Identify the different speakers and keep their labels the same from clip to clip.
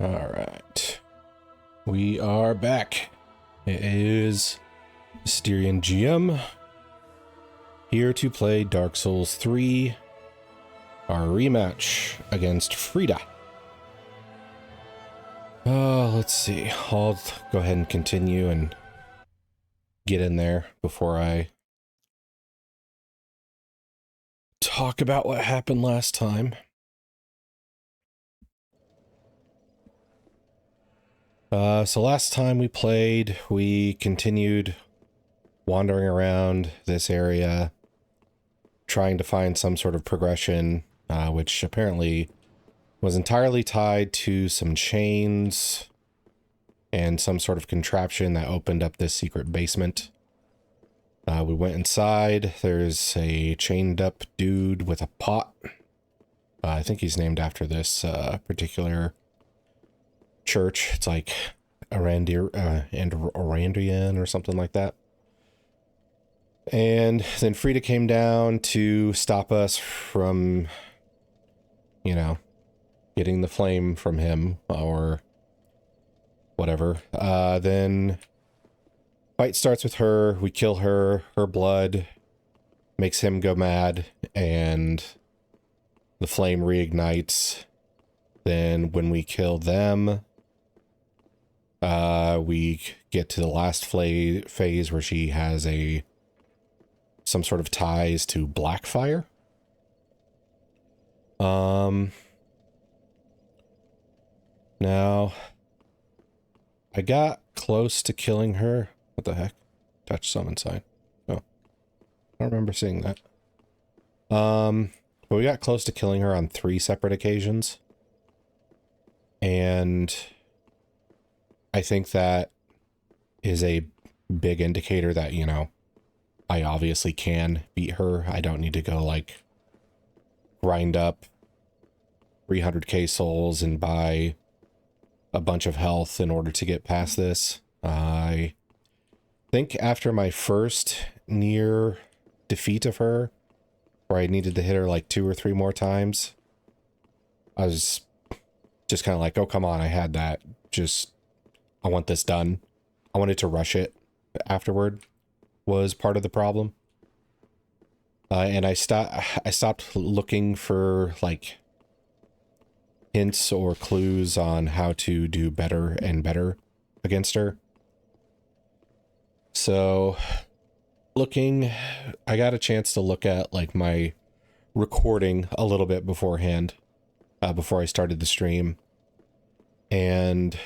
Speaker 1: All right. We are back. It is asteriongm here to play Dark Souls 3, our rematch against Frida. Let's see. I'll go ahead and continue and get in there before I talk about what happened last time. So last time we played, we continued wandering around this area, trying to find some sort of progression, which apparently was entirely tied to some chains and some sort of contraption that opened up this secret basement. We went inside. There's a chained up dude with a pot. I think he's named after this particular church. It's like Arandian or something like that. And then Frida came down to stop us from, you know, getting the flame from him or whatever. Then fight starts with her. We kill her. Her blood makes him go mad, and the flame reignites. Then when we kill them, we get to the last phase where she has some sort of ties to Blackfire. Now, I got close to killing her. What the heck? Touch summon sign. Oh, I don't remember seeing that. But we got close to killing her on 3 separate occasions. And I think that is a big indicator that, you know, I obviously can beat her. I don't need to go, like, grind up 300k souls and buy a bunch of health in order to get past this. I think after my first near defeat of her, where I needed to hit her like 2 or 3 more times, I was just kind of like, oh, come on, I had that. I want this done. I wanted to rush it afterward was part of the problem. And I stopped looking for, like, hints or clues on how to do better and better against her. So, I got a chance to look at, like, my recording a little bit beforehand, before I started the stream. And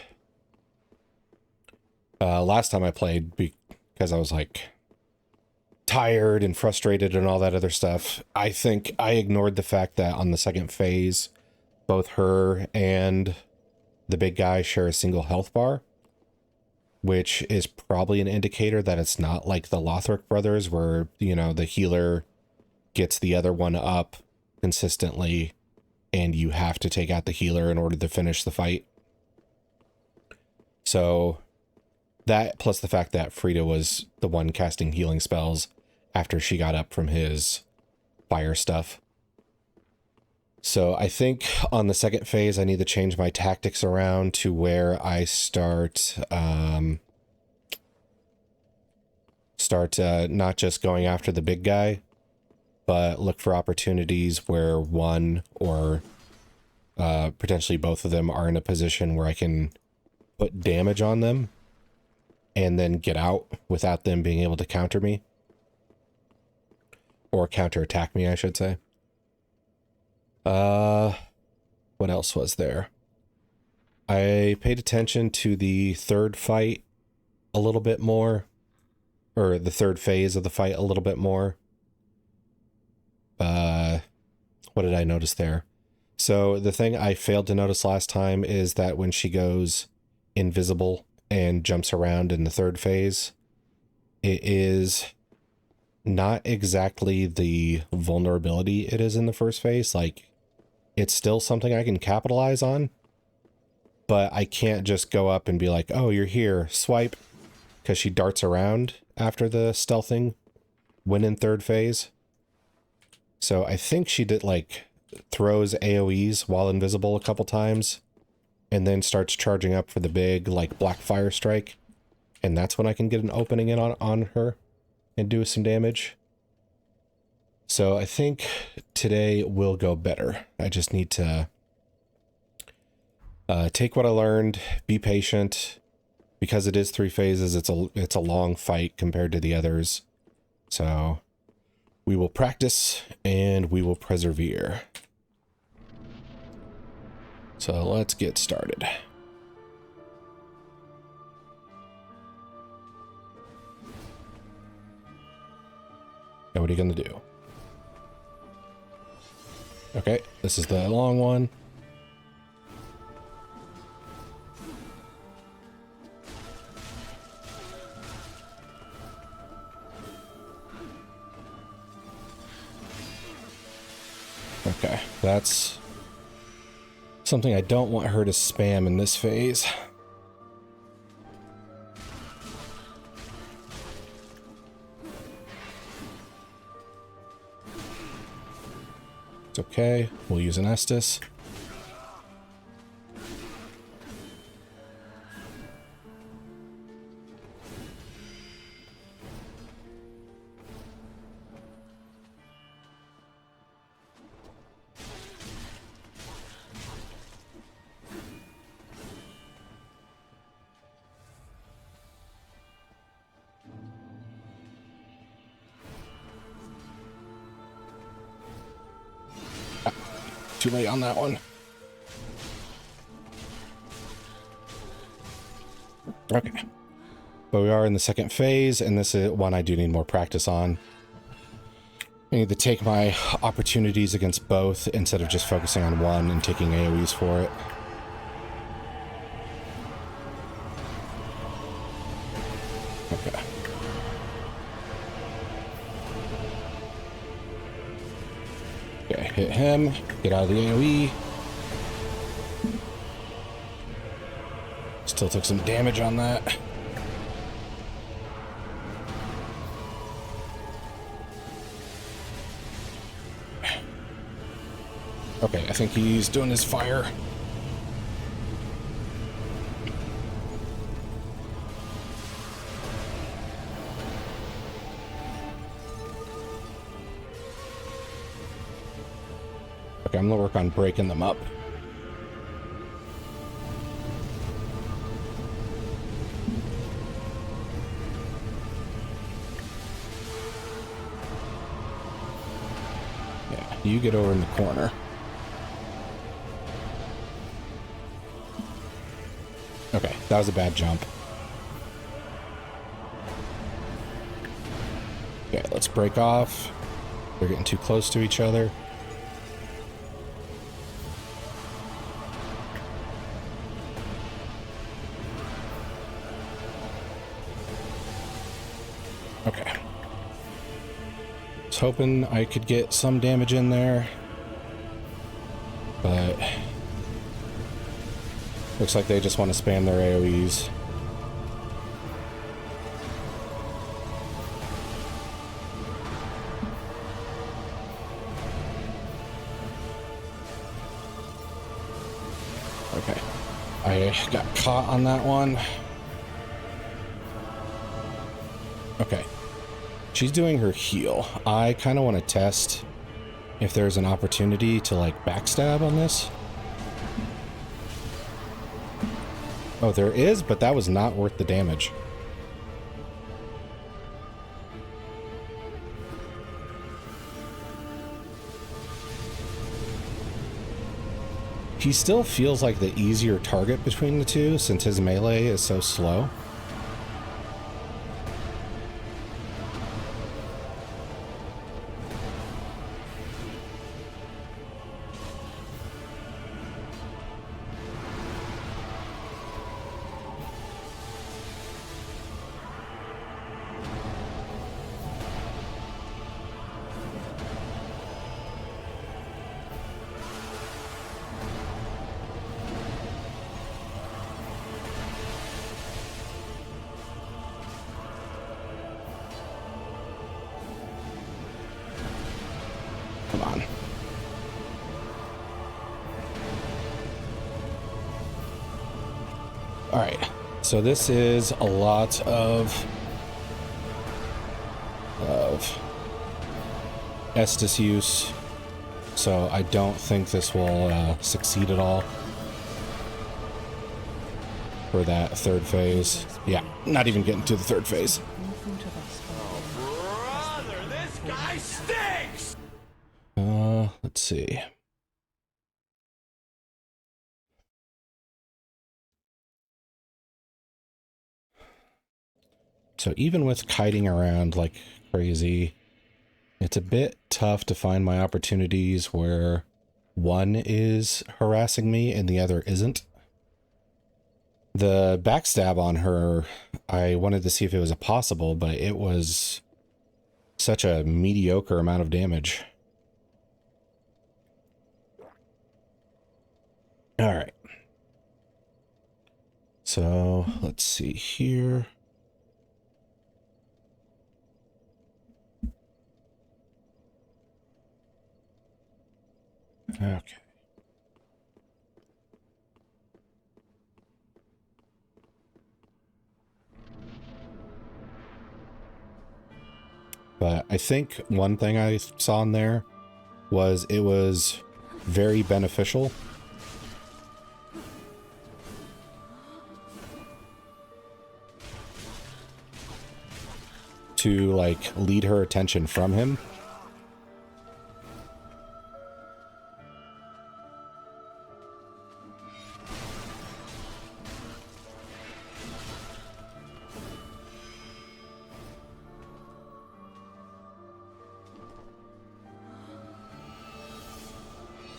Speaker 1: last time I played, because I was, like, tired and frustrated and all that other stuff, I think I ignored the fact that on the second phase, both her and the big guy share a single health bar, which is probably an indicator that it's not like the Lothric brothers where, you know, the healer gets the other one up consistently and you have to take out the healer in order to finish the fight. So that, plus the fact that Frida was the one casting healing spells after she got up from his fire stuff. So I think on the second phase, I need to change my tactics around to where I start not just going after the big guy, but look for opportunities where one or potentially both of them are in a position where I can put damage on them and then get out without them being able to counter me. Or counterattack me, I should say. What else was there? I paid attention to the third fight a little bit more, or the third phase of the fight a little bit more. What did I notice there? So the thing I failed to notice last time is that when she goes invisible and jumps around in the third phase, it is not exactly the vulnerability it is in the first phase. Like, it's still something I can capitalize on, but I can't just go up and be like, oh, you're here, swipe, because she darts around after the stealthing when in third phase. So I think she did, like, throws AoEs while invisible a couple times, and then starts charging up for the big, like, black fire strike. And that's when I can get an opening in on her and do some damage. So I think today will go better. I just need to take what I learned, be patient. Because it is 3 phases, it's a long fight compared to the others. So we will practice and we will persevere. So let's get started. Now what are you gonna do? Okay, this is the long one. Okay, that's something I don't want her to spam in this phase. It's okay, we'll use an Estus. Too late on that one. Okay. But we are in the second phase, and this is one I do need more practice on. I need to take my opportunities against both instead of just focusing on one and taking AoEs for it. Okay. Okay, hit him, get out of the AoE. Still took some damage on that. Okay, I think he's doing his fire. Okay, I'm gonna work on breaking them up. Yeah, you get over in the corner. Okay, that was a bad jump. Okay, let's break off. They're getting too close to each other. Okay. Was hoping I could get some damage in there, but looks like they just want to spam their AoEs. Okay. I got caught on that one. Okay. She's doing her heal. I kind of want to test if there's an opportunity to, like, backstab on this. Oh, there is, but that was not worth the damage. He still feels like the easier target between the two since his melee is so slow. All right, so this is a lot of Estus use, so I don't think this will succeed at all for that third phase. Yeah, not even getting to the third phase.
Speaker 2: Oh, brother, this guy stinks!
Speaker 1: Let's see. So even with kiting around like crazy, it's a bit tough to find my opportunities where one is harassing me and the other isn't. The backstab on her, I wanted to see if it was possible, but it was such a mediocre amount of damage. All right. So let's see here. Okay. But I think one thing I saw in there was it was very beneficial to like lead her attention from him.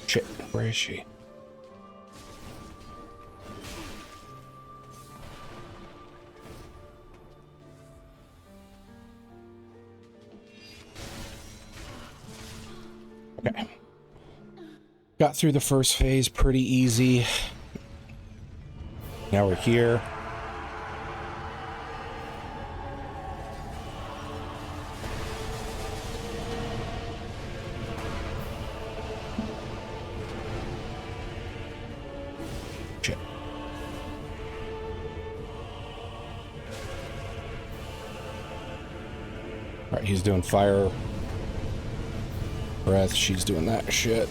Speaker 1: Shit, where is she? Okay. Got through the first phase pretty easy. Now we're here. Shit. All right, he's doing fire breath. She's doing that shit.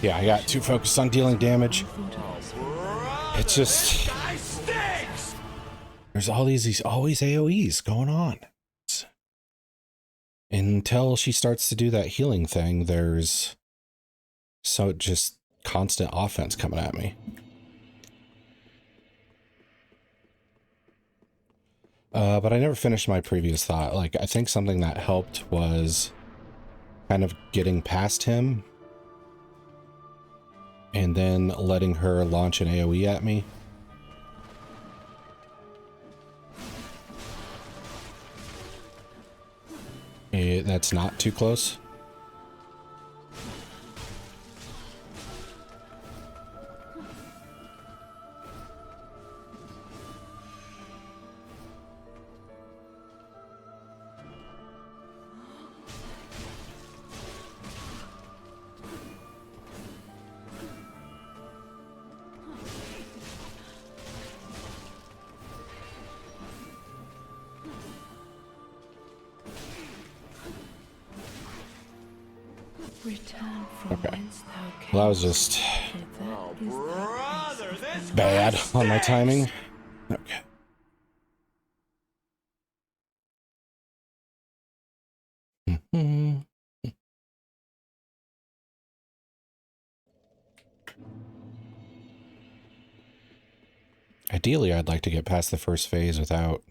Speaker 1: Yeah, I got too focused on dealing damage. It's just there's all these always AoEs going on. Until she starts to do that healing thing, there's so just constant offense coming at me. But I never finished my previous thought. Like, I think something that helped was kind of getting past him and then letting her launch an AoE at me. That's not too close. Okay. Well, that was just bad on my timing. Okay. Ideally, I'd like to get past the first phase without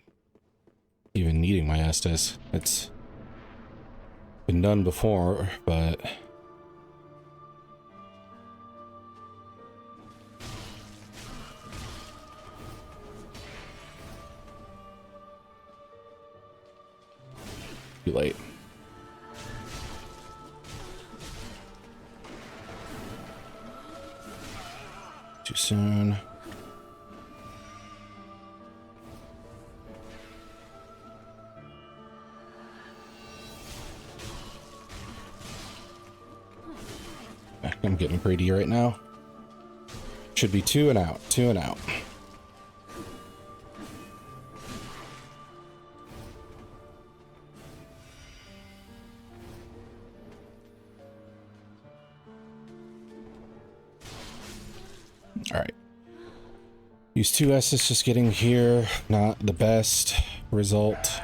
Speaker 1: even needing my Estus. It's been done before, but... too late. Too soon. I'm getting greedy right now. Should be 2 and out, 2 and out. All right. Use 2 S's just getting here. Not the best result.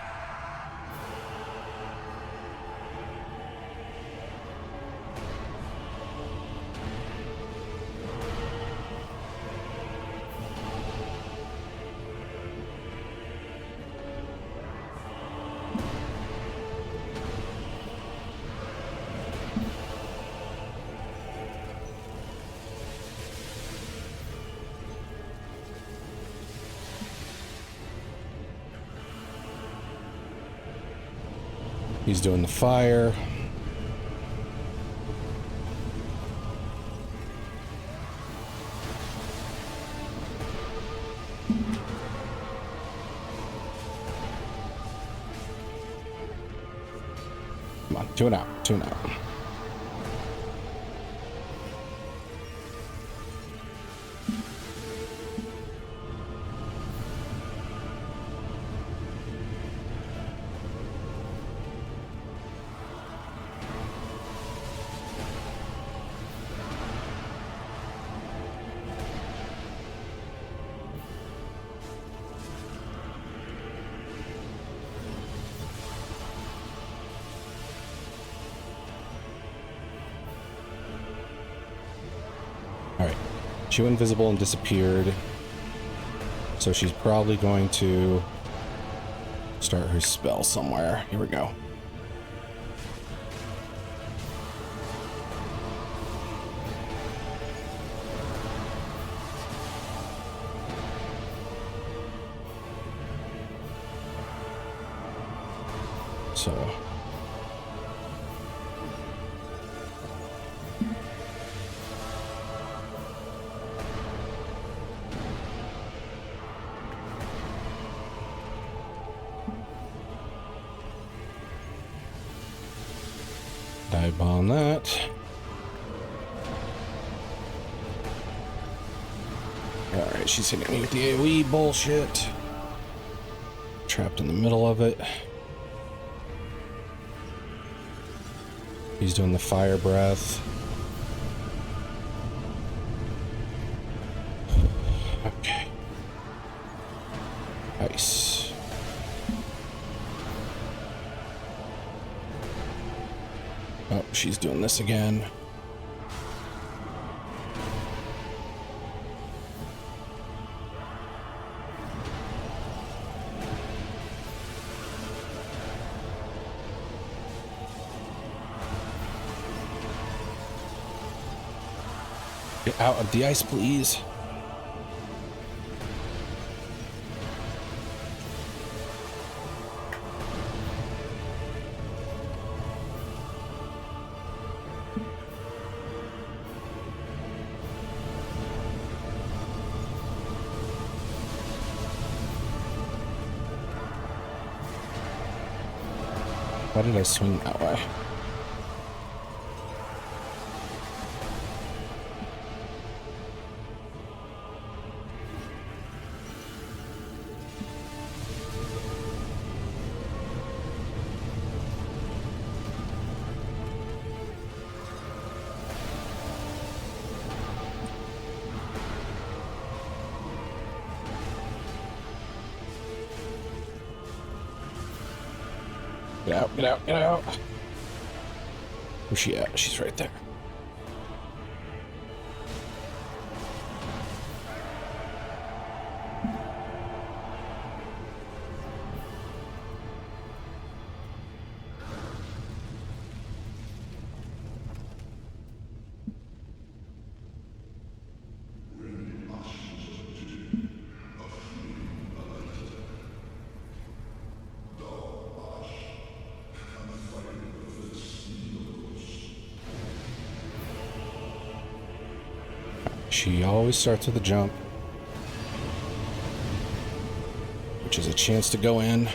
Speaker 1: He's doing the fire. Come on, 2 and out, 2 and out. Alright, she went invisible and disappeared, so she's probably going to start her spell somewhere. Here we go. So... dive bomb that. Alright, she's hitting me with the AoE bullshit. Trapped in the middle of it. He's doing the fire breath. Okay. Nice. Oh, she's doing this again. Get out of the ice, please. Why did I swing that way? Get out, get out, get out. Where's she at? She's right there. She always starts with a jump, which is a chance to go in.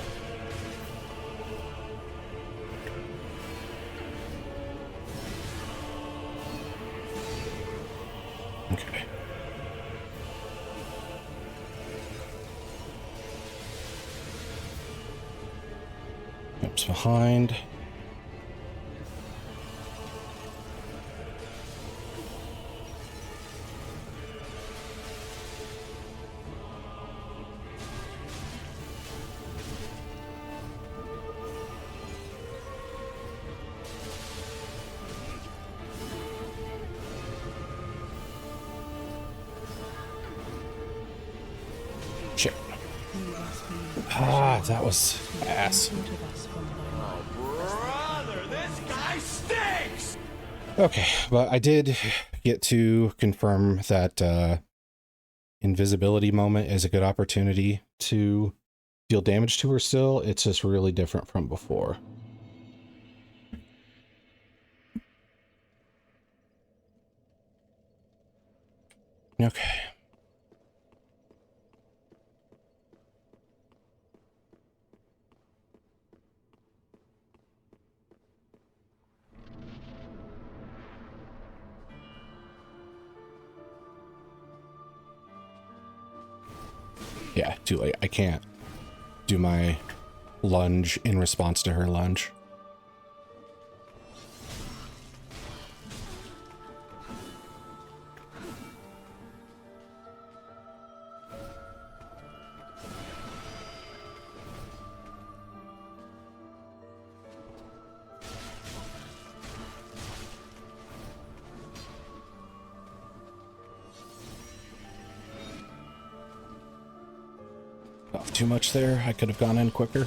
Speaker 1: Okay. Jumps behind. Shit. Ah, that was ass.
Speaker 2: Brother, this guy stinks!
Speaker 1: Okay, but I did get to confirm that invisibility moment is a good opportunity to deal damage to her still. It's just really different from before. Okay. Yeah, too late. I can't do my lunge in response to her lunge. Not too much there. I could have gone in quicker.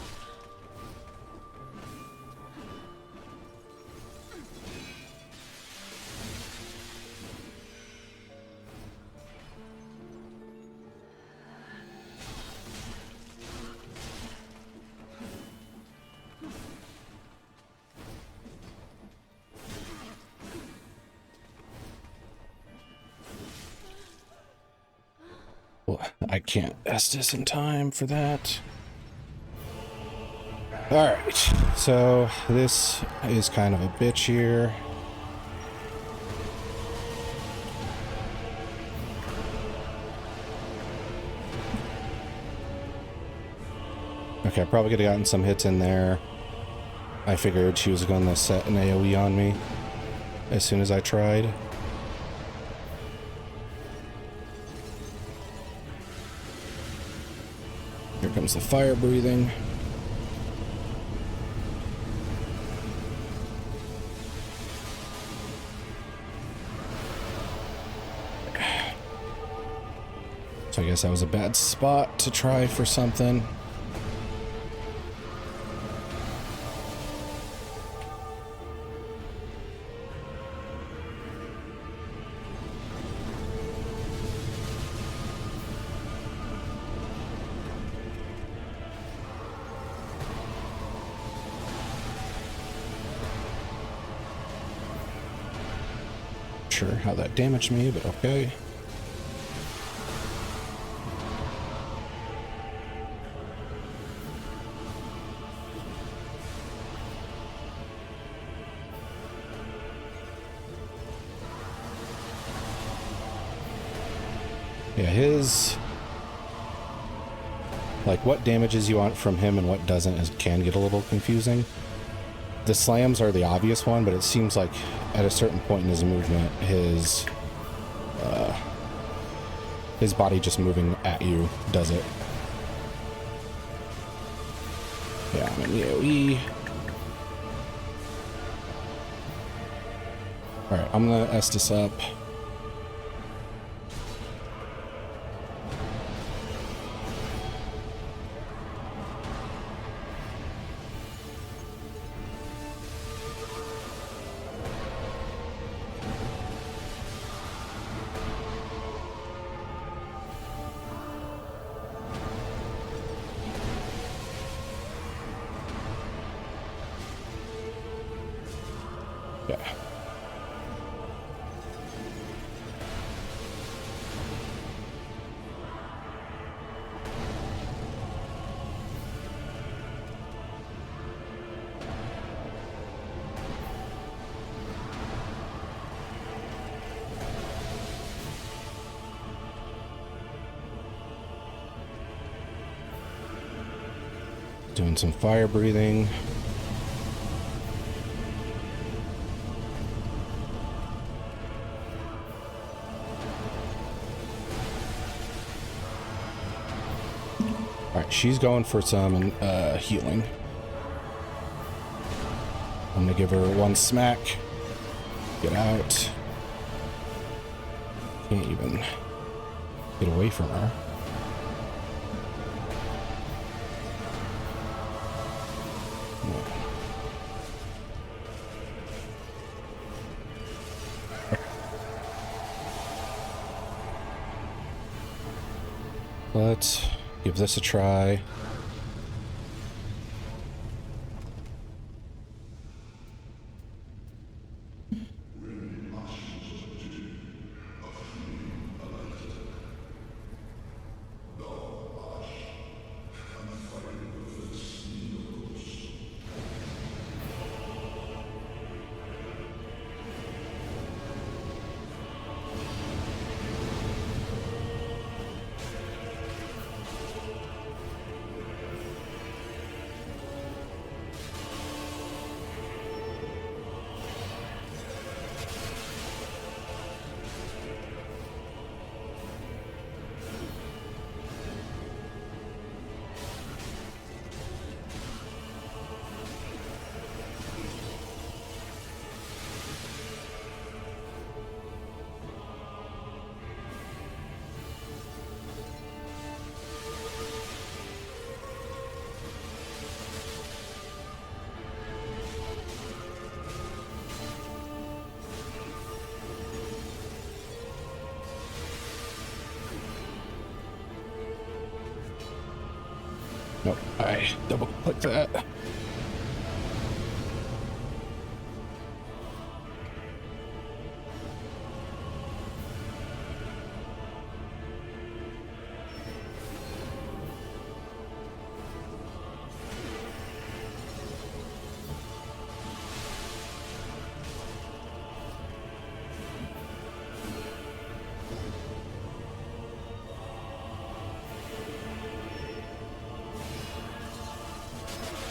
Speaker 1: Well, I can't Estus in time for that. Alright, so this is kind of a bitch here. Okay, I probably could have gotten some hits in there. I figured she was going to set an AoE on me as soon as I tried. Here comes the fire breathing. So I guess that was a bad spot to try for something. Sure how that damaged me, but okay. Yeah, his... like, what damages you want from him and what doesn't can get a little confusing. The slams are the obvious one, but it seems like at a certain point in his movement, his body just moving at you does it. Yeah, I'm in AoE. Alright, I'm gonna Estus up. Yeah. Doing some fire breathing. Alright, she's going for some healing. I'm gonna give her one smack. Get out. Can't even get away from her. Let's give this a try. Nope, I double click that.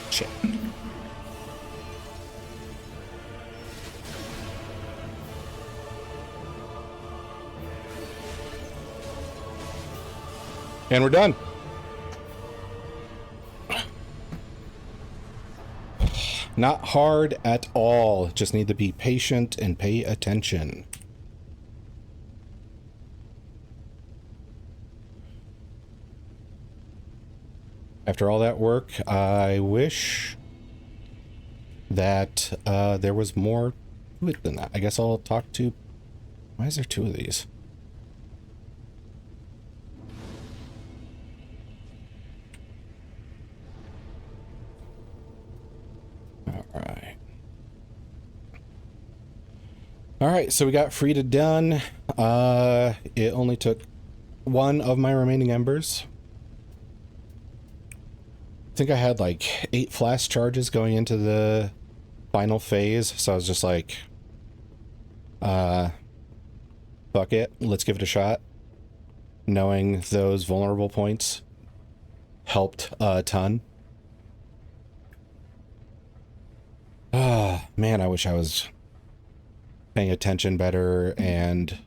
Speaker 1: Shit. And we're done. Not hard at all. Just need to be patient and pay attention. After all that work, I wish that there was more to it than that. I guess I'll talk to... Why is there two of these? Alright. Alright, so we got Frida done. It only took one of my remaining embers. I think I had like 8 flash charges going into the final phase, so I was just like, fuck it, let's give it a shot. Knowing those vulnerable points helped a ton. Ah, man, I wish I was paying attention better and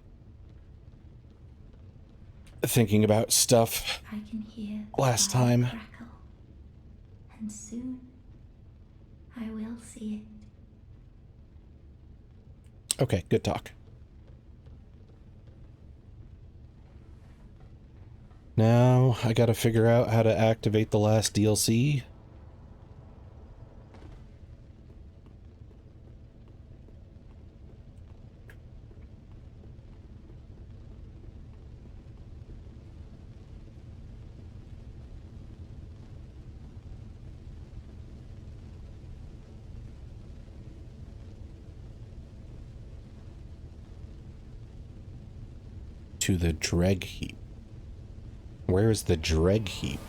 Speaker 1: thinking about stuff
Speaker 3: I can hear
Speaker 1: last time.
Speaker 3: crackle, and soon I will see it.
Speaker 1: Okay, good talk. Now I gotta figure out how to activate the last DLC. To the dreg heap. Where is the dreg heap?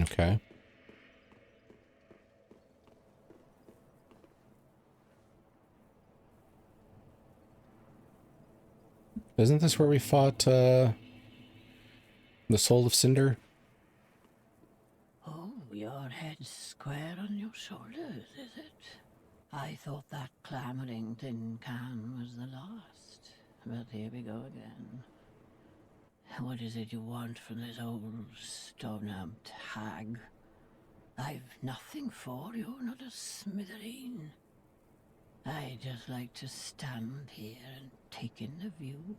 Speaker 1: Okay. Isn't this where we fought, the Soul of Cinder?
Speaker 4: Oh, your head's square on your shoulders, is it? I thought that clamoring tin can was the last. But here we go again. What is it you want from this old stone-humped hag? I've nothing for you, not a smithereen. I just like to stand here and take in the view.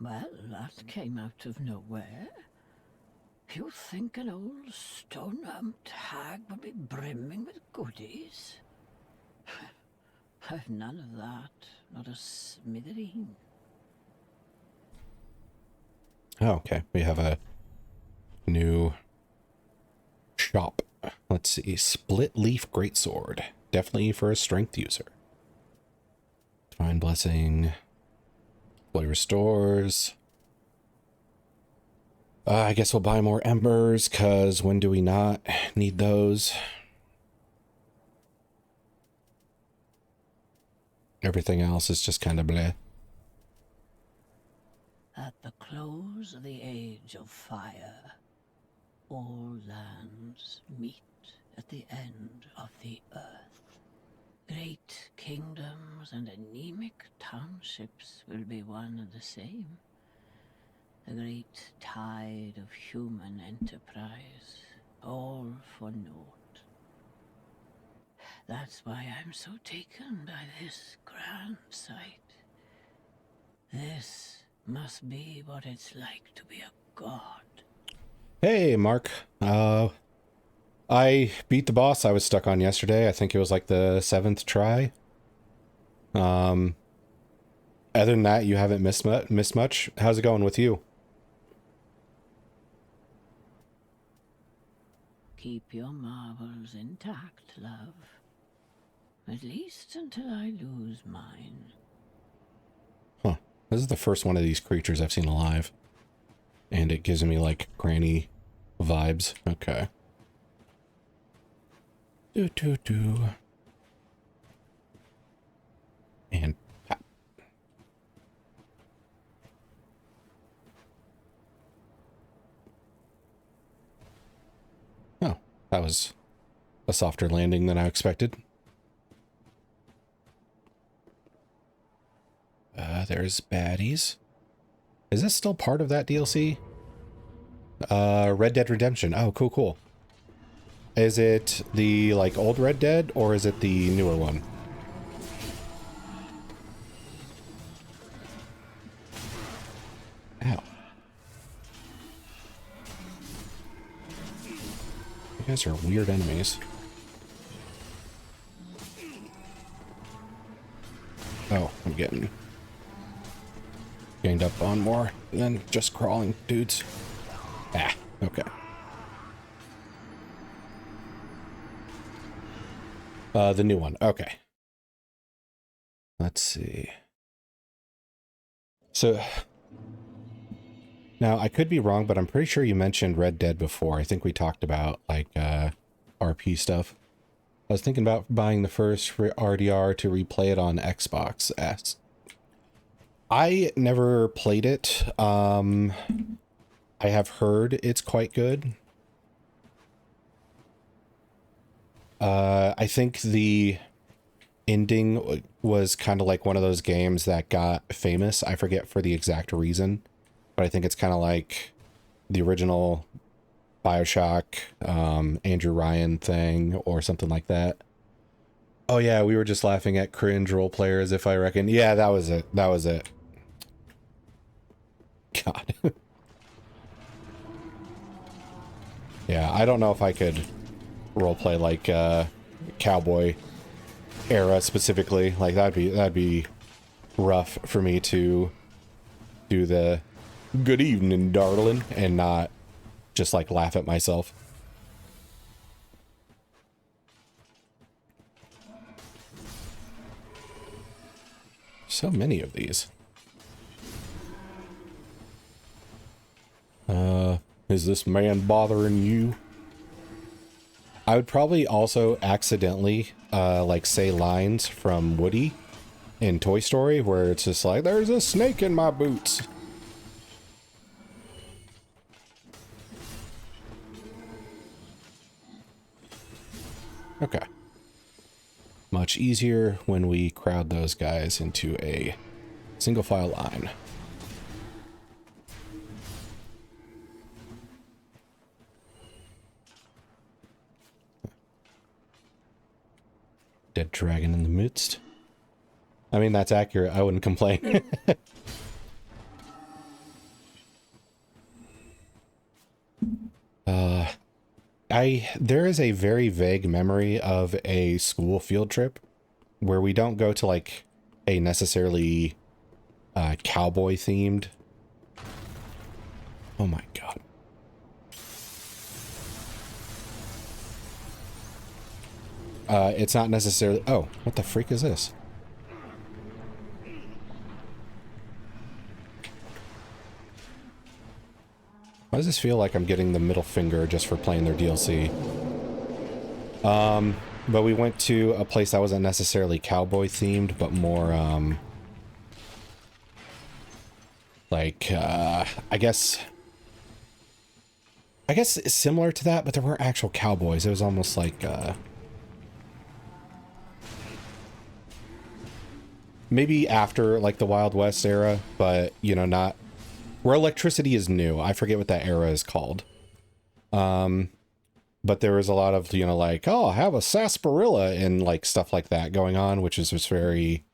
Speaker 4: Well, that came out of nowhere. You think an old stone-humped hag would be brimming with goodies? I've none of that, not a smithereen.
Speaker 1: Oh, okay. We have a new shop. Let's see. Split leaf greatsword. Definitely for a strength user. Divine blessing. Bloody restores. I guess we'll buy more embers, because when do we not need those? Everything else is just kind of bleh.
Speaker 4: At the close of the age of fire, all lands meet at the end of the earth. Great kingdoms and anemic townships will be one and the same. The great tide of human enterprise, all for naught. That's why I'm so taken by this grand sight. This must be what it's like to be a god.
Speaker 1: Hey, Mark. I beat the boss I was stuck on yesterday. I think it was like the 7th try. Other than that, you haven't missed much. How's it going with you?
Speaker 4: Keep your marbles intact, love. At least until I lose mine.
Speaker 1: Huh. This is the first one of these creatures I've seen alive. And it gives me, like, granny vibes. Okay. Do. And pop. Oh, that was a softer landing than I expected. There's baddies. Is this still part of that DLC? Red Dead Redemption. Oh, cool. Is it the, like, old Red Dead, or is it the newer one? Ow. You guys are weird enemies. Oh, I'm getting gained up on more than just crawling dudes. Ah, okay. The new one. Okay. Let's see. So, now I could be wrong, but I'm pretty sure you mentioned Red Dead before. I think we talked about, like, RP stuff. I was thinking about buying the first RDR to replay it on Xbox S. I never played it. I have heard it's quite good. I think the ending was kind of like one of those games that got famous. I forget for the exact reason, but I think it's kind of like the original BioShock, Andrew Ryan thing or something like that. Oh yeah, we were just laughing at cringe role players, if I reckon. Yeah, that was it. That was it. God. Yeah, I don't know if I could roleplay like cowboy era specifically. Like that'd be rough for me to do the good evening, darling, and not just like laugh at myself. So many of these. Is this man bothering you? I would probably also accidentally, like, say lines from Woody, in Toy Story, where it's just like, there's a snake in my boots. Okay. Much easier when we crowd those guys into a single file line. Dead dragon in the midst. I mean, that's accurate. I wouldn't complain. There is a very vague memory of a school field trip where we don't go to like a necessarily cowboy themed. Oh my god. It's not necessarily. Oh, what the freak is this? Why does this feel like I'm getting the middle finger just for playing their DLC? But we went to a place that wasn't necessarily cowboy themed, but more, like, I guess it's similar to that, but there weren't actual cowboys. It was almost like, maybe after, like, the Wild West era, but, you know, not... Where electricity is new. I forget what that era is called. But there was a lot of, you know, like, oh, I have a sarsaparilla and, like, stuff like that going on, which is just very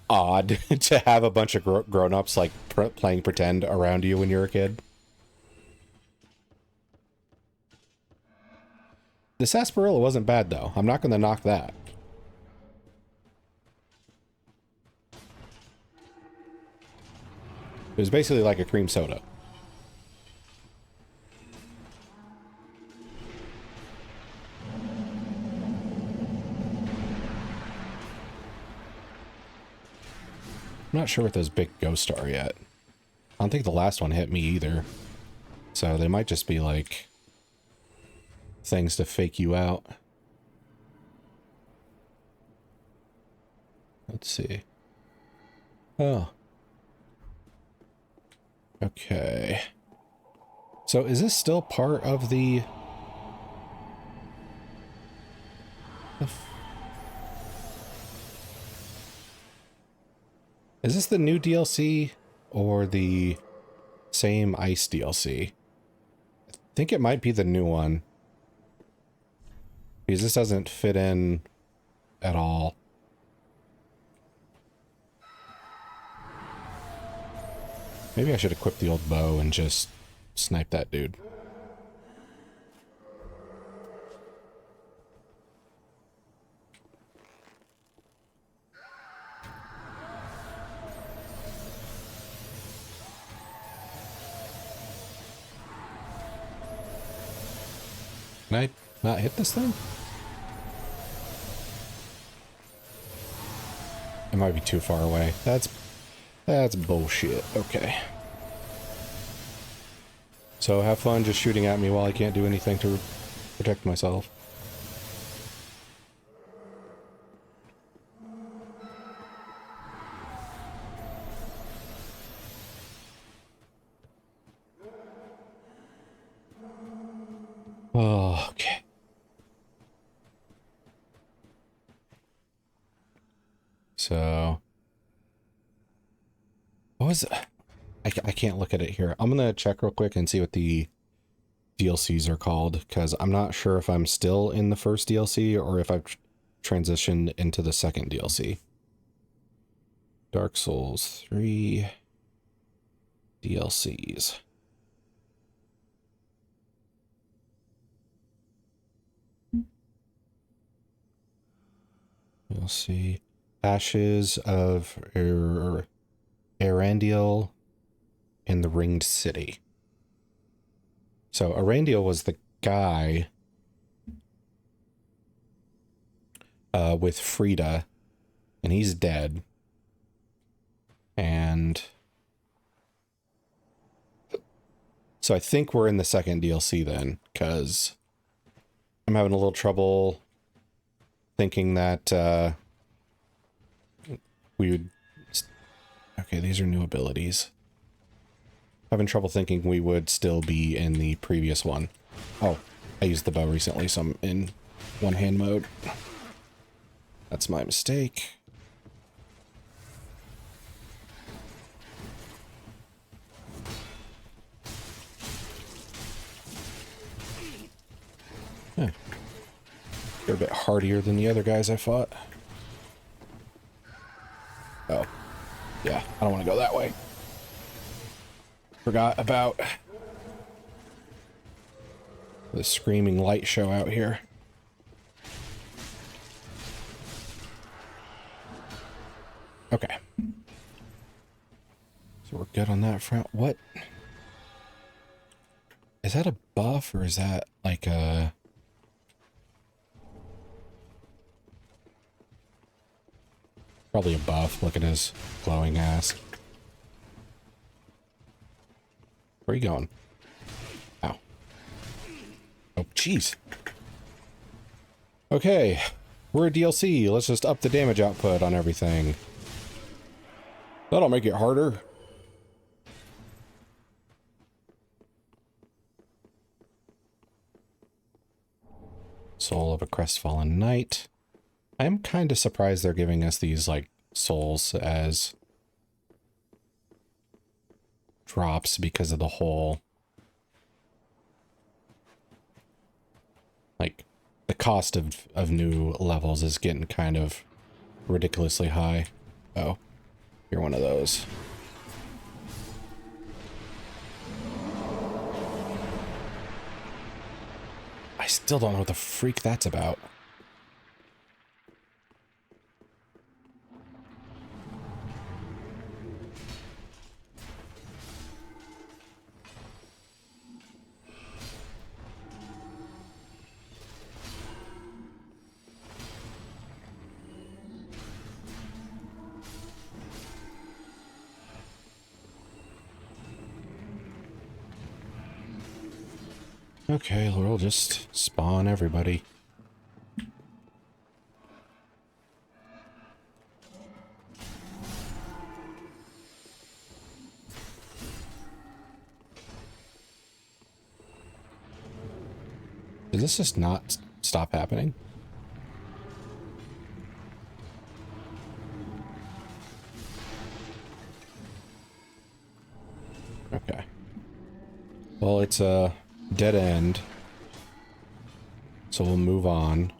Speaker 1: odd to have a bunch of grown-ups, like, playing pretend around you when you're a kid. The sarsaparilla wasn't bad, though. I'm not going to knock that. It was basically like a cream soda. I'm not sure what those big ghosts are yet. I don't think the last one hit me either. So they might just be like things to fake you out. Let's see. Oh. Okay. So is this still part of the... Is this the new DLC or the same Ice DLC? I think it might be the new one. Because this doesn't fit in at all. Maybe I should equip the old bow and just snipe that dude. Can I not hit this thing? It might be too far away. That's bullshit. Okay. So have fun just shooting at me while I can't do anything to protect myself. Oh, okay. So... What was it? I can't look at it here. I'm gonna check real quick and see what the DLCs are called, because I'm not sure if I'm still in the first DLC or if I've transitioned into the second DLC. Dark Souls 3 DLCs. We'll see. Ashes of Erandiel in the Ringed City. So Erandiel was the guy with Frida, and he's dead. And so I think we're in the second DLC then, because I'm having a little trouble thinking that we would... Okay, these are new abilities. Having trouble thinking we would still be in the previous one. Oh, I used the bow recently, so I'm in one-hand mode. That's my mistake. Huh. They're a bit hardier than the other guys I fought. Oh. Yeah, I don't want to go that way. Forgot about the screaming light show out here. Okay. So we're good on that front. What? Is that a buff or is that like a... Probably a buff. Look at his glowing ass. Where are you going? Ow. Oh, jeez. Okay. We're a DLC. Let's just up the damage output on everything. That'll make it harder. Soul of a Crestfallen Knight. I am kind of surprised they're giving us these, like, souls as drops because of the whole... Like, the cost of new levels is getting kind of ridiculously high. Oh, you're one of those. I still don't know what the freak that's about. Okay, we'll just spawn everybody. Does this just not stop happening? Okay. Well, it's a dead end. So we'll move on.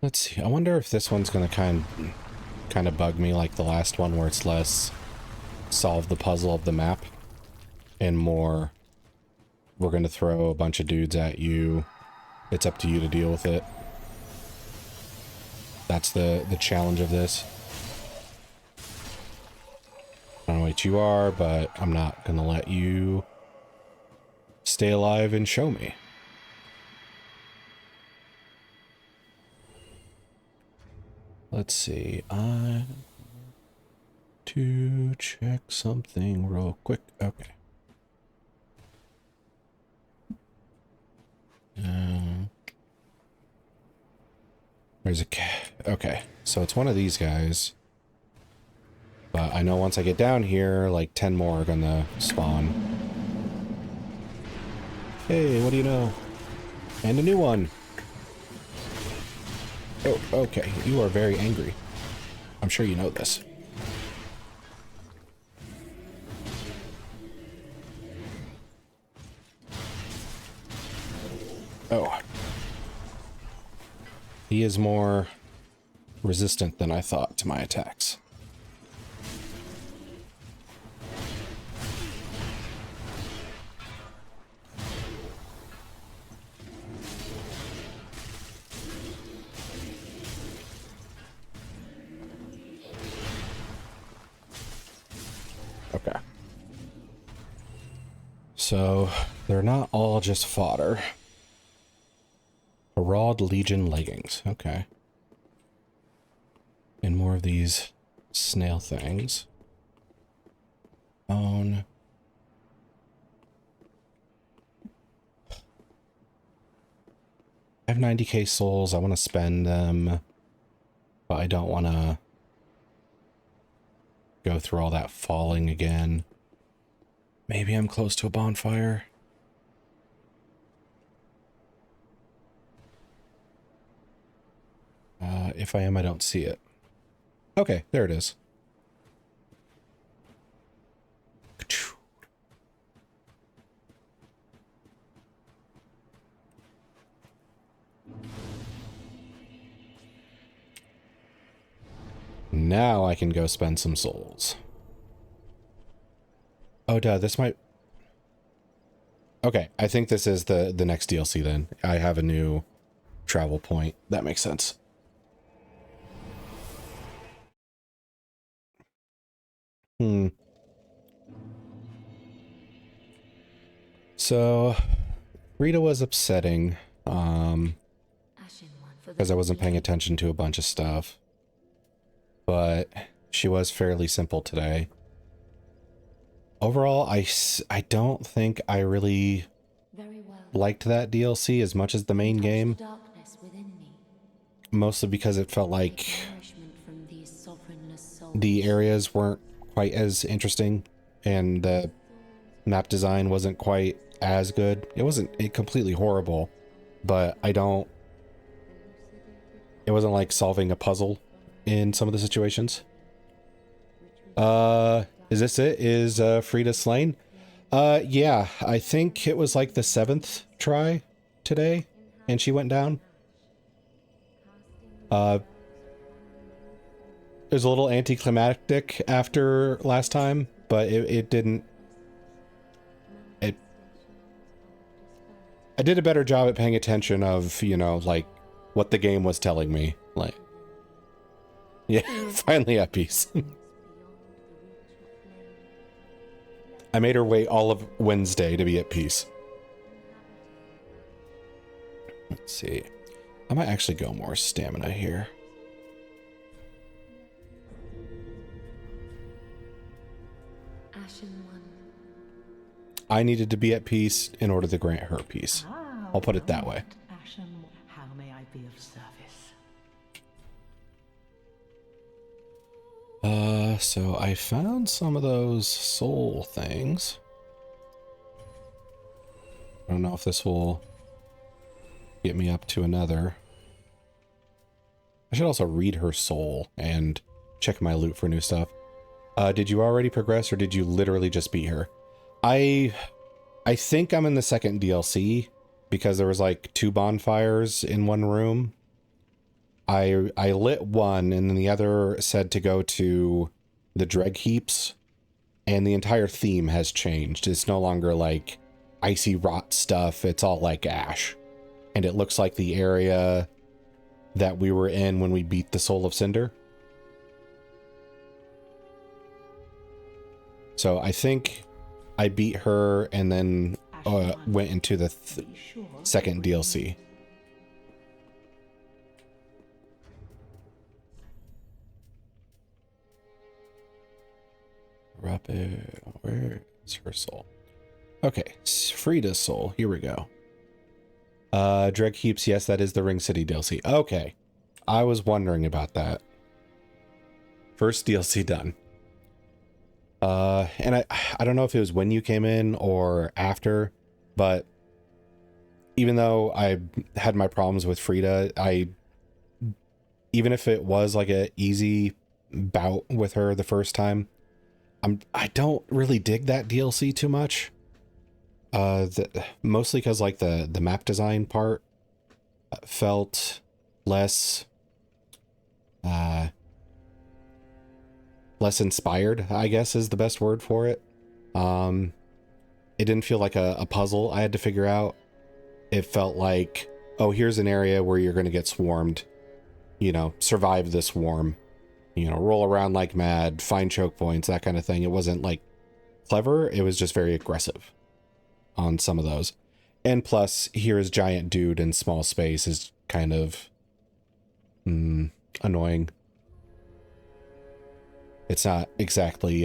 Speaker 1: Let's see. I wonder if this one's gonna kind of bug me like the last one, where it's less solve the puzzle of the map and more we're gonna throw a bunch of dudes at you. It's up to you to deal with it. That's the challenge of this. I don't know what you are, but I'm not gonna let you stay alive and show me. Let's see. To check something real quick. Okay. There's a cat. Okay, so it's one of these guys. But I know once I get down here, like 10 more are gonna spawn. Hey, what do you know? And a new one. Oh, okay. You are very angry. I'm sure you know this. Oh. He is more resistant than I thought to my attacks. Okay. So, they're not all just fodder. Herald Legion leggings. Okay. And more of these snail things. Phone. I have 90k souls. I want to spend them, but I don't want to go through all that falling again. Maybe I'm close to a bonfire. If I am, I don't see it. Okay, there it is. Now I can go spend some souls. Oh, duh, this might... Okay, I think this is the next DLC then. I have a new travel point. That makes sense. So, Rita was upsetting, because I wasn't paying attention to a bunch of stuff. But she was fairly simple today. Overall, I don't think I really liked that DLC as much as the main game. Mostly because it felt like the areas weren't quite as interesting and the map design wasn't quite as good. It wasn't completely horrible, but it wasn't like solving a puzzle in some of the situations. Is this it? Is Frida slain? Yeah, I think it was like the 7th try today, and she went down. It was a little anticlimactic after last time, but it didn't... I did a better job at paying attention of, you know, like, what the game was telling me. Like, yeah, finally at peace. I made her wait all of Wednesday to be at peace. Let's see. I might actually go more stamina here. I needed to be at peace in order to grant her peace. I'll put it that way.
Speaker 4: How may I be of service?
Speaker 1: So I found some of those soul things. I don't know if this will get me up to another. I should also read her soul and check my loot for new stuff. Did you already progress or did you literally just beat her? I think I'm in the second DLC because there was like 2 bonfires in one room. I lit one and then the other said to go to the dreg heaps, and the entire theme has changed. It's no longer like icy rot stuff. It's all like ash, and it looks like the area that we were in when we beat the Soul of Cinder. So I think I beat her and then went into the second DLC. Where is her soul? Okay, Frida's soul. Here we go. Dreg Heaps. Yes, that is the Ring City DLC. Okay, I was wondering about that. First DLC done. And I don't know if it was when you came in or after, but even though I had my problems with Frida, even if it was like a easy bout with her the first time, I don't really dig that DLC too much. Mostly because like the map design part felt less inspired, I guess is the best word for it. It didn't feel like a puzzle I had to figure out. It felt like, oh, here's an area where you're going to get swarmed, you know, survive the swarm, you know, roll around like mad, find choke points, that kind of thing. It wasn't like clever. It was just very aggressive on some of those. And plus, here's giant dude in small space is kind of annoying. It's not exactly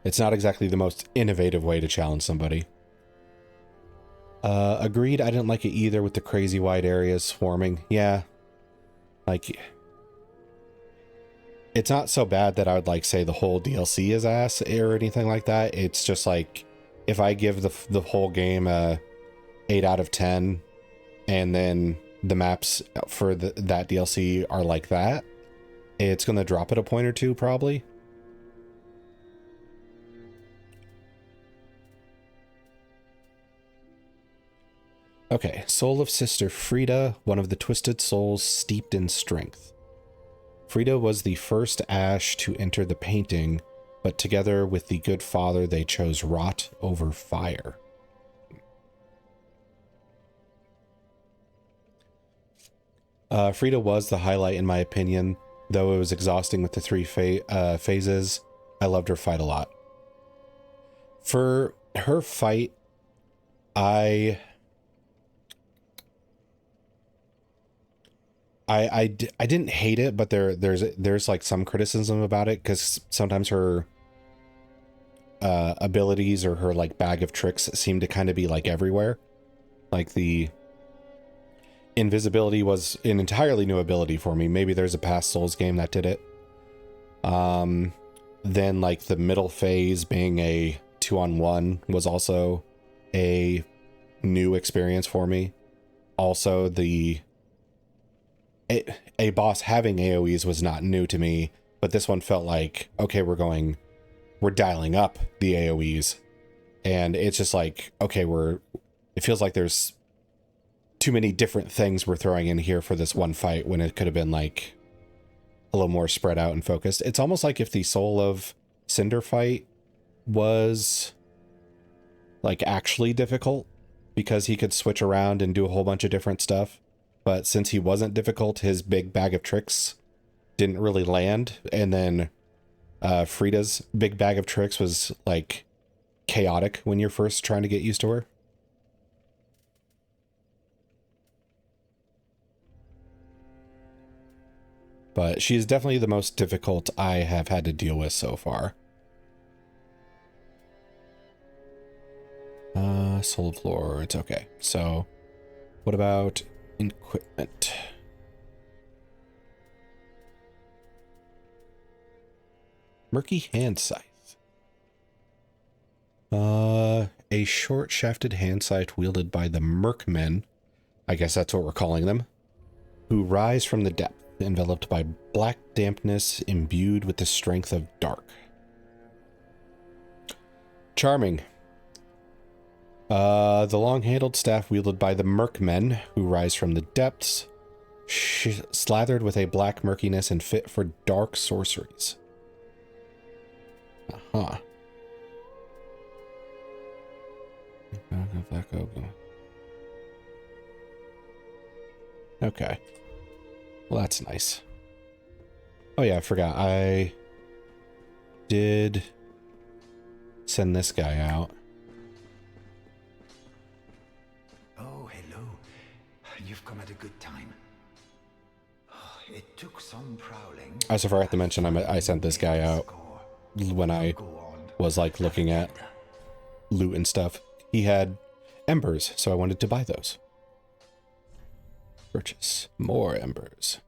Speaker 1: It's not exactly the most innovative way to challenge somebody. Agreed, I didn't like it either with the crazy wide areas swarming. Yeah. Like, it's not so bad that I would like say the whole DLC is ass or anything like that. It's just like, if I give the whole game a 8 out of 10, and then the maps for that DLC are like that, it's going to drop it a point or two probably. Okay, Soul of Sister Frida, one of the twisted souls steeped in strength. Frida was the first Ash to enter the painting, but together with the good father, they chose rot over fire. Frida was the highlight in my opinion, though it was exhausting with the three phases. I loved her fight a lot. For her fight, I didn't hate it, but there's like some criticism about it, because sometimes her abilities or her like bag of tricks seem to kind of be like everywhere. Like the invisibility was an entirely new ability for me. Maybe there's a past Souls game that did it. Then like the middle phase being a 2-on-1 was also a new experience for me. Also, a boss having AoEs was not new to me, but this one felt like, okay, we're dialing up the AoEs, and it's just like, okay, it feels like there's too many different things we're throwing in here for this one fight when it could have been like a little more spread out and focused. It's almost like if the Soul of Cinder fight was like actually difficult, because he could switch around and do a whole bunch of different stuff. But since he wasn't difficult, his big bag of tricks didn't really land. And then Frida's big bag of tricks was like chaotic when you're first trying to get used to her. But she is definitely the most difficult I have had to deal with so far. Soul of Lords. Okay, so what about equipment? Murky hand scythe. A short shafted hand scythe wielded by the Merkmen, I guess that's what we're calling them, who rise from the depth, enveloped by black dampness, imbued with the strength of dark. Charming. The long-handled staff wielded by the Merkmen, who rise from the depths, slathered with a black murkiness and fit for dark sorceries. Uh-huh. Okay. Well, that's nice. Oh yeah, I forgot. I did send this guy out.
Speaker 5: Oh, hello. You've come at a good time. It took some prowling.
Speaker 1: I also forgot to mention I sent this guy out when I was like looking at loot and stuff. He had embers, so I wanted to buy those. Purchase more embers.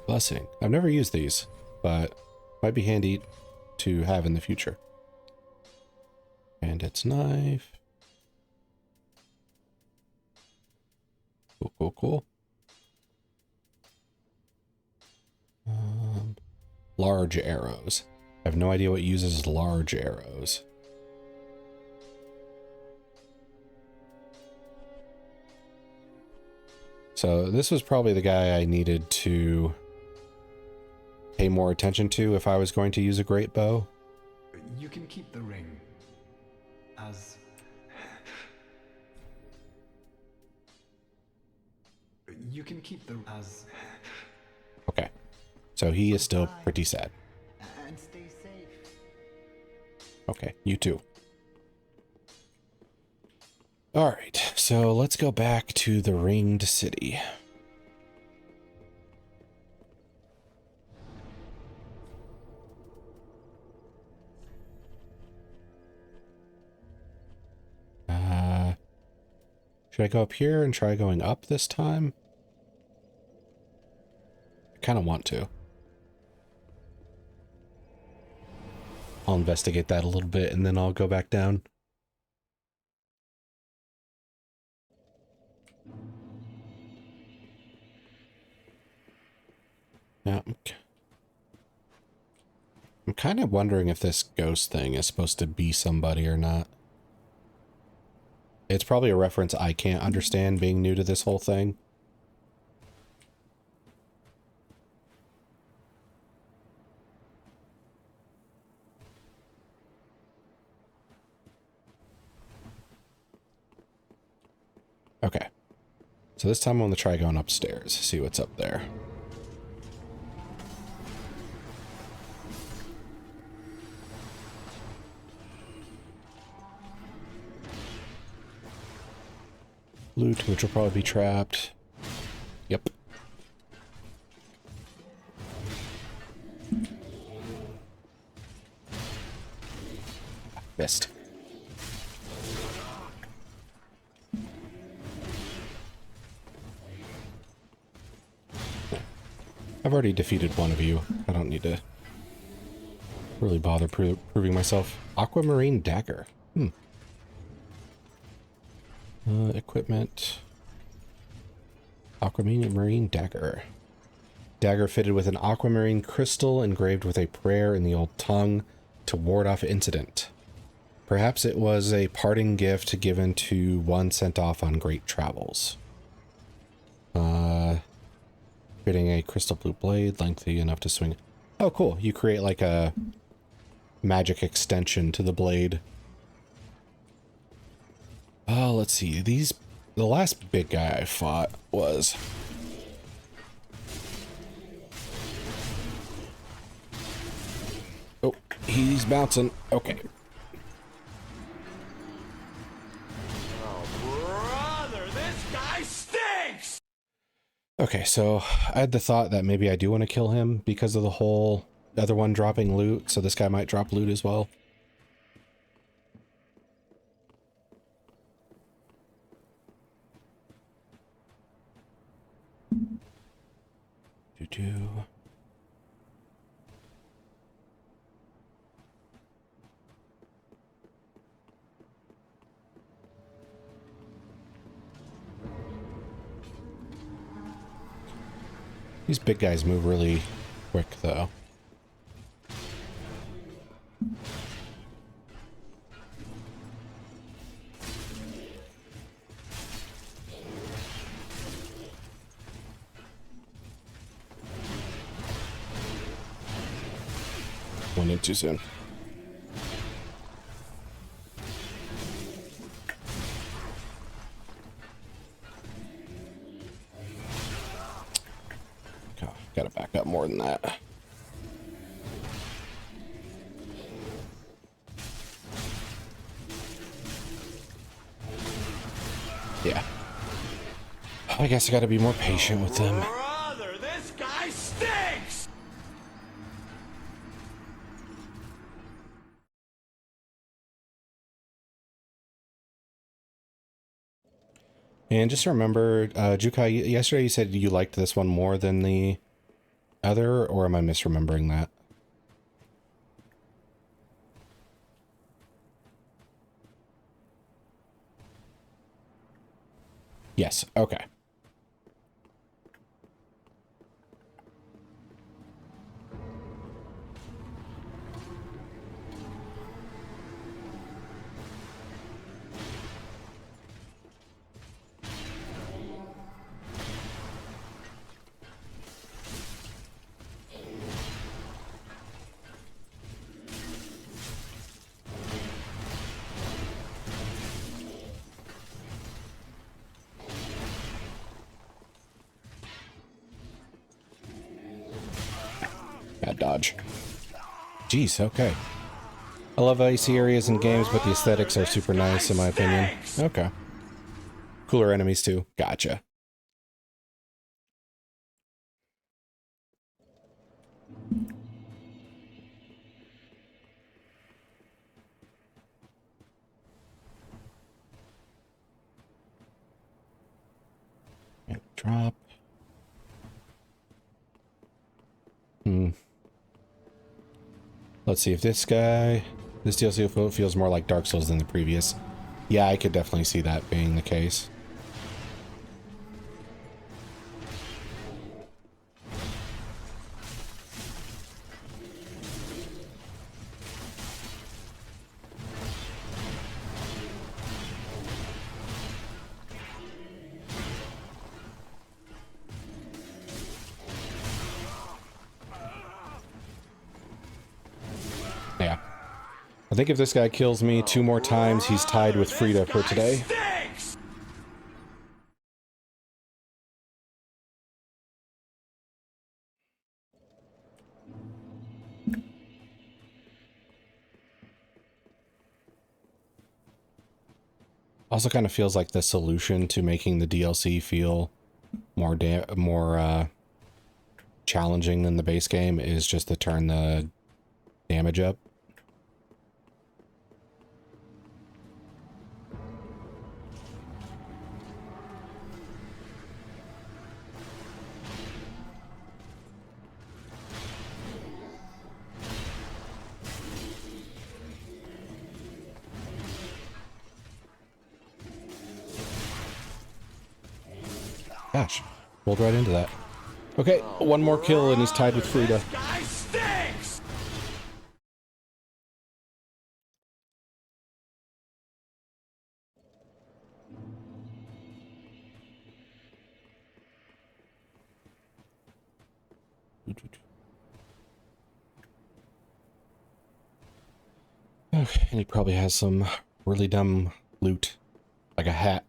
Speaker 1: Blessing. I've never used these, but might be handy to have in the future. Bandit's knife. Cool, cool, cool. Large arrows. I have no idea what uses large arrows. So this was probably the guy I needed to pay more attention to if I was going to use a great bow.
Speaker 5: You can keep the ring as
Speaker 1: Okay. So he is still pretty sad.
Speaker 5: and stay safe.
Speaker 1: Okay, you too. All right, so let's go back to the Ringed City. Should I go up here and try going up this time? I kind of want to. I'll investigate that a little bit and then I'll go back down. Yeah. I'm kind of wondering if this ghost thing is supposed to be somebody or not. It's probably a reference I can't understand being new to this whole thing. Okay. So this time I'm going to try going upstairs, see what's up there. Loot, which will probably be trapped. Yep. Missed. I've already defeated one of you. I don't need to really bother proving myself. Aquamarine dagger. Equipment. Aquamarine dagger. Dagger fitted with an aquamarine crystal engraved with a prayer in the old tongue to ward off incident. Perhaps it was a parting gift given to one sent off on great travels. Fitting a crystal blue blade, lengthy enough to swing. Oh, cool. You create like a magic extension to the blade. Oh, let's see. The last big guy I fought was... Oh, he's bouncing. Okay.
Speaker 2: Brother, this guy stinks!
Speaker 1: Okay, so I had the thought that maybe I do want to kill him because of the whole other one dropping loot, so this guy might drop loot as well. Doo-doo. These big guys move really quick, though. Went in too soon. God, gotta back up more than that. Yeah. I guess I gotta be more patient with them.
Speaker 2: Brother, this guy stinks!
Speaker 1: And just remember, Jukai, yesterday you said you liked this one more than the other, or am I misremembering that? Yes, okay. Bad dodge. Jeez, okay. I love icy areas in games, but the aesthetics are super nice in my opinion. Okay. Cooler enemies too. Gotcha. drop. Let's see if this DLC feels more like Dark Souls than the previous. Yeah, I could definitely see that being the case. Yeah. I think if this guy kills me 2 more times, he's tied with Frida for today.
Speaker 2: Stinks!
Speaker 1: Also kind of feels like the solution to making the DLC feel more challenging than the base game is just to turn the damage up. Gosh, rolled right into that. Okay, 1 more kill and he's tied with Frida.
Speaker 2: This guy stinks!
Speaker 1: Okay, and he probably has some really dumb loot, like a hat.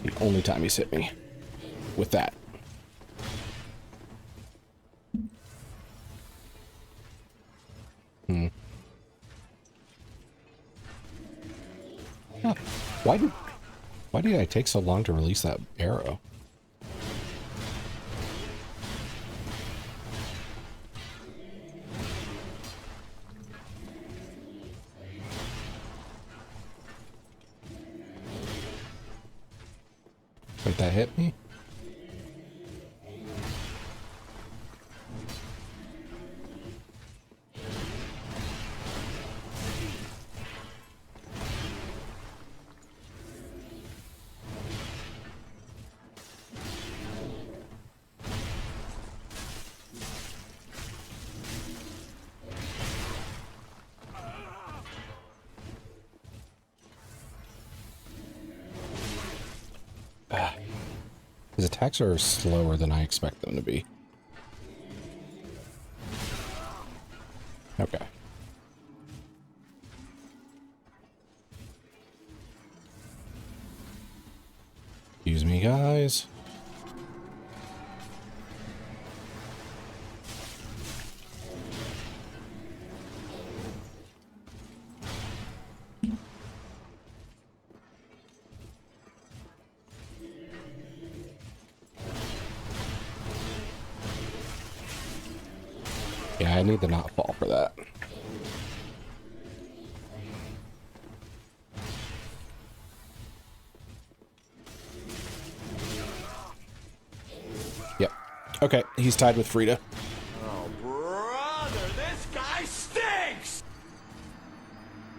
Speaker 1: The only time he's hit me with that. Huh. Why did I take so long to release that arrow? Wait, that hit me? His attacks are slower than I expect them to be. Okay. Excuse me, guys. Yeah, I need to not fall for that. Yep. Okay, he's tied with Frida.
Speaker 2: Oh, brother, this guy stinks!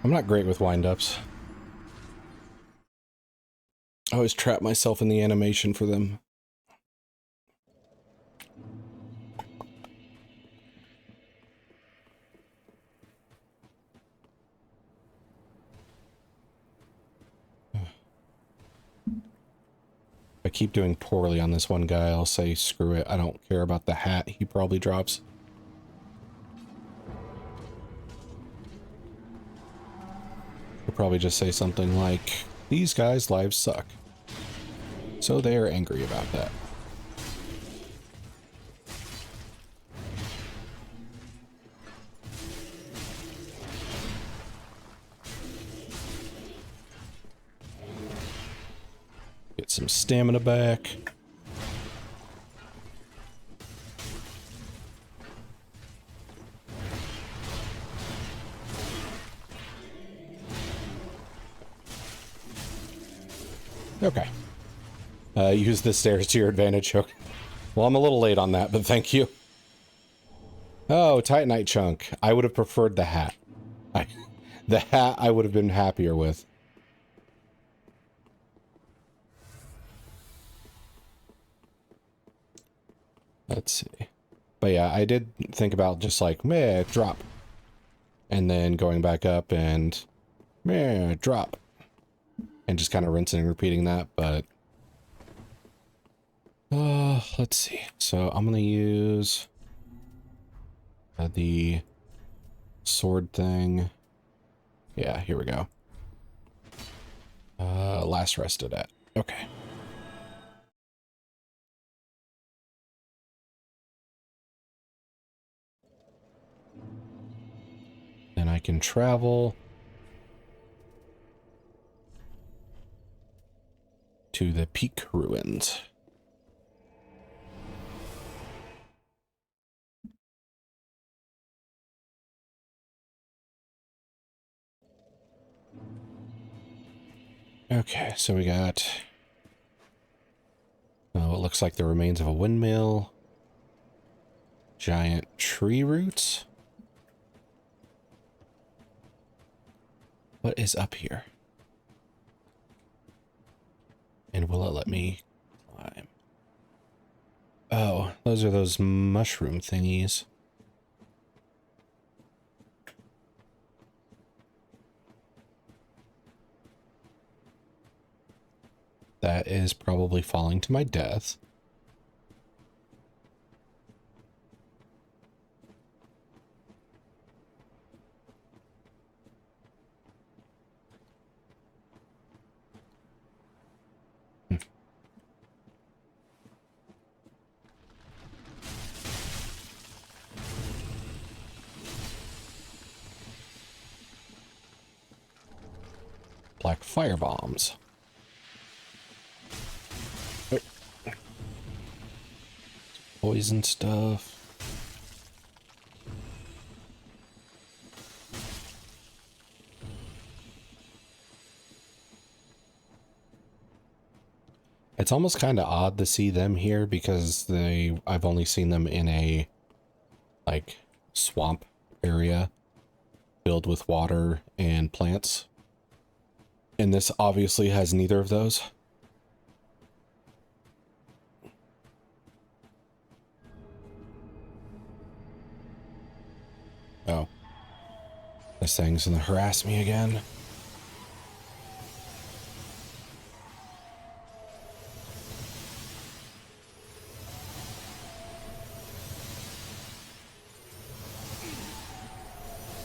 Speaker 1: I'm not great with wind-ups. I always trap myself in the animation for them. If I keep doing poorly on this one guy, I'll say, screw it, I don't care about the hat he probably drops. I'll probably just say something like, these guys' lives suck. So they are angry about that. Get some stamina back. Okay. Use the stairs to your advantage. Okay. Well, I'm a little late on that, but thank you. Oh, Titanite chunk. I would have preferred the hat. The hat I would have been happier with. Let's see. But yeah, I did think about just like, meh, drop. And then going back up and, meh, drop. And just kind of rinsing and repeating that, but... let's see. So I'm going to use the sword thing. Yeah, here we go. Last rested at. Okay. Then I can travel to the Peak Ruins. Okay, so we got what looks like the remains of a windmill, giant tree roots. What is up here? And will it let me climb? Oh, those are those mushroom thingies. That is probably falling to my death. Black fire bombs. Oh. Poison stuff. It's almost kind of odd to see them here because I've only seen them in a like swamp area filled with water and plants. And this obviously has neither of those. Oh. This thing's gonna harass me again.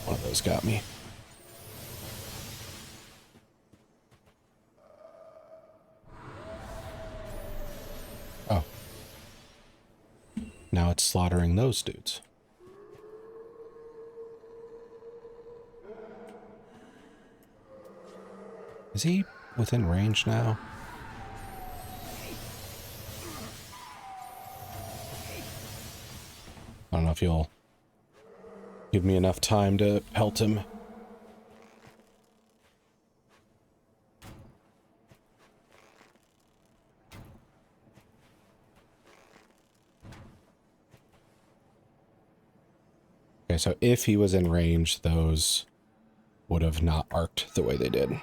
Speaker 1: One of those got me. Oh. Now it's slaughtering those dudes. Is he within range now? I don't know if you'll give me enough time to pelt him. Okay, so if he was in range, those would have not arced the way they did.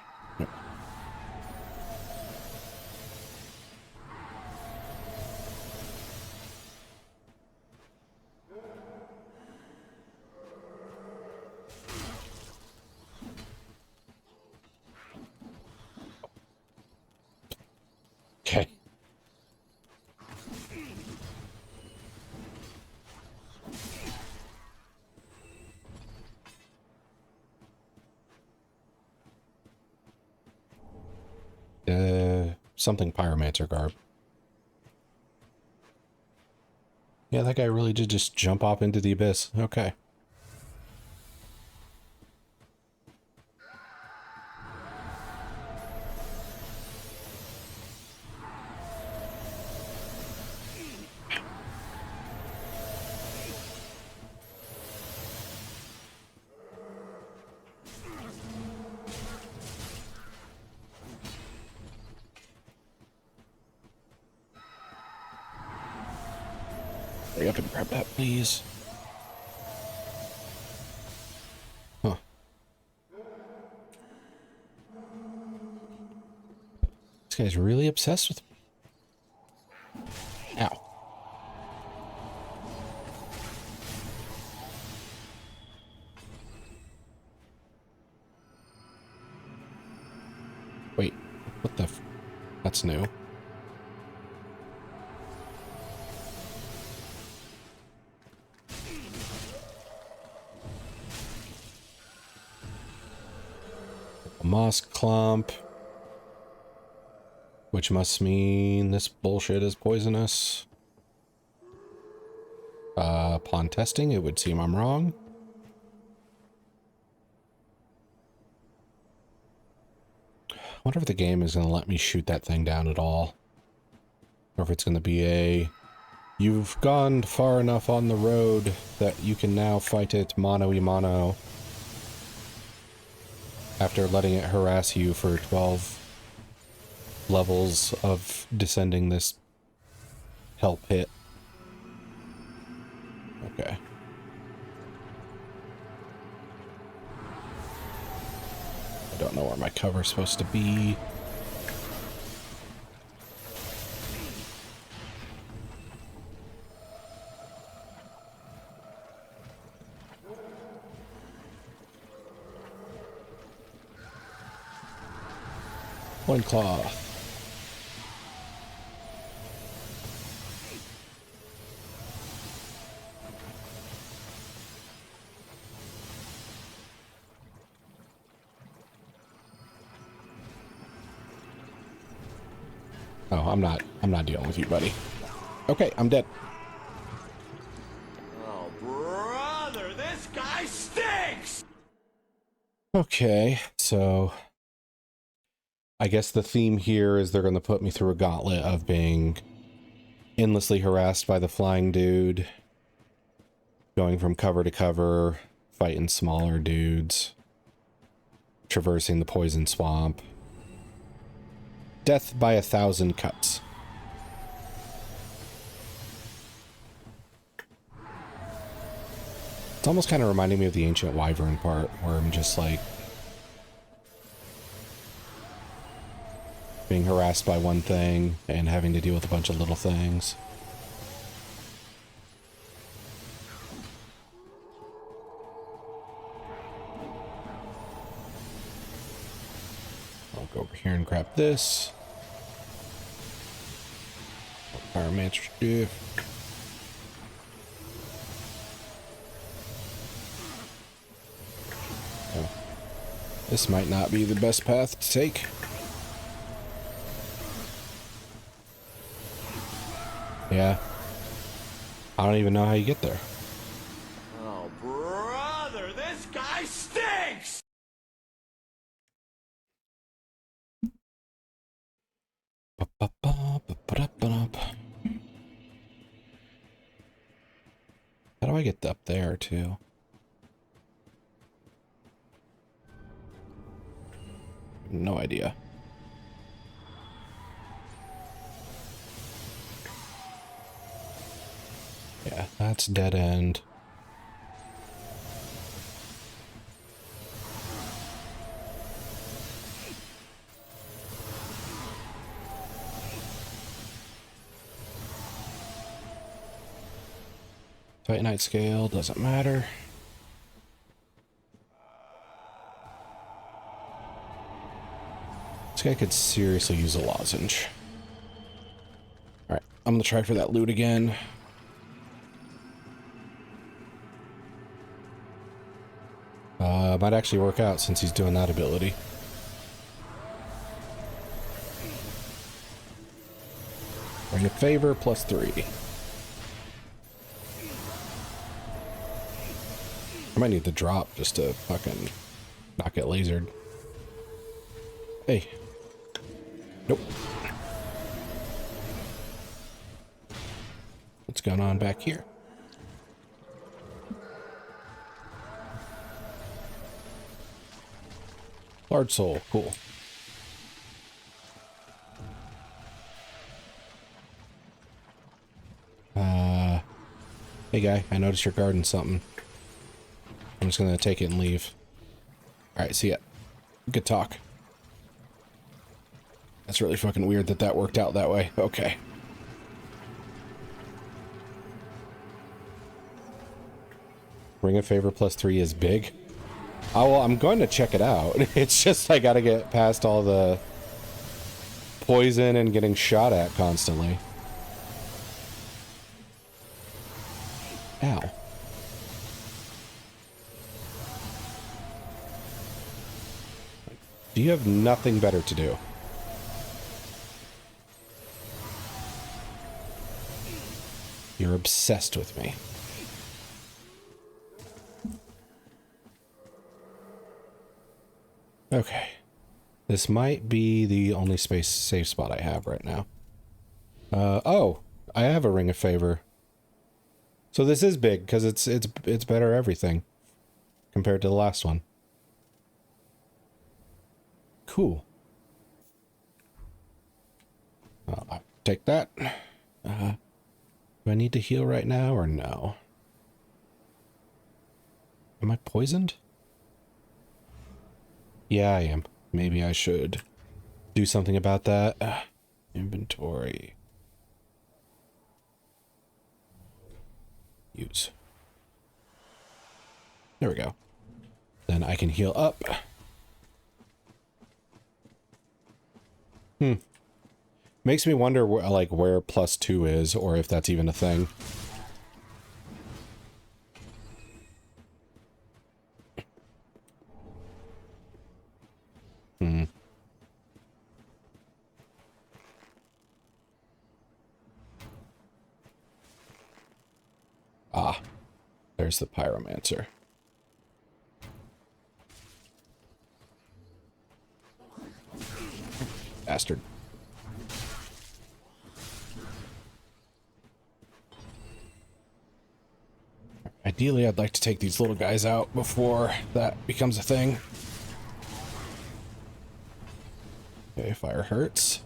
Speaker 1: Okay. Something pyromancer garb. Yeah, that guy really did just jump off into the abyss. Okay. up and grab that, please. Huh. This guy's really obsessed with me. Ow. Wait, what the f... That's new. A moss clump. Which must mean this bullshit is poisonous. Upon testing, it would seem I'm wrong. I wonder if the game is going to let me shoot that thing down at all. Or if it's going to be a... You've gone far enough on the road that you can now fight it mano-y-mano. After letting it harass you for 12 levels of descending this hell pit. Okay. I don't know where my cover's supposed to be. Loincloth. Oh, I'm not dealing with you, buddy. Okay, I'm dead.
Speaker 2: Oh, brother, this guy stinks!
Speaker 1: Okay, so I guess the theme here is they're going to put me through a gauntlet of being endlessly harassed by the flying dude, going from cover to cover, fighting smaller dudes, traversing the poison swamp. Death by 1,000 cuts. It's almost kind of reminding me of the Ancient Wyvern part, where I'm just like being harassed by one thing and having to deal with a bunch of little things. I'll go over here and grab this. Pyromancer stuff. Oh. This might not be the best path to take. Yeah. I don't even know how you get there.
Speaker 2: Oh, brother, this guy stinks!
Speaker 1: How do I get up there, too? No idea. Yeah, that's dead end. Titanite scale, doesn't matter. This guy could seriously use a lozenge. Alright, I'm gonna try for that loot again. Might actually work out since he's doing that ability. Ring of Favor, +3. I might need the drop just to fucking not get lasered. Hey. Nope. What's going on back here? Large soul, cool. Hey guy, I noticed you're guarding something. I'm just gonna take it and leave. Alright, see ya. Good talk. That's really fucking weird that that worked out that way. Okay. Ring of Favor +3 is big. Oh, well, I'm going to check it out. It's just I gotta get past all the poison and getting shot at constantly. Ow. Do you have nothing better to do? You're obsessed with me. Okay. This might be the only safe spot I have right now. Oh, I have a Ring of Favor. So this is big because it's better everything compared to the last one. Cool. I'll take that. Do I need to heal right now or no? Am I poisoned? Yeah, I am. Maybe I should do something about that. Inventory. Use. There we go. Then I can heal up. Makes me wonder where +2 is, or if that's even a thing. Ah, there's the pyromancer. Bastard. Ideally, I'd like to take these little guys out before that becomes a thing. Okay, fire hurts.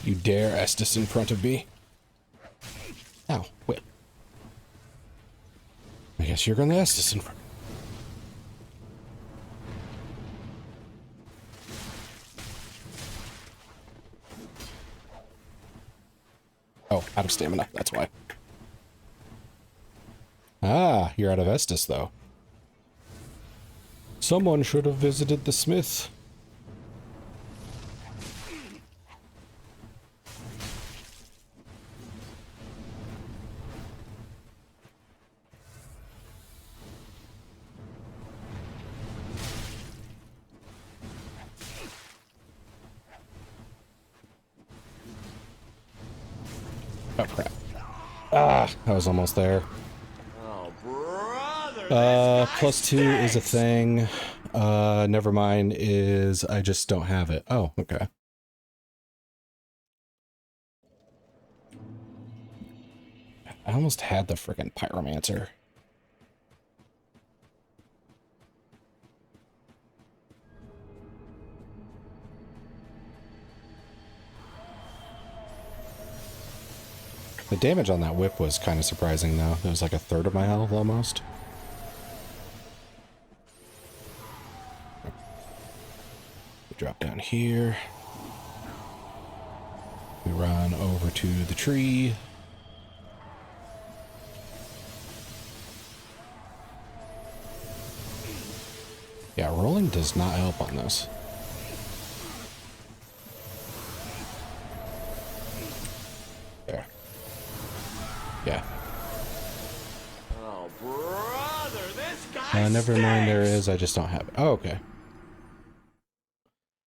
Speaker 1: You dare Estes in front of me? Ow, wait. I guess you're gonna Estes in front. Oh, out of stamina, that's why. Ah, you're out of Estes, though. Someone should have visited the smith. Oh, crap. Ah, I was almost there.
Speaker 2: Oh, brother, this guy
Speaker 1: +2 is a
Speaker 2: stinks.
Speaker 1: thing. Never mind is I just don't have it. Oh, okay. I almost had the frickin' pyromancer. The damage on that whip was kind of surprising, though. It was like a third of my health, almost. We drop down here. We run over to the tree. Yeah, rolling does not help on this. There. Yeah.
Speaker 2: Oh, brother, this guy
Speaker 1: Never mind, there
Speaker 2: stinks.
Speaker 1: is. I just don't have it. Oh, okay.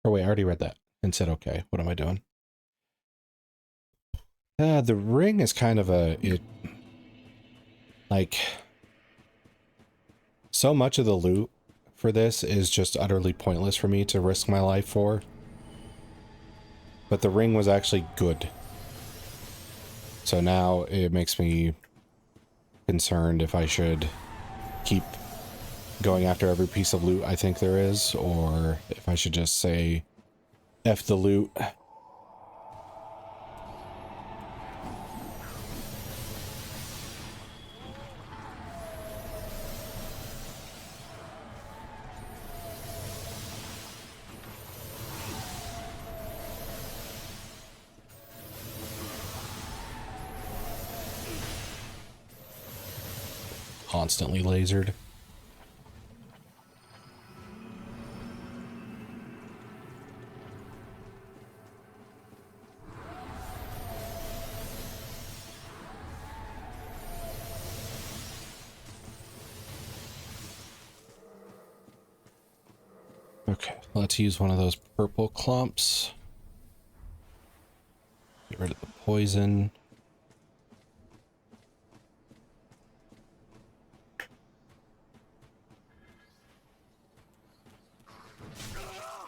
Speaker 1: Oh, wait, I already read that and said okay. What am I doing? The ring is kind of like, so much of the loot for this is just utterly pointless for me to risk my life for. But the ring was actually good. So now it makes me concerned if I should keep going after every piece of loot I think there is, or if I should just say F the loot. Constantly lasered. Okay, let's use one of those purple clumps. Get rid of the poison.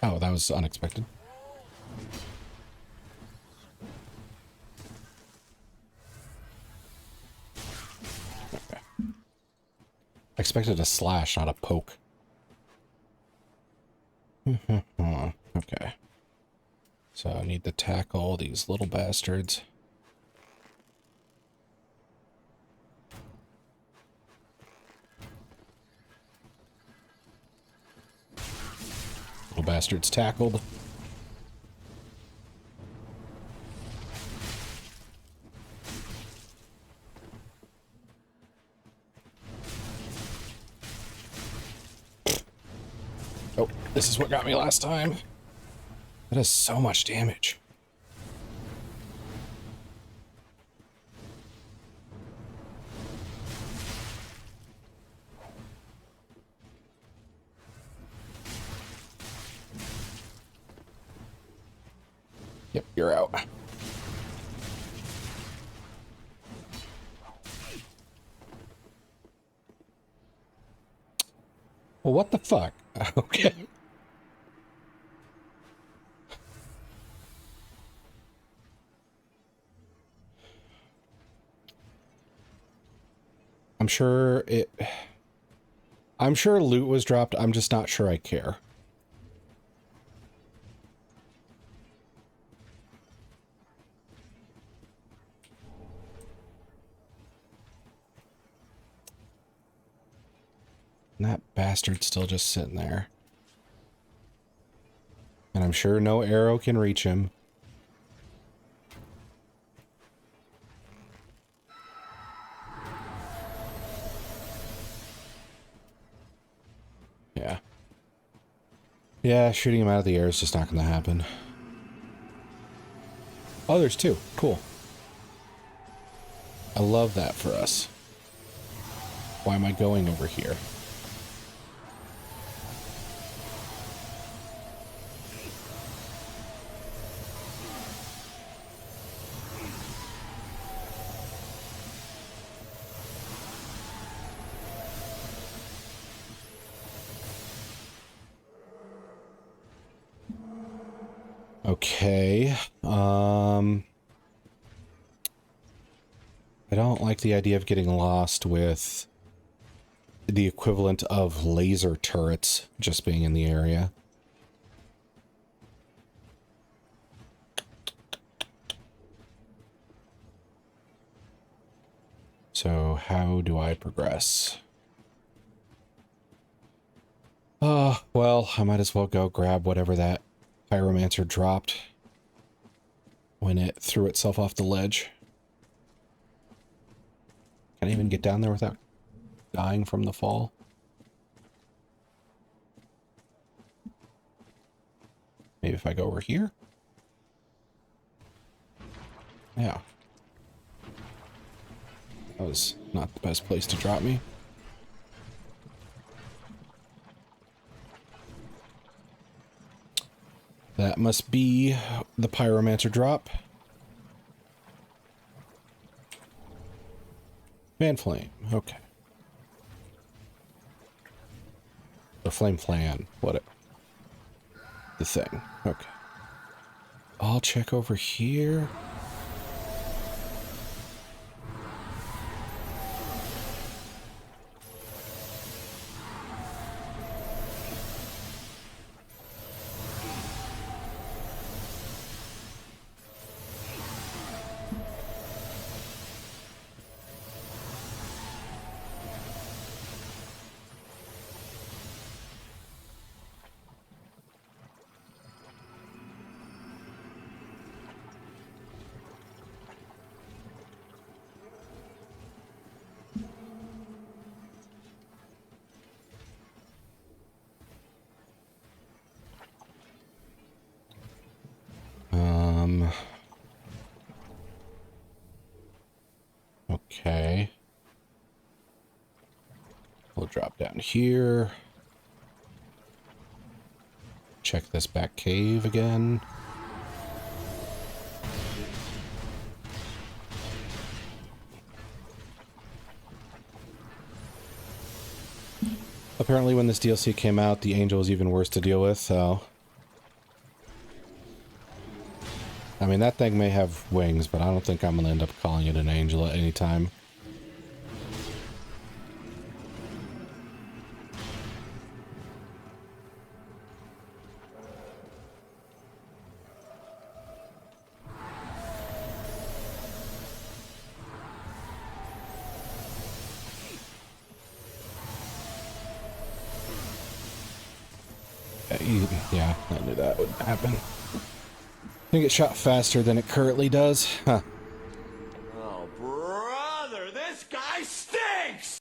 Speaker 1: Oh, that was unexpected. Okay. I expected a slash, not a poke. Okay. So I need to tackle these little bastards. Little bastards tackled. Oh, this is what got me last time. That does so much damage. Yep, you're out. Well, what the fuck? Okay. I'm sure loot was dropped. I'm just not sure I care. And that bastard's still just sitting there. And I'm sure no arrow can reach him. Yeah. Yeah, shooting him out of the air is just not going to happen. Oh, there's two. Cool. I love that for us. Why am I going over here? Okay. I don't like the idea of getting lost with the equivalent of laser turrets just being in the area. So how do I progress? Well, I might as well go grab whatever that pyromancer dropped when it threw itself off the ledge. Can I even get down there without dying from the fall? Maybe if I go over here? Yeah. That was not the best place to drop me. That must be the pyromancer drop. Fan flame, okay. Or flame flan, what the thing, okay. I'll check over here. Okay. We'll drop down here. Check this back cave again. Apparently when this DLC came out, the angel was even worse to deal with, so... I mean, that thing may have wings, but I don't think I'm gonna end up calling it an angel at any time. Yeah, I knew that would happen. I think it shot faster than it currently does. Huh.
Speaker 2: Oh, brother, this guy stinks!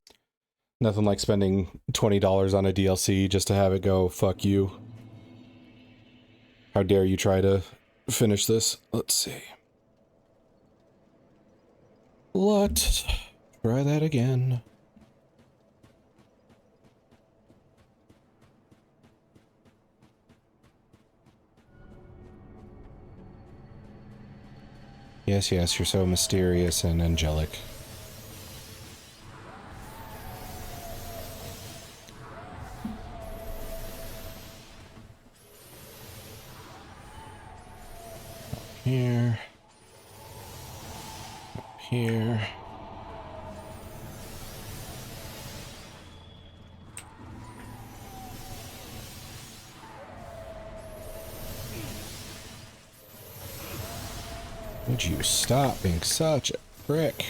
Speaker 1: Nothing like spending $20 on a DLC just to have it go, fuck you. How dare you try to finish this? Let's see. Let's try that again. Yes, yes, you're so mysterious and angelic. Here. Up here. Would you stop being such a prick?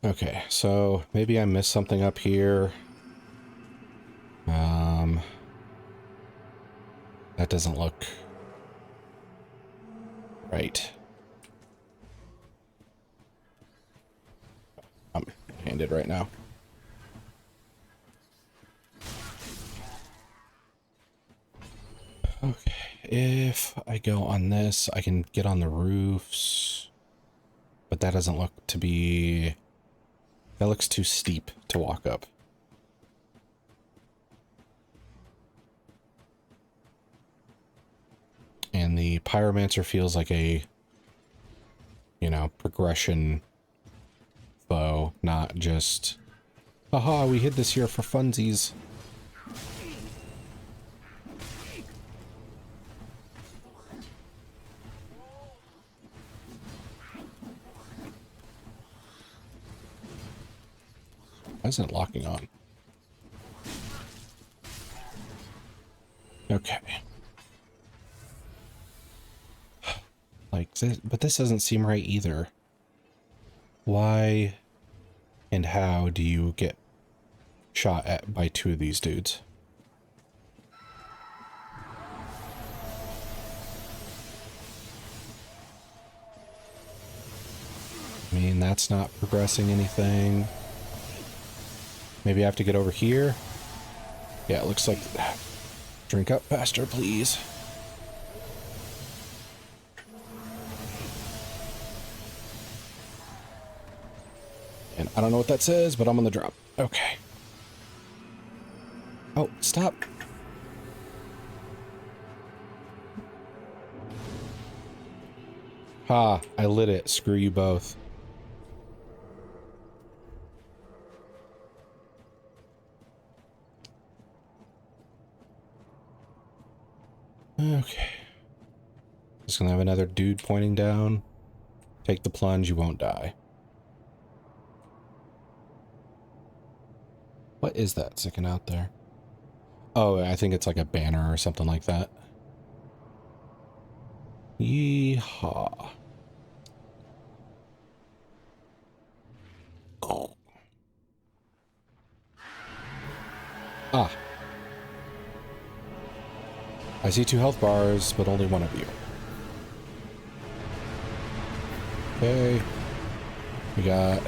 Speaker 1: Okay, so maybe I missed something up here. That doesn't look right. I'm handed right now. Okay, if I go on this, I can get on the roofs, but that doesn't look to be... That looks too steep to walk up. And the Pyromancer feels like a, you know, progression foe, not just, haha, we hid this here for funsies. Why isn't it locking on? Okay. Like this, but this doesn't seem right either. Why and how do you get shot at by two of these dudes? I mean, that's not progressing anything. Maybe I have to get over here? Yeah, it looks like... Drink up faster, please. And I don't know what that says, but I'm on the drop. Okay. Oh, stop. Ha, I lit it. Screw you both. Okay. Just gonna have another dude pointing down. Take the plunge, you won't die. What is that sticking out there? Oh, I think it's like a banner or something like that. Yeehaw. Oh. Ah. I see 2 health bars, but only one of you. Okay. We got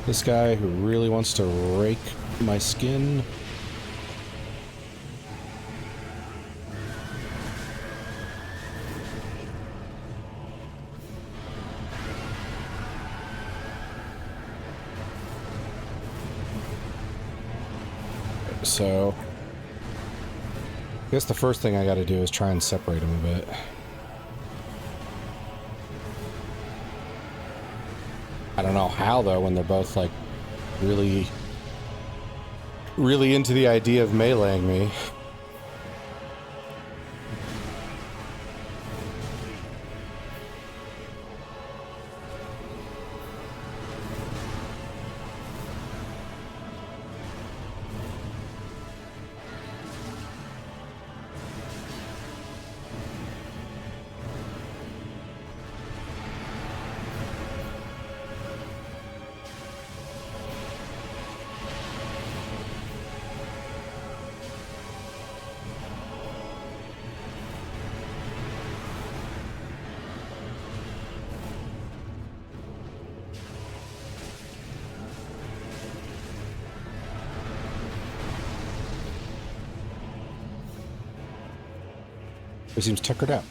Speaker 1: this guy who really wants to rake my skin. So, I guess the first thing I gotta do is try and separate them a bit. I don't know how, though, when they're both, like, really into the idea of meleeing me. He seems tuckered out.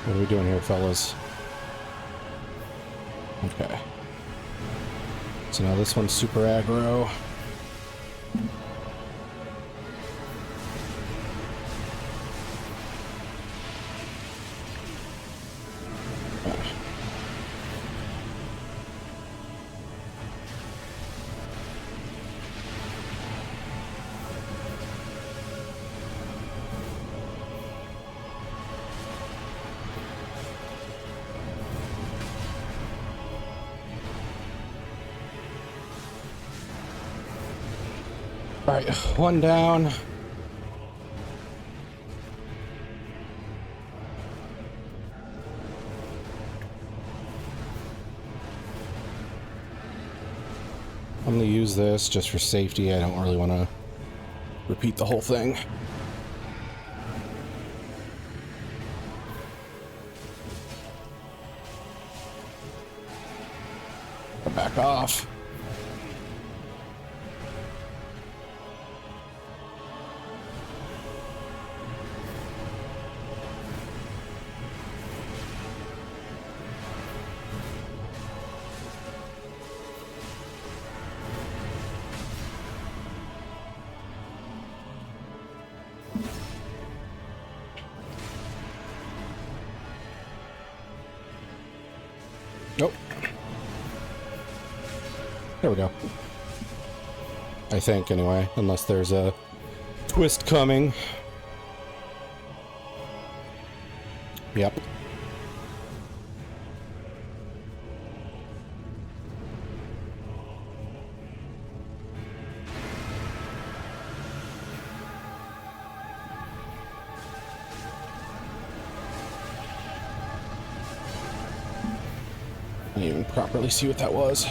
Speaker 1: What are we doing here, fellas? Okay. So now this one's super aggro. Alright, one down. I'm gonna use this just for safety. I don't really want to repeat the whole thing. Back off. Nope. There we go. I think, anyway, unless there's a twist coming. Yep. I didn't even properly see what that was.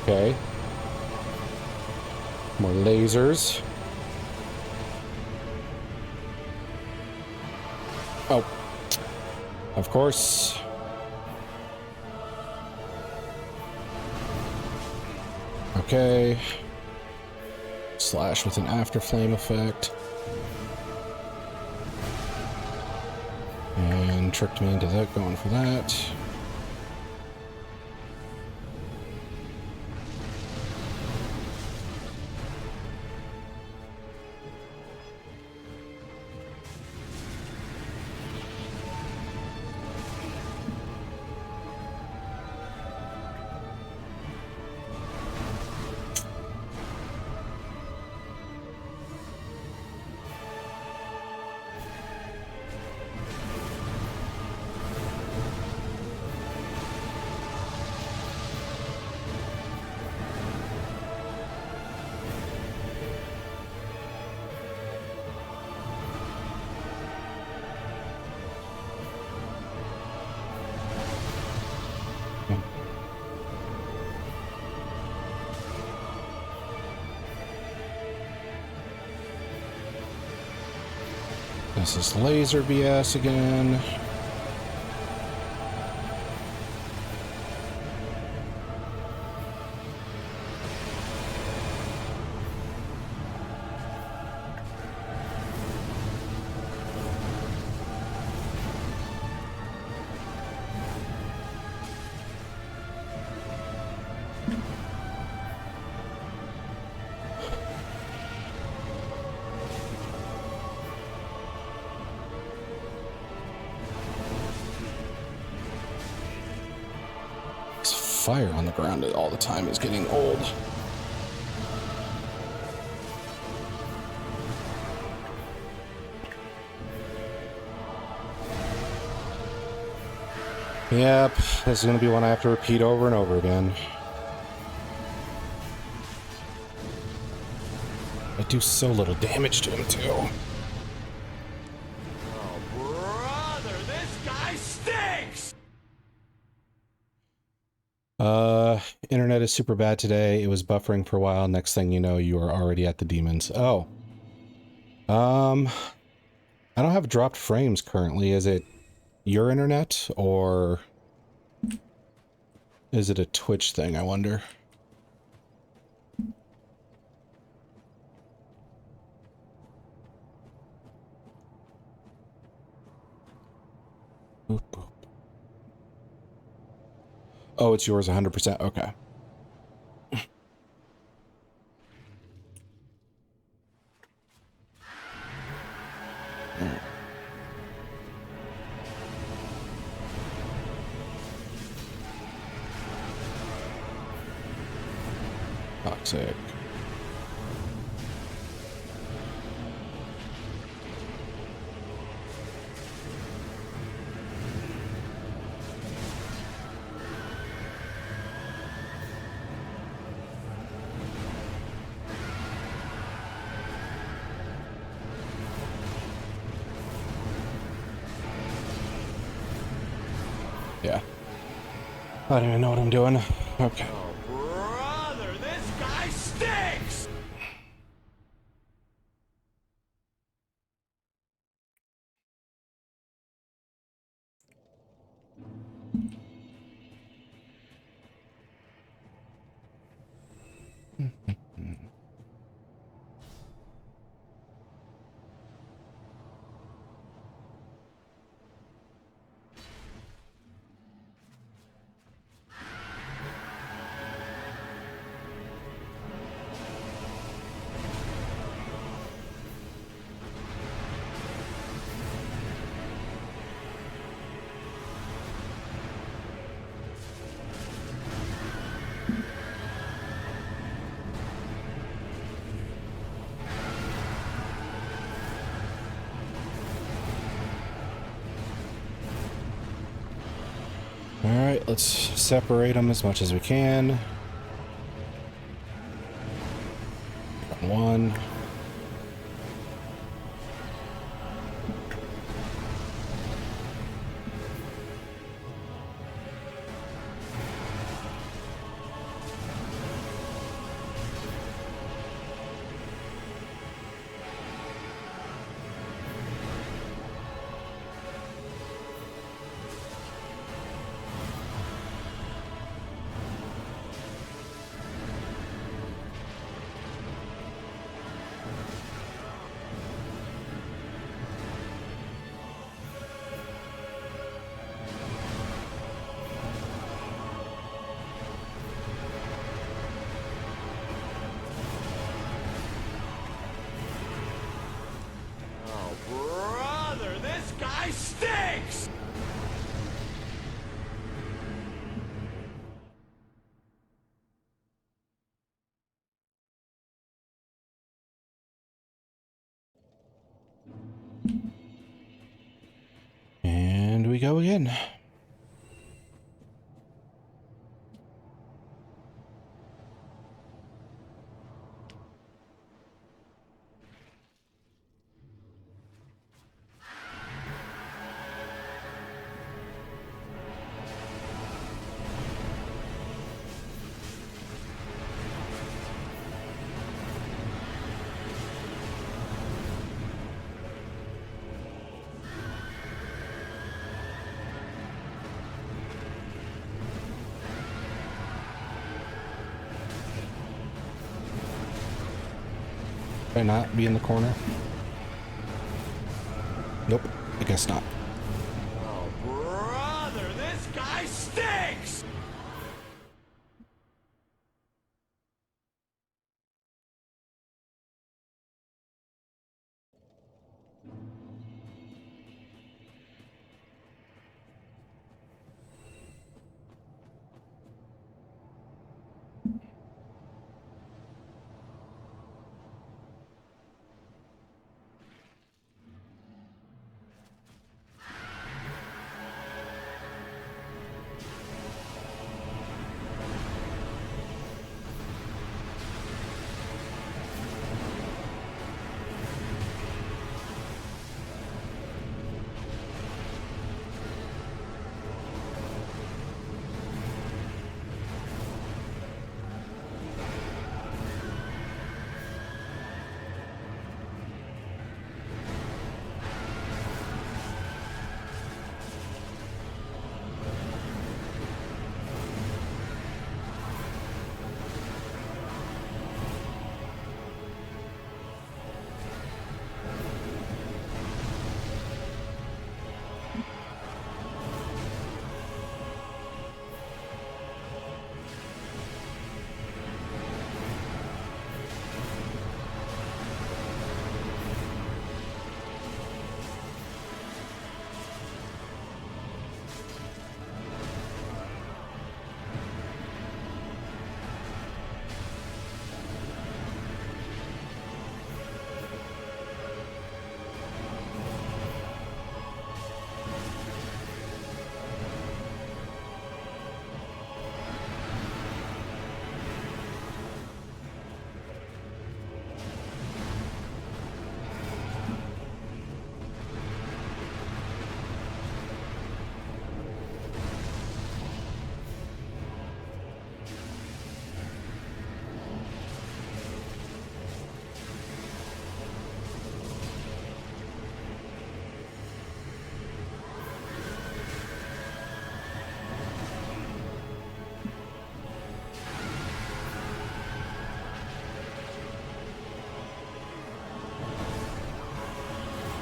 Speaker 1: Okay. More lasers. Oh. Of course. Okay. Slash with an afterflame effect. And tricked me into that, going for that. This is laser BS again. Fire on the ground all the time is getting old. Yep, this is going to be one I have to repeat over and over again. I do so little damage to him, too.
Speaker 2: Oh, brother, this guy stinks!
Speaker 1: Internet is super bad today. It was buffering for a while. Next thing you know, you are already at the demons. Oh. I don't have dropped frames currently. Is it your internet, or is it a Twitch thing, I wonder? Boop, boop. Oh, it's yours 100%. Okay. Toxic. Yeah. I don't even know what I'm doing. Okay.
Speaker 2: Oh, brother, this guy stinks!
Speaker 1: Alright, let's separate them as much as we can. One.
Speaker 2: Oh, brother, this guy stinks!
Speaker 1: And we go again. Should I not be in the corner? Nope, I guess not.
Speaker 2: Oh, brother, this guy stinks!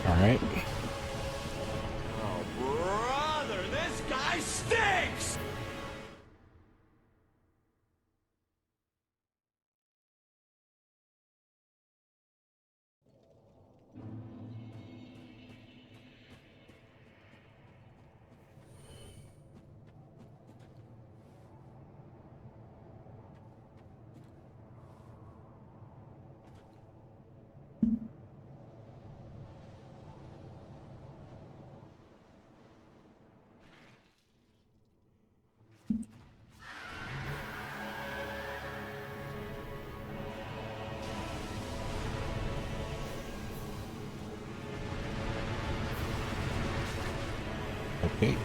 Speaker 1: All right.
Speaker 2: Oh, brother, this guy stinks!
Speaker 1: Okay.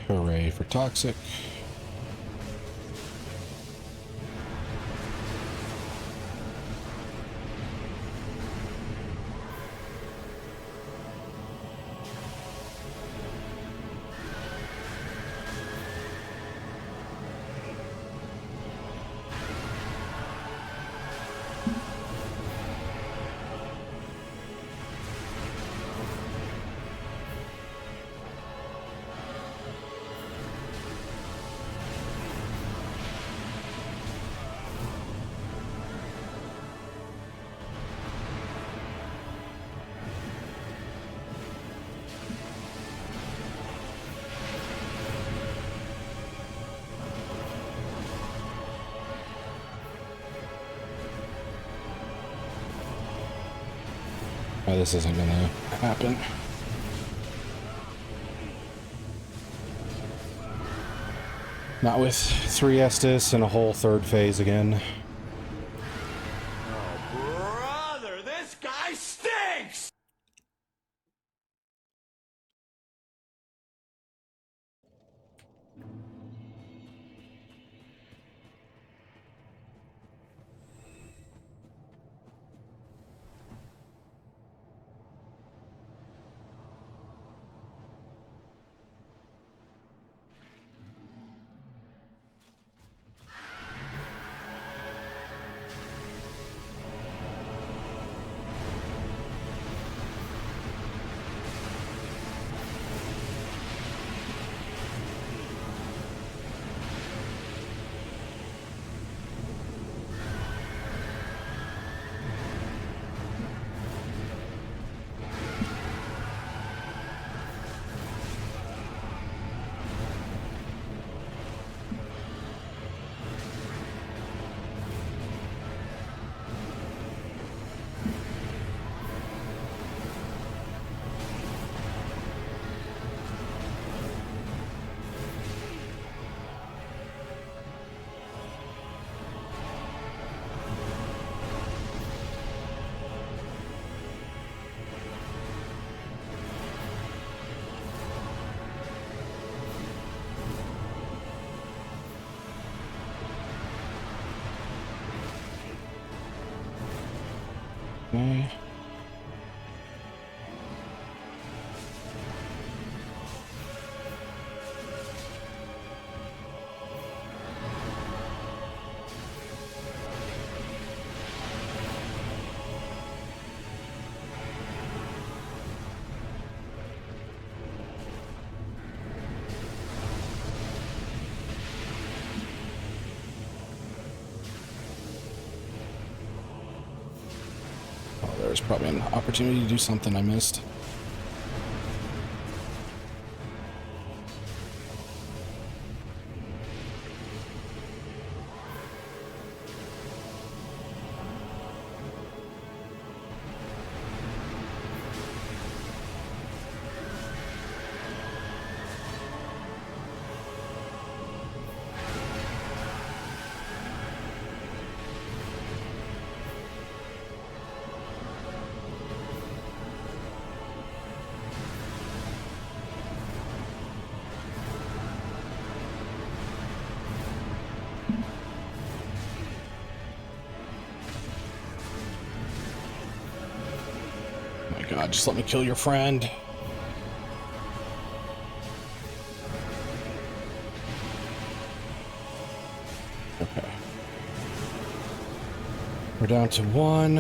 Speaker 1: Hooray for toxic. Oh, this isn't gonna happen. Not with 3 Estus and a whole 3rd phase again.
Speaker 2: Brother, this guy stinks!
Speaker 1: Okay. Oh, there's probably an opportunity to do something I missed. Oh my god, just let me kill your friend. Okay. We're down to 1.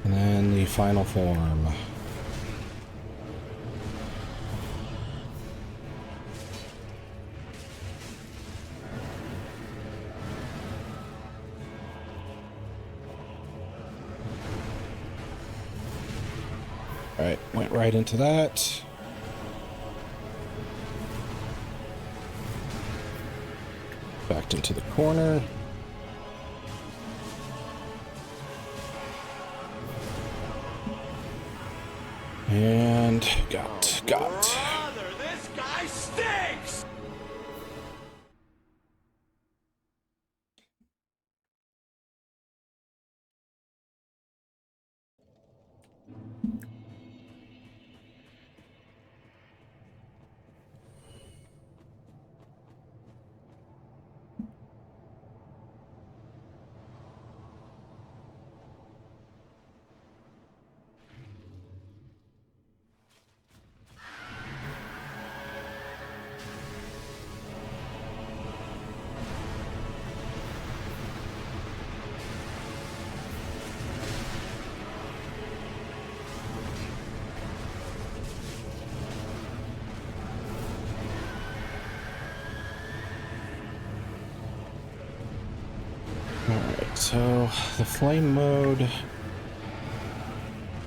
Speaker 1: And then the final form. Alright, went right into that. Backed into the corner. And got.
Speaker 2: Brother, this guy stinks!
Speaker 1: Alright, so the flame mode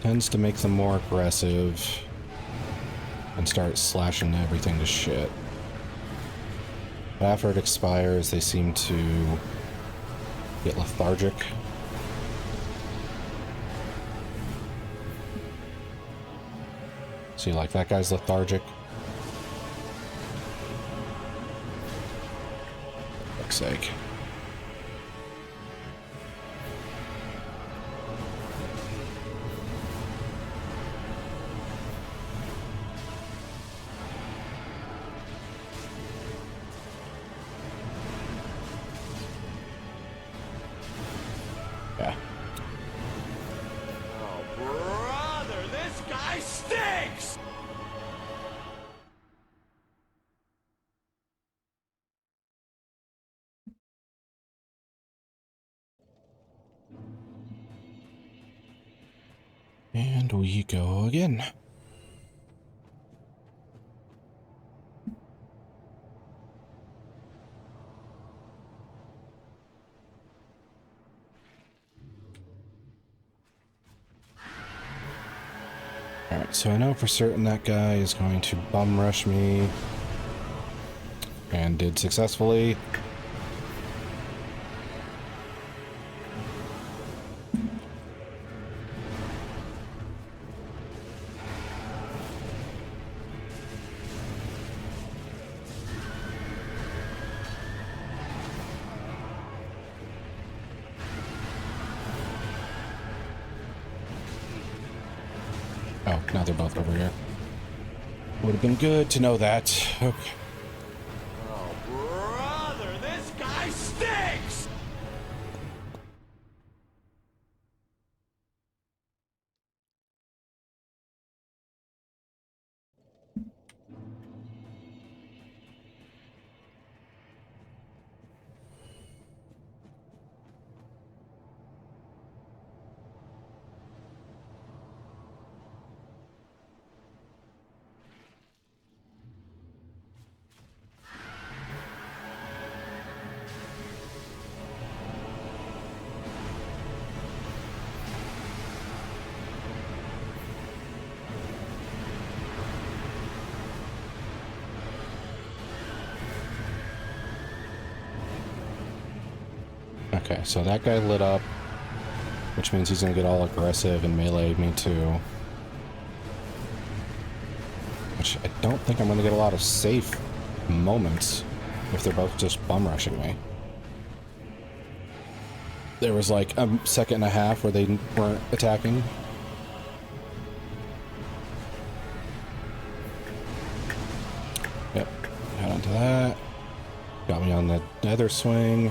Speaker 1: tends to make them more aggressive and start slashing everything to shit. After it expires, they seem to get lethargic See, like, that guy's lethargic. For fuck's sake. Yeah.
Speaker 2: Oh, brother, this guy stinks!
Speaker 1: And we go again. Alright, so I know for certain that guy is going to bum rush me. And did successfully. Oh, now they're both over here. Would have been good to know that. Okay.
Speaker 2: Oh, brother, this guy stinks!
Speaker 1: Okay, so that guy lit up, which means he's gonna get all aggressive and melee me too. Which I don't think I'm gonna get a lot of safe moments if they're both just bum rushing me. There was like a second and a half where they weren't attacking. Yep, got onto that. Got me on the nether swing.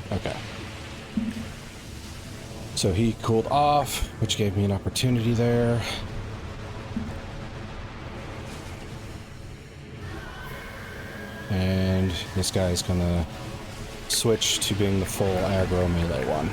Speaker 1: Okay. So he cooled off, which gave me an opportunity there. And this guy's gonna switch to being the full aggro melee one.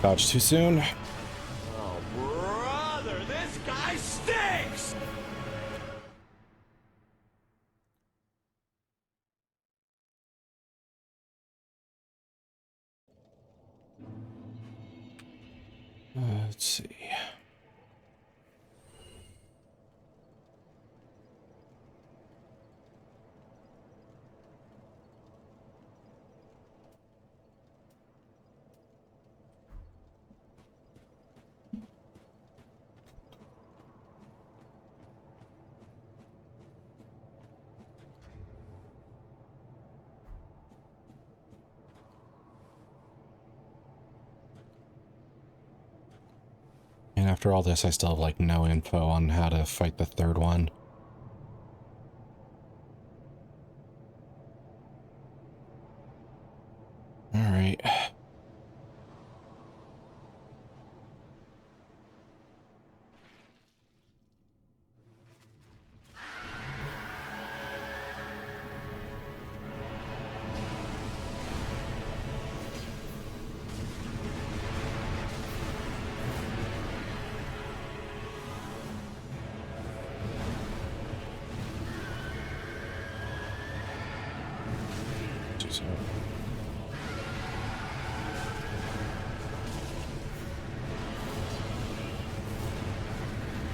Speaker 1: Dodge too soon.
Speaker 2: Oh, brother, this guy stinks!
Speaker 1: Let's see. After all this, I still have, like, no info on how to fight the third one. Alright.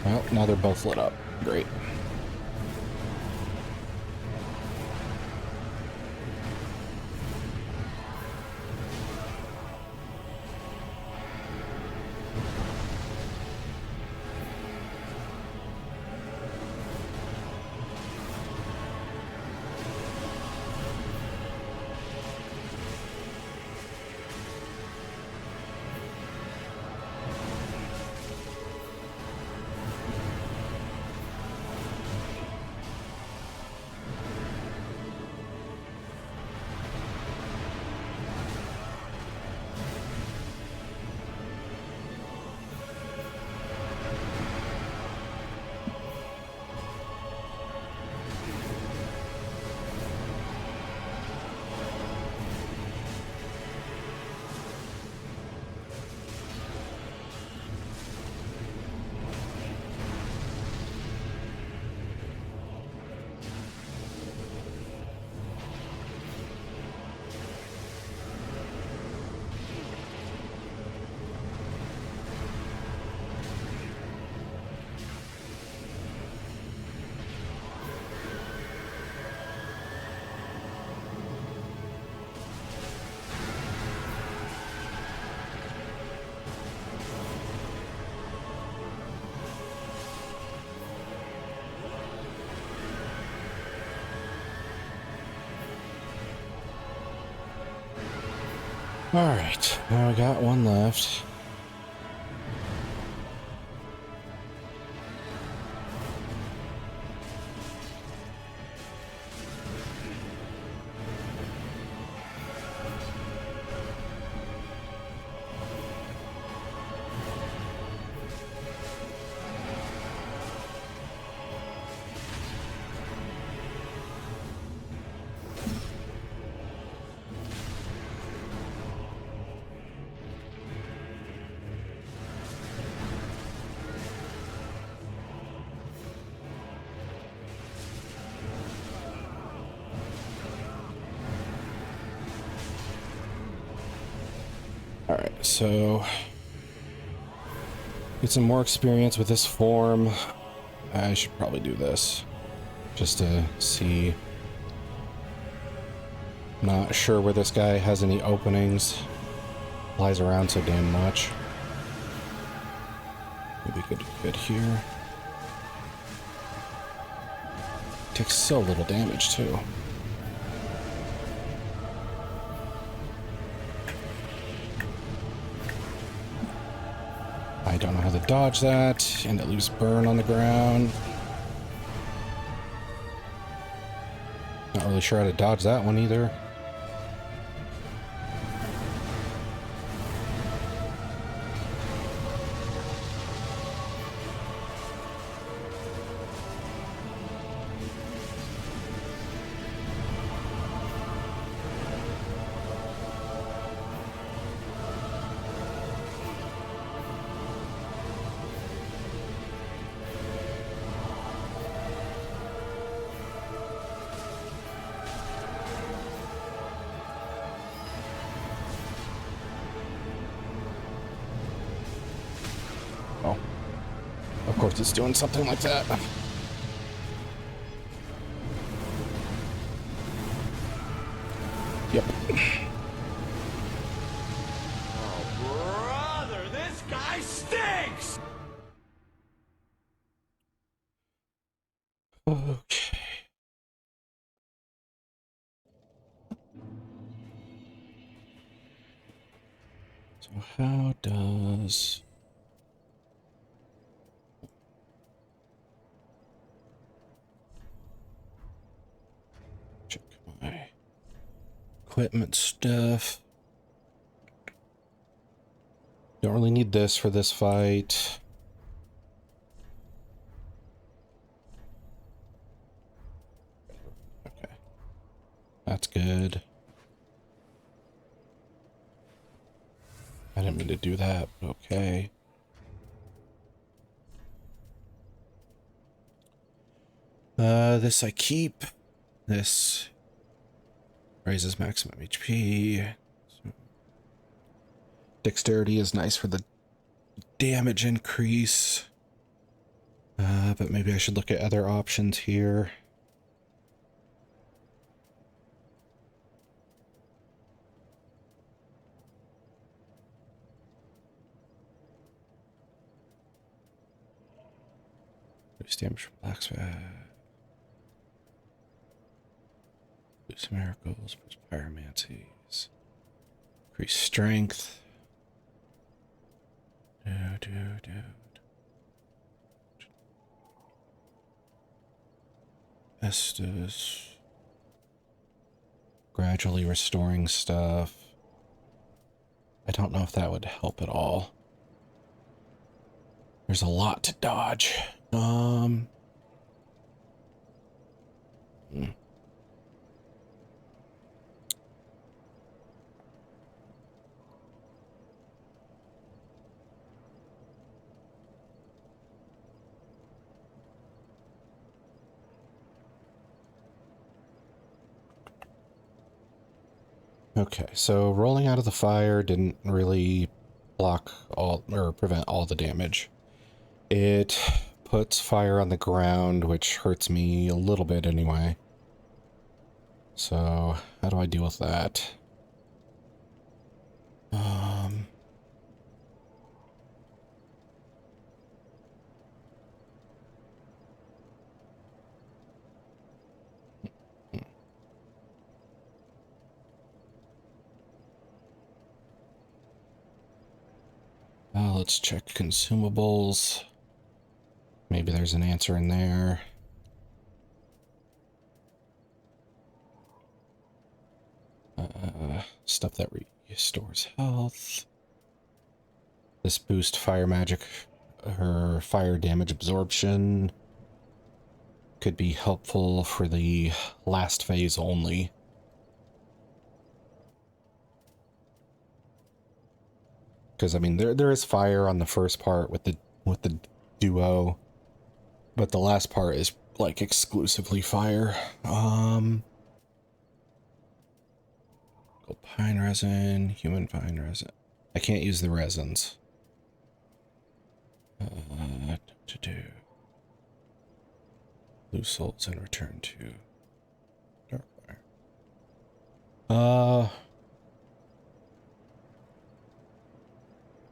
Speaker 1: Well, now they're both lit up. Great. Alright, now we got one left. Alright, so get some more experience with this form. I should probably do this just to see. Not sure where this guy has any openings. Flies around so damn much. Maybe good here. Takes so little damage too. I don't know how to dodge that, and at least burn on the ground. Not really sure how to dodge that one either. Oh, of course it's doing something like that. Yep.
Speaker 2: Oh, brother, this guy stinks!
Speaker 1: Okay. So how does... equipment stuff. Don't really need this for this fight. Okay. That's good. I didn't mean to do that, but okay. This I keep. This raises maximum HP. Dexterity is nice for the damage increase. But maybe I should look at other options here. Reduce damage from blacksmith. Boost miracles, boost pyromancies. Increase strength. Estus. Gradually restoring stuff. I don't know if that would help at all. There's a lot to dodge. Okay, so rolling out of the fire didn't really block all or prevent all the damage. It puts fire on the ground, which hurts me a little bit anyway. So, how do I deal with that? Let's check consumables. Maybe there's an answer in there. Stuff that restores health. This boosts fire magic, or fire damage absorption. Could be helpful for the last phase only. Because I mean, there is fire on the first part with the duo, but the last part is like exclusively fire. Gold pine resin, human pine resin. I can't use the resins. To do blue souls and return to dark fire.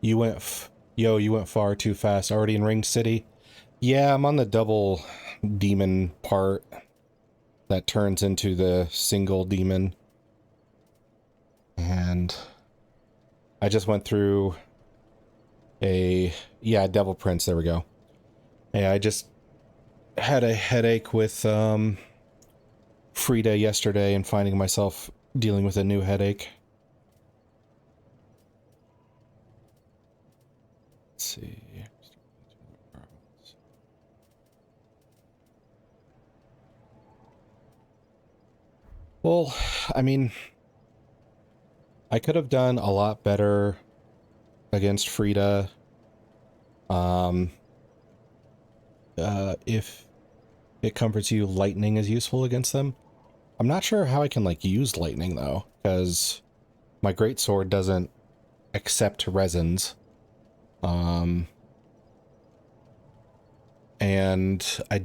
Speaker 1: You went far too fast. Already in Ring City? Yeah, I'm on the double demon part that turns into the single demon. And I just went through Devil Prince, there we go. Yeah, I just had a headache with Frida yesterday and finding myself dealing with a new headache. Let's see. Well, I mean, I could have done a lot better against Frida. If it comforts you, lightning is useful against them. I'm not sure how I can, like, use lightning, though, because my greatsword doesn't accept resins. And I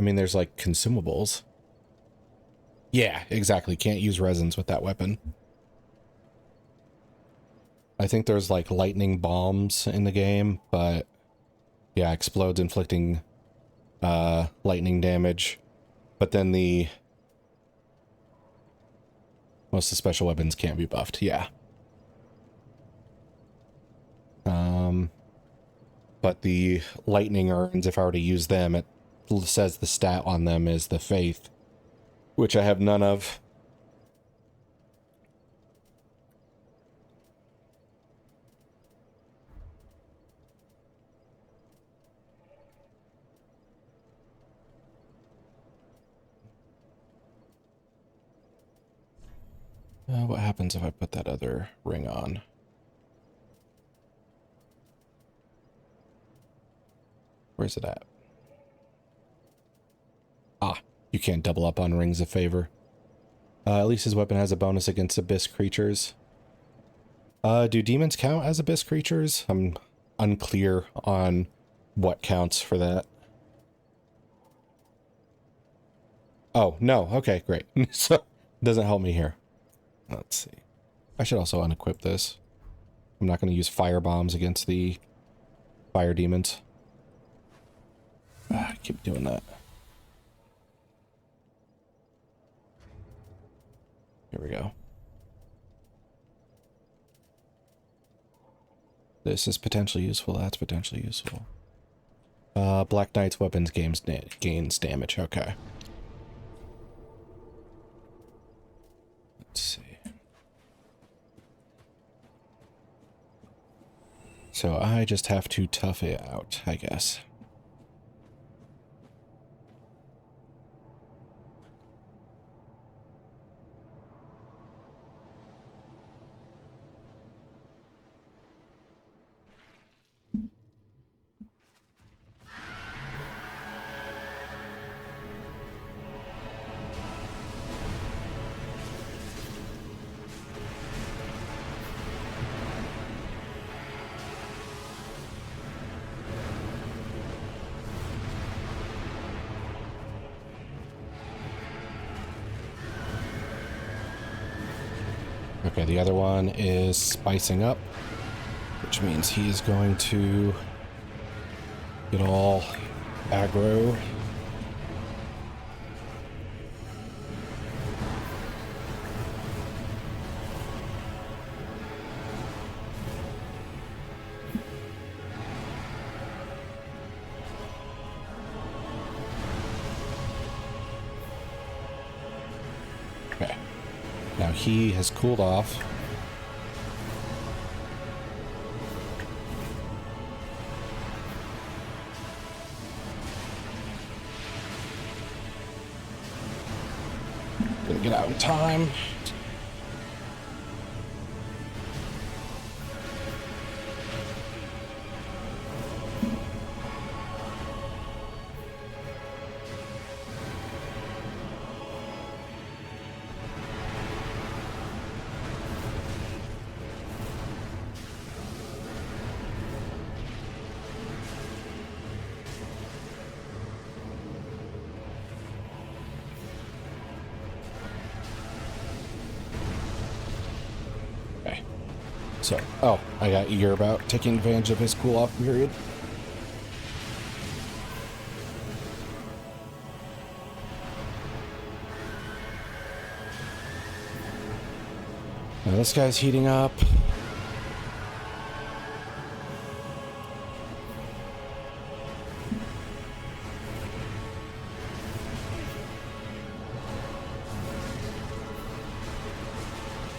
Speaker 1: mean, there's, like, consumables. Yeah, exactly. Can't use resins with that weapon. I think there's, like, lightning bombs in the game, but yeah, explodes, inflicting lightning damage. But then most of the special weapons can't be buffed, yeah. But the lightning urns, if I were to use them, it says the stat on them is the faith, which I have none of. What happens if I put that other ring on? Where's it at? Ah, you can't double up on rings of favor. At least his weapon has a bonus against abyss creatures. Do demons count as abyss creatures? I'm unclear on what counts for that. Oh, no. Okay, great. So, it doesn't help me here. Let's see. I should also unequip this. I'm not going to use fire bombs against the fire demons. I keep doing that. Here we go. This is potentially useful. That's potentially useful. Black Knight's weapons gains damage. Okay. Let's see. So I just have to tough it out, I guess. Okay, the other one is spicing up, which means he's going to get all aggro. Okay. Now he has cooled off. Gonna get out in time. So, oh, I got eager about taking advantage of his cool-off period. Now this guy's heating up.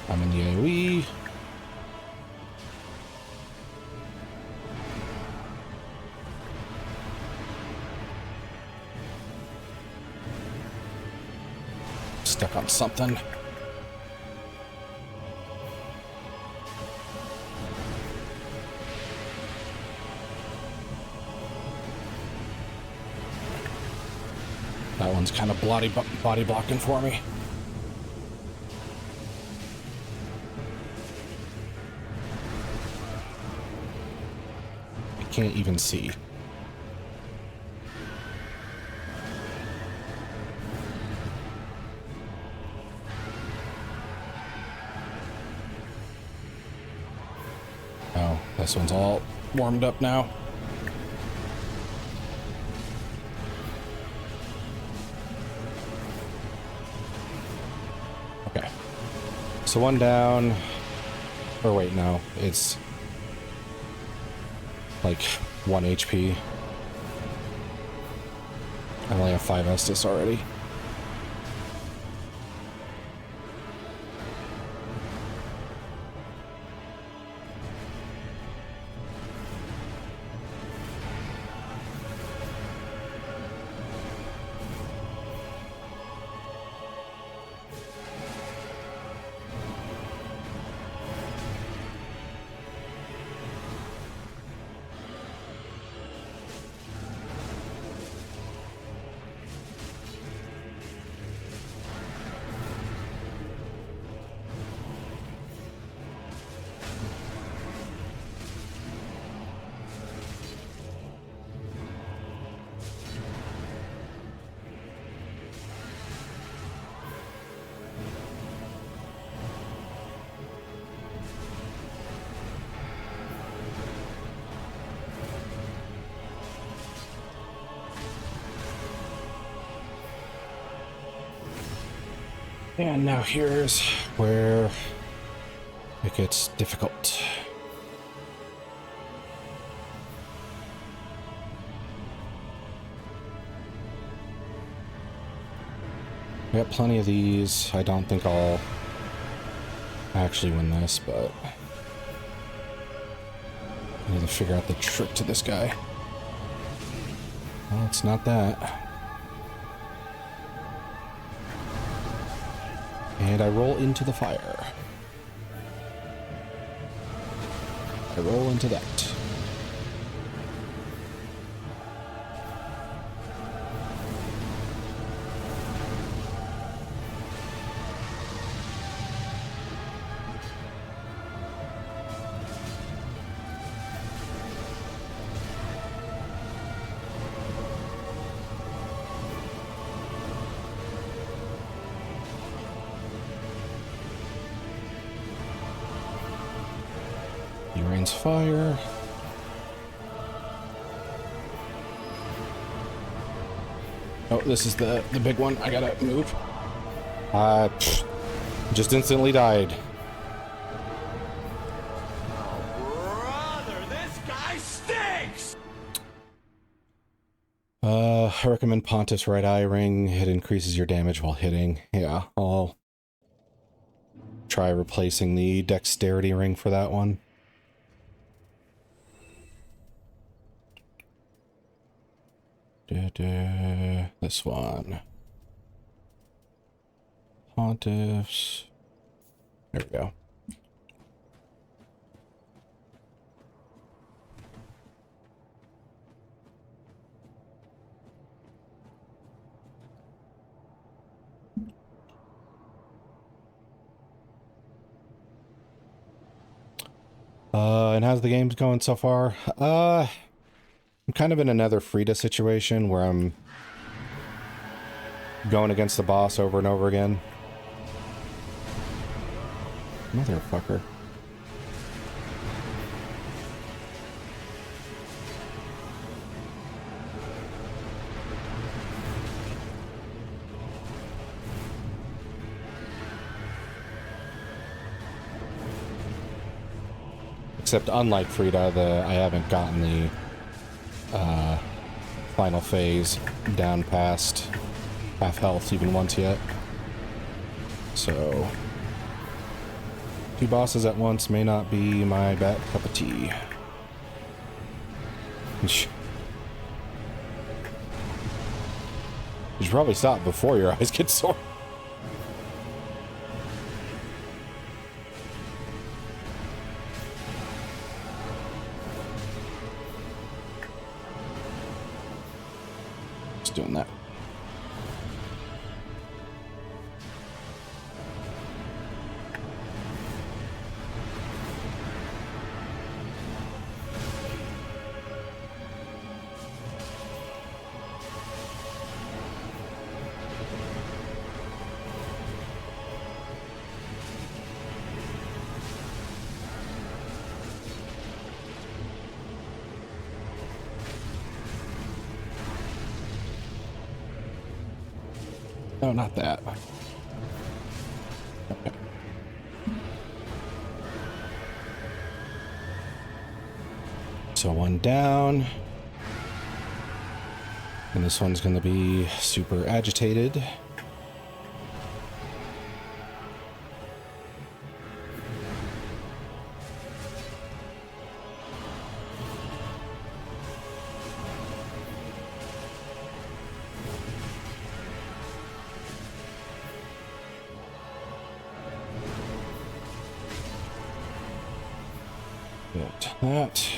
Speaker 1: I'm in the AoE. Stuck on something. That one's kind of body blocking for me. I can't even see. Oh, this one's all warmed up now. Okay. So one down. Or wait, no. It's like 1 HP. I only have 5 Estus already. And now here's where it gets difficult. I got plenty of these. I don't think I'll actually win this, but I need to figure out the trick to this guy. Well, it's not that. And I roll into the fire. I roll into that. He rains fire. Oh, this is the big one. I gotta move. Just instantly died.
Speaker 2: Brother, this guy stinks!
Speaker 1: I recommend Pontiff's right eye ring. It increases your damage while hitting. Yeah, I'll try replacing the dexterity ring for that one. This one. Pontiffs. There we go. And how's the games going so far? I'm kind of in another Frida situation where I'm going against the boss over and over again. Motherfucker. Except unlike Frida, I haven't gotten the final phase down past half health even once yet. So 2 bosses at once may not be my cup of tea. You should probably stop before your eyes get sore. Just doing that. No, not that. Okay. So one down. And this one's going to be super agitated. Get that.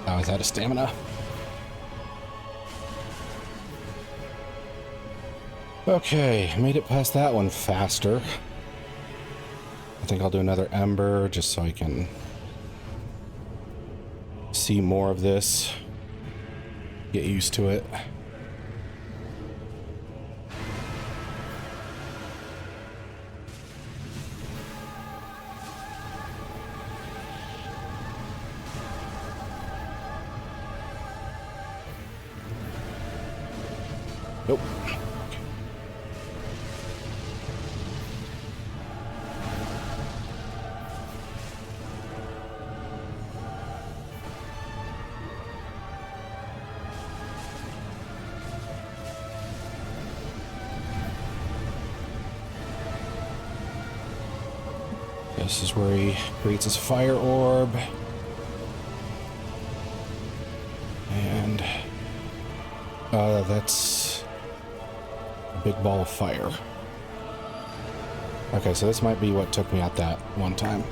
Speaker 1: Oh, is that a stamina? Okay, made it past that one faster. I think I'll do another ember just so I can see more of this. Get used to it. Nope. This is where he creates his fire orb. And that's a big ball of fire. Okay, so this might be what took me out that one time.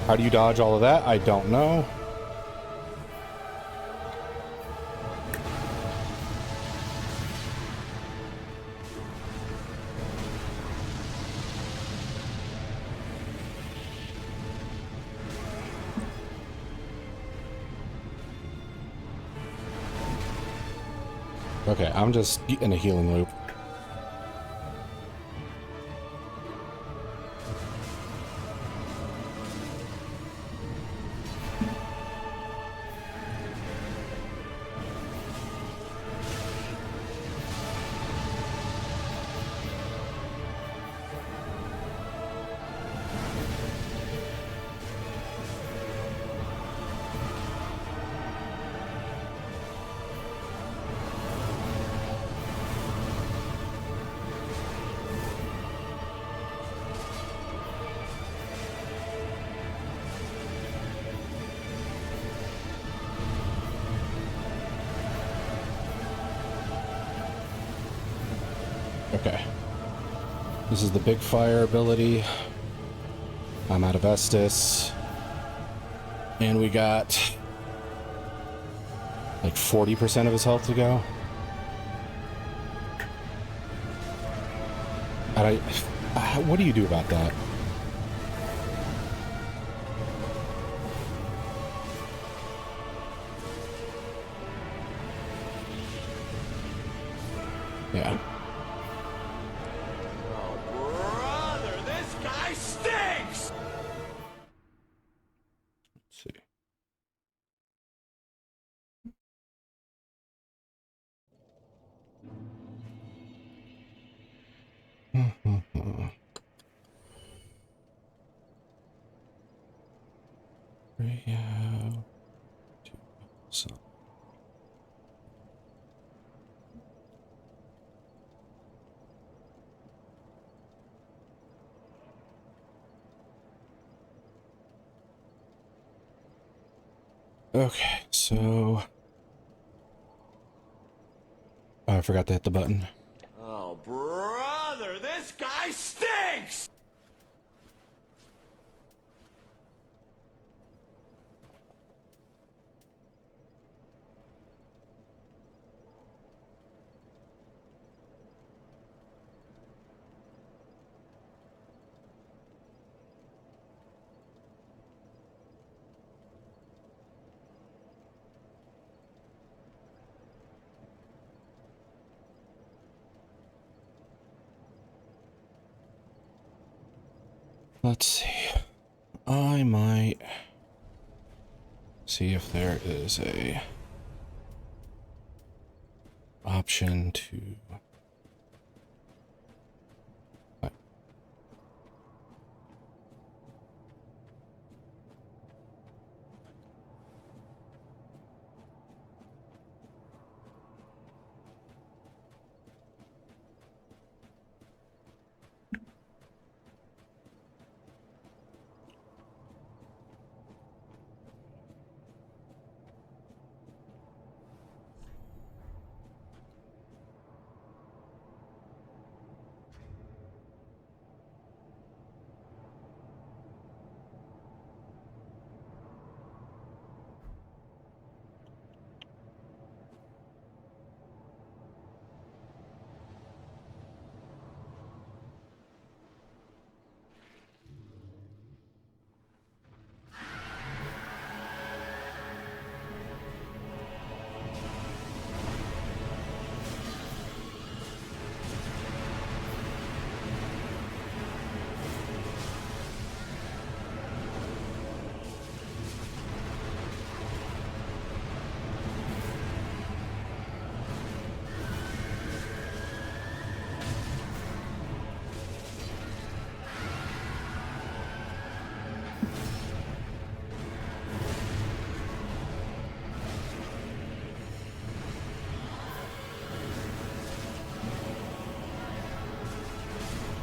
Speaker 1: How do you dodge all of that? I don't know. Okay, I'm just in a healing loop. Okay. This is the big fire ability. I'm out of Estus. And we got like 40% of his health to go. And what do you do about that? Yeah.
Speaker 2: Brother, this guy stinks!
Speaker 1: Let's see. Yeah. So. Okay, so oh, I forgot to hit the button.
Speaker 2: Oh, brother, this guy stinks!
Speaker 1: Let's see. I might see if there is a option to.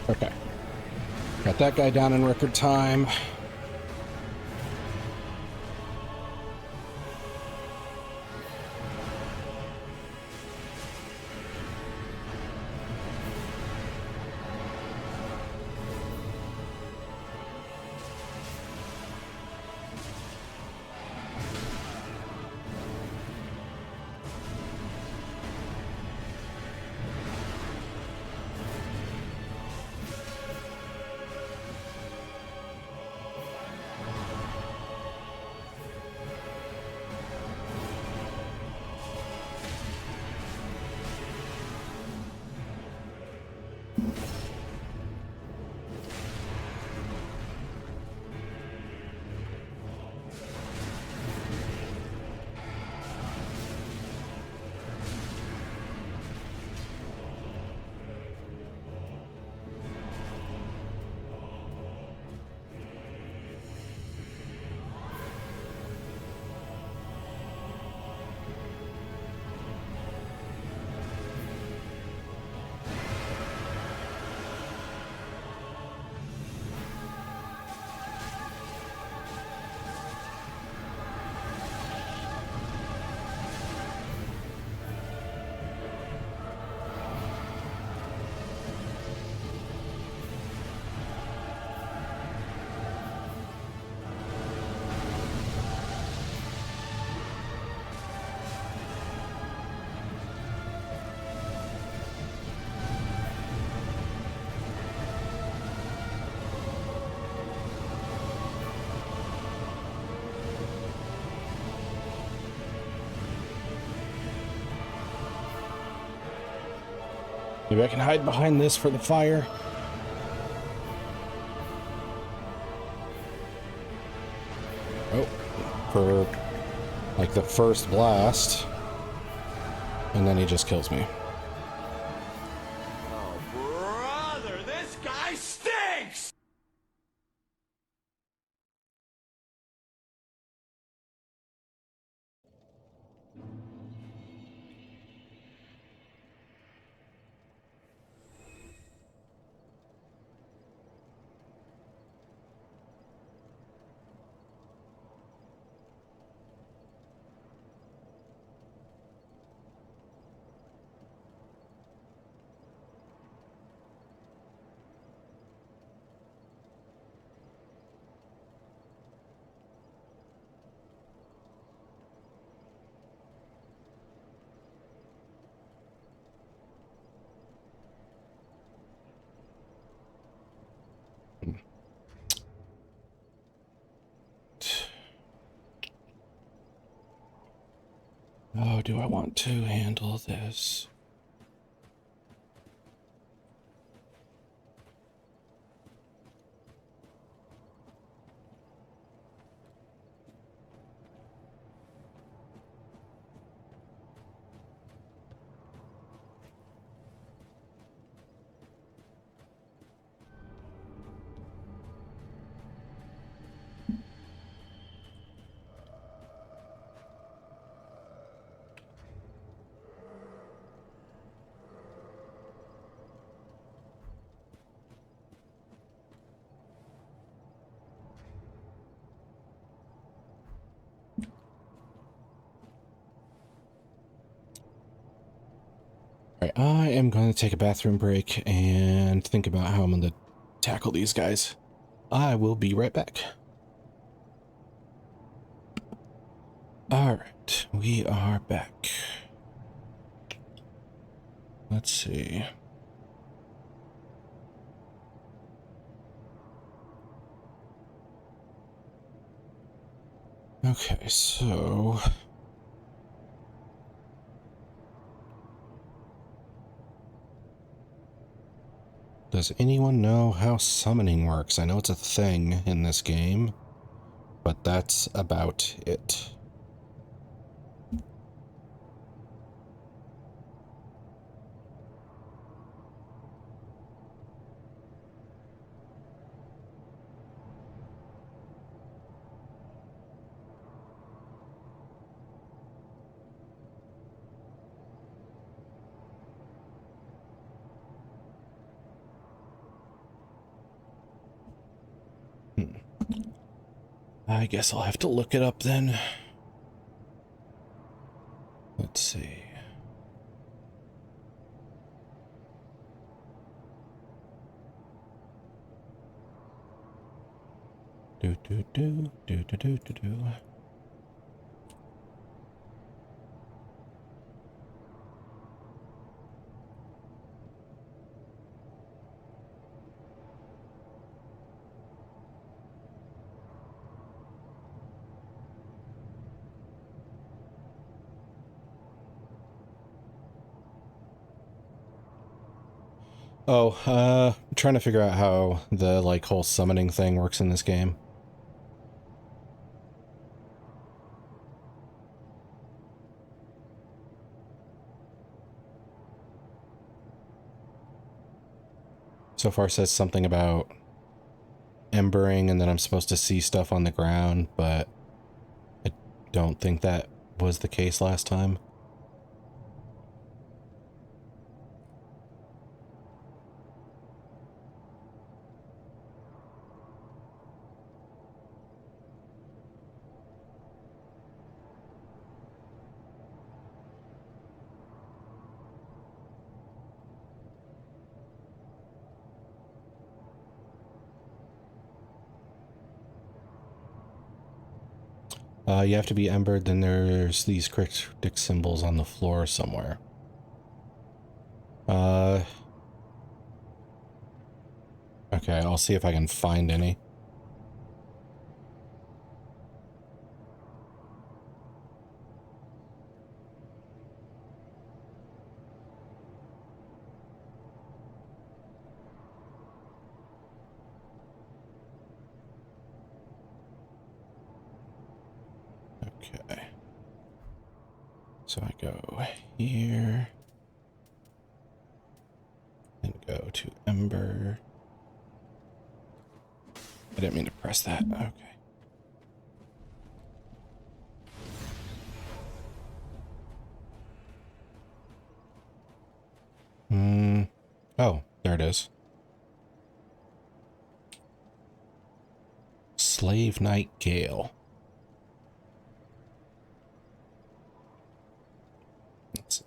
Speaker 1: Okay. Got that guy down in record time. Maybe I can hide behind this for the fire. Oh, for like the first blast. And then he just kills me.
Speaker 2: Oh, brother, this guy stinks!
Speaker 1: Oh, do I want to handle this? All right, I am going to take a bathroom break and think about how I'm going to tackle these guys. I will be right back. All right, we are back. Let's see. Okay, so does anyone know how summoning works? I know it's a thing in this game, but that's about it. I guess I'll have to look it up then. Let's see. Do do do do do do do do. Oh, I'm trying to figure out how the, like, whole summoning thing works in this game. So far it says something about embering and then I'm supposed to see stuff on the ground, but I don't think that was the case last time. You have to be embered, then there's these cryptic symbols on the floor somewhere. Okay, I'll see if I can find any. Okay. So I go here. And go to Ember. I didn't mean to press that. Okay. Oh, there it is. Slave Night Gale. Let's see.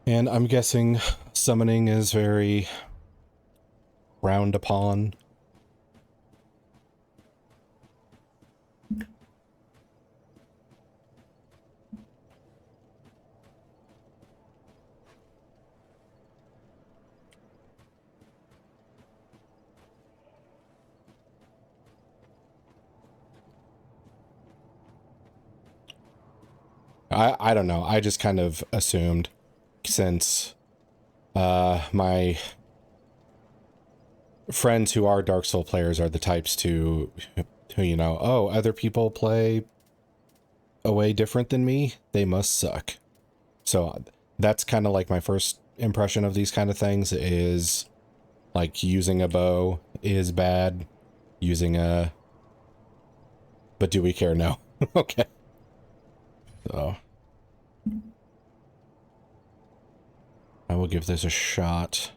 Speaker 1: And I'm guessing summoning is very frowned upon. I don't know. I just kind of assumed since my friends who are Dark Soul players are the types to who, you know, oh, other people play a way different than me, they must suck. So that's kind of like my first impression of these kind of things is like using a bow is bad, using a... But do we care? No. Okay. So I will give this a shot.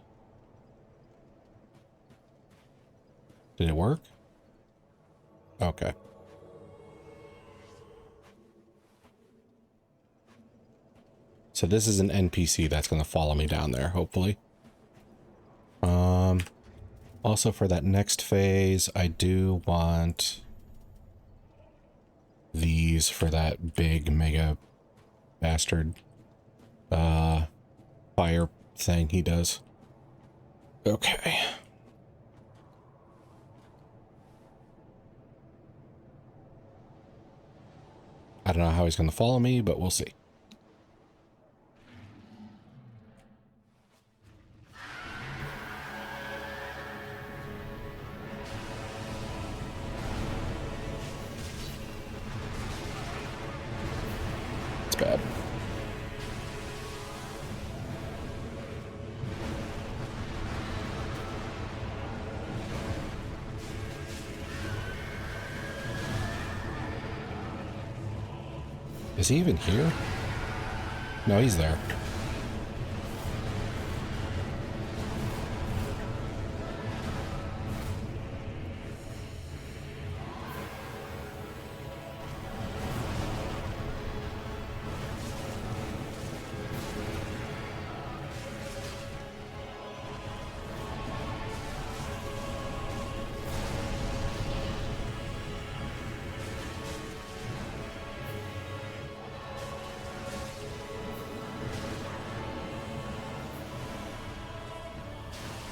Speaker 1: Did it work? Okay. So this is an NPC that's going to follow me down there, hopefully. Also for that next phase, I do want these for that big mega bastard fire thing he does. Okay. I don't know how he's going to follow me, but we'll see. It's bad. Is he even here? No, he's there.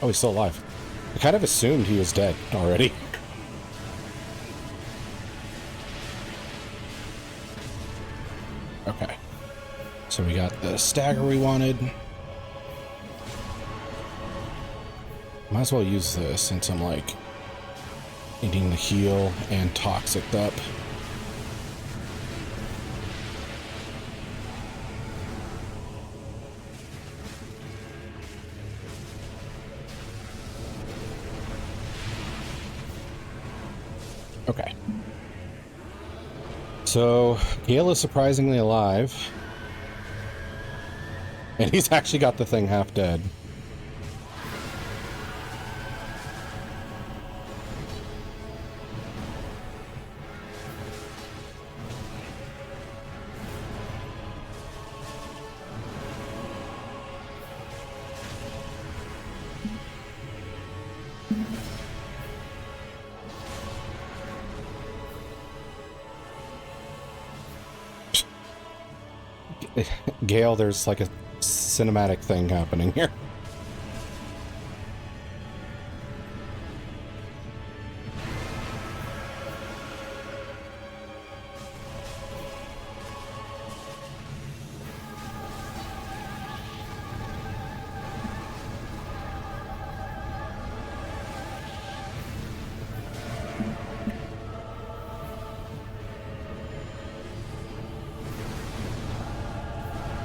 Speaker 1: Oh, he's still alive. I kind of assumed he was dead already. Okay. So we got the stagger we wanted. Might as well use this since I'm like needing the heal and toxic up. Okay. So Gale is surprisingly alive. And he's actually got the thing half dead. Gale, there's like a cinematic thing happening here.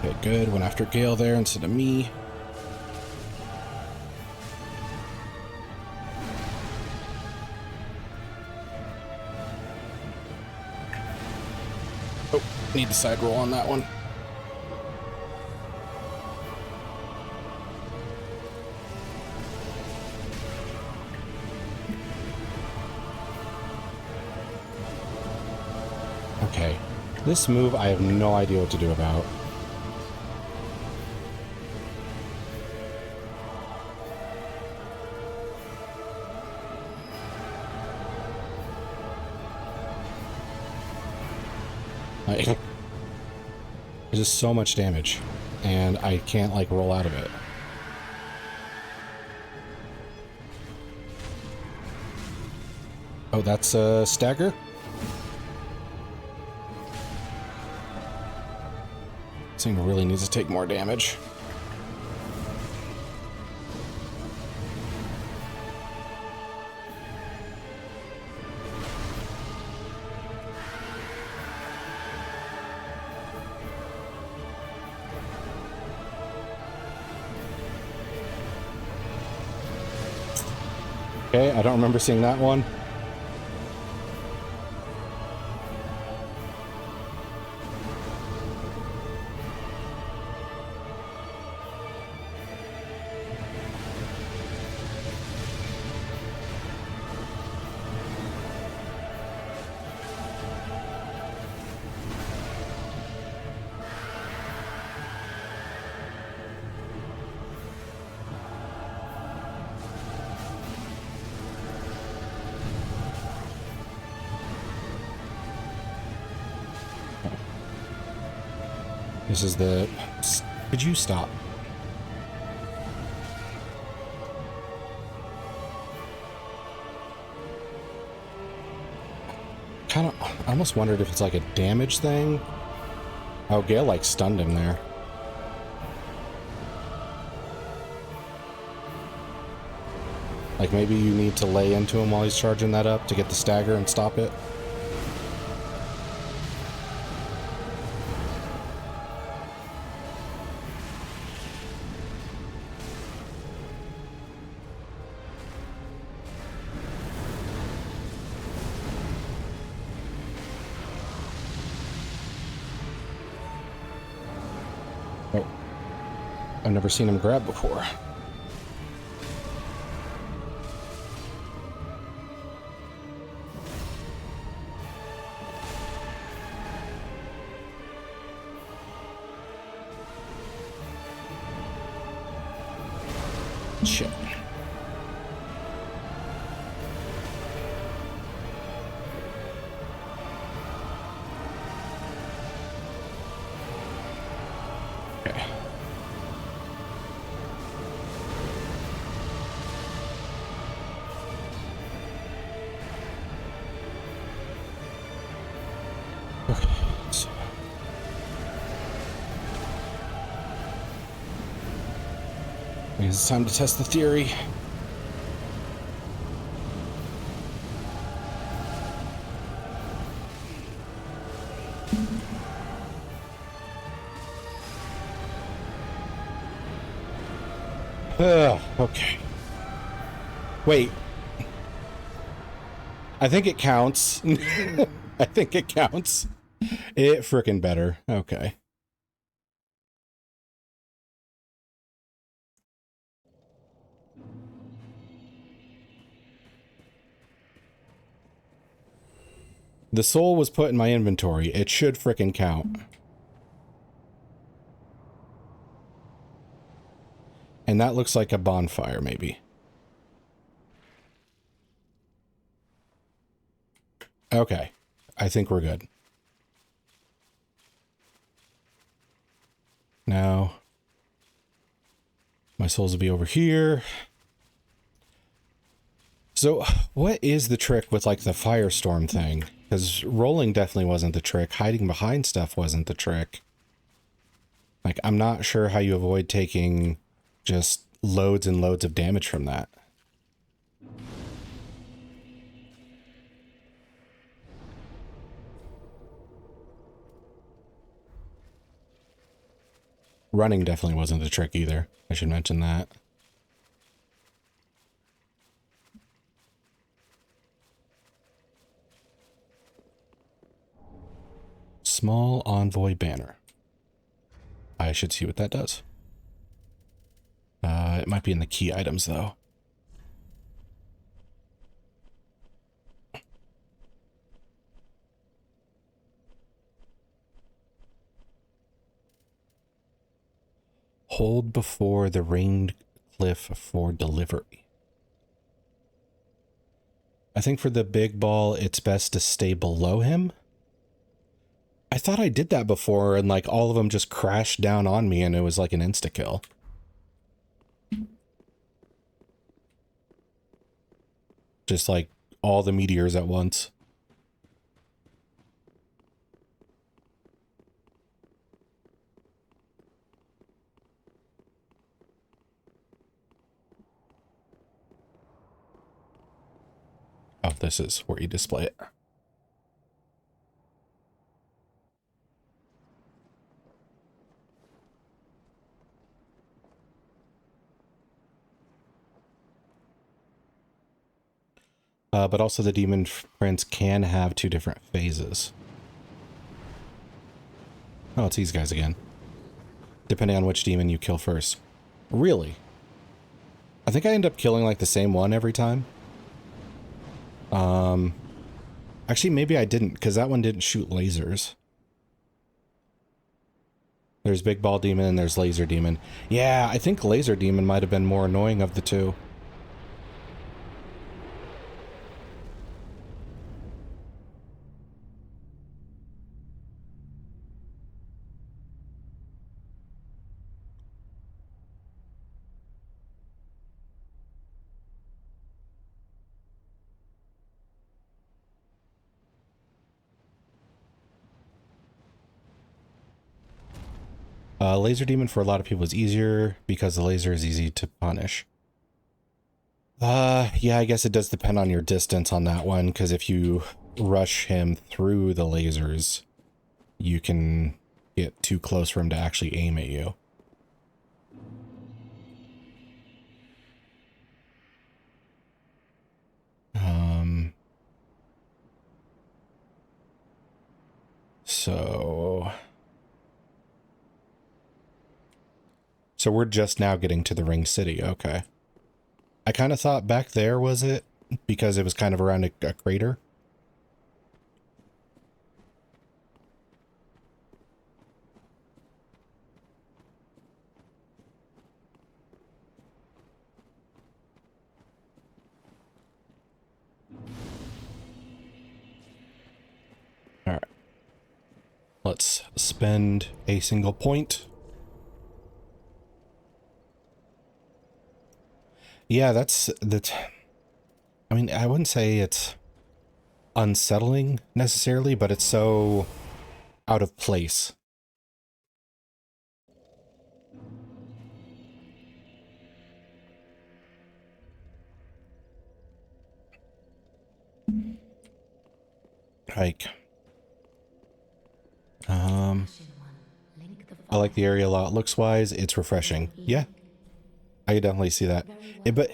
Speaker 1: Okay, good. Went after Gale there instead of me. Oh, need the side roll on that one. Okay. This move I have no idea what to do about. It is so much damage, and I can't, like, roll out of it. Oh, that's a stagger? This thing really needs to take more damage. Okay, I don't remember seeing that one. This is the... Could you stop? Kind of... I almost wondered if it's like a damage thing. Oh, Gale like stunned him there. Like maybe you need to lay into him while he's charging that up to get the stagger and stop it. Oh, I've never seen him grab before. Shit. Okay. It's time to test the theory. Okay. Wait. I think it counts. I think it counts. It frickin' better. Okay. The soul was put in my inventory. It should frickin' count. And that looks like a bonfire, maybe. Okay. I think we're good. Now, my souls will be over here. So, what is the trick with, like, the firestorm thing? Because rolling definitely wasn't the trick. Hiding behind stuff wasn't the trick. Like, I'm not sure how you avoid taking just loads and loads of damage from that. Running definitely wasn't the trick either. I should mention that. Small envoy banner. I should see what that does. It might be in the key items, though. Hold before the ringed cliff for delivery. I think for the big ball, it's best to stay below him. I thought I did that before, and like all of them just crashed down on me, and it was like an insta-kill. Just like all the meteors at once. Oh, this is where you display it. But also the demon prince can have 2 different phases. Oh, it's these guys again. Depending on which demon you kill first. Really? I think I end up killing like the same one every time. Actually, maybe I didn't, because that one didn't shoot lasers. There's Big Ball Demon and there's Laser Demon. Yeah, I think Laser Demon might have been more annoying of the two. Laser Demon for a lot of people is easier because the laser is easy to punish. Yeah, I guess it does depend on your distance on that one, because if you rush him through the lasers, you can get too close for him to actually aim at you. So we're just now getting to the Ring City, okay. I kind of thought back there was it, because it was kind of around a crater. Alright. Let's spend a single point. Yeah, that's... I mean, I wouldn't say it's unsettling necessarily, but it's so out of place. Like, I like the area a lot. Looks wise, it's refreshing. Yeah, I could definitely see that. But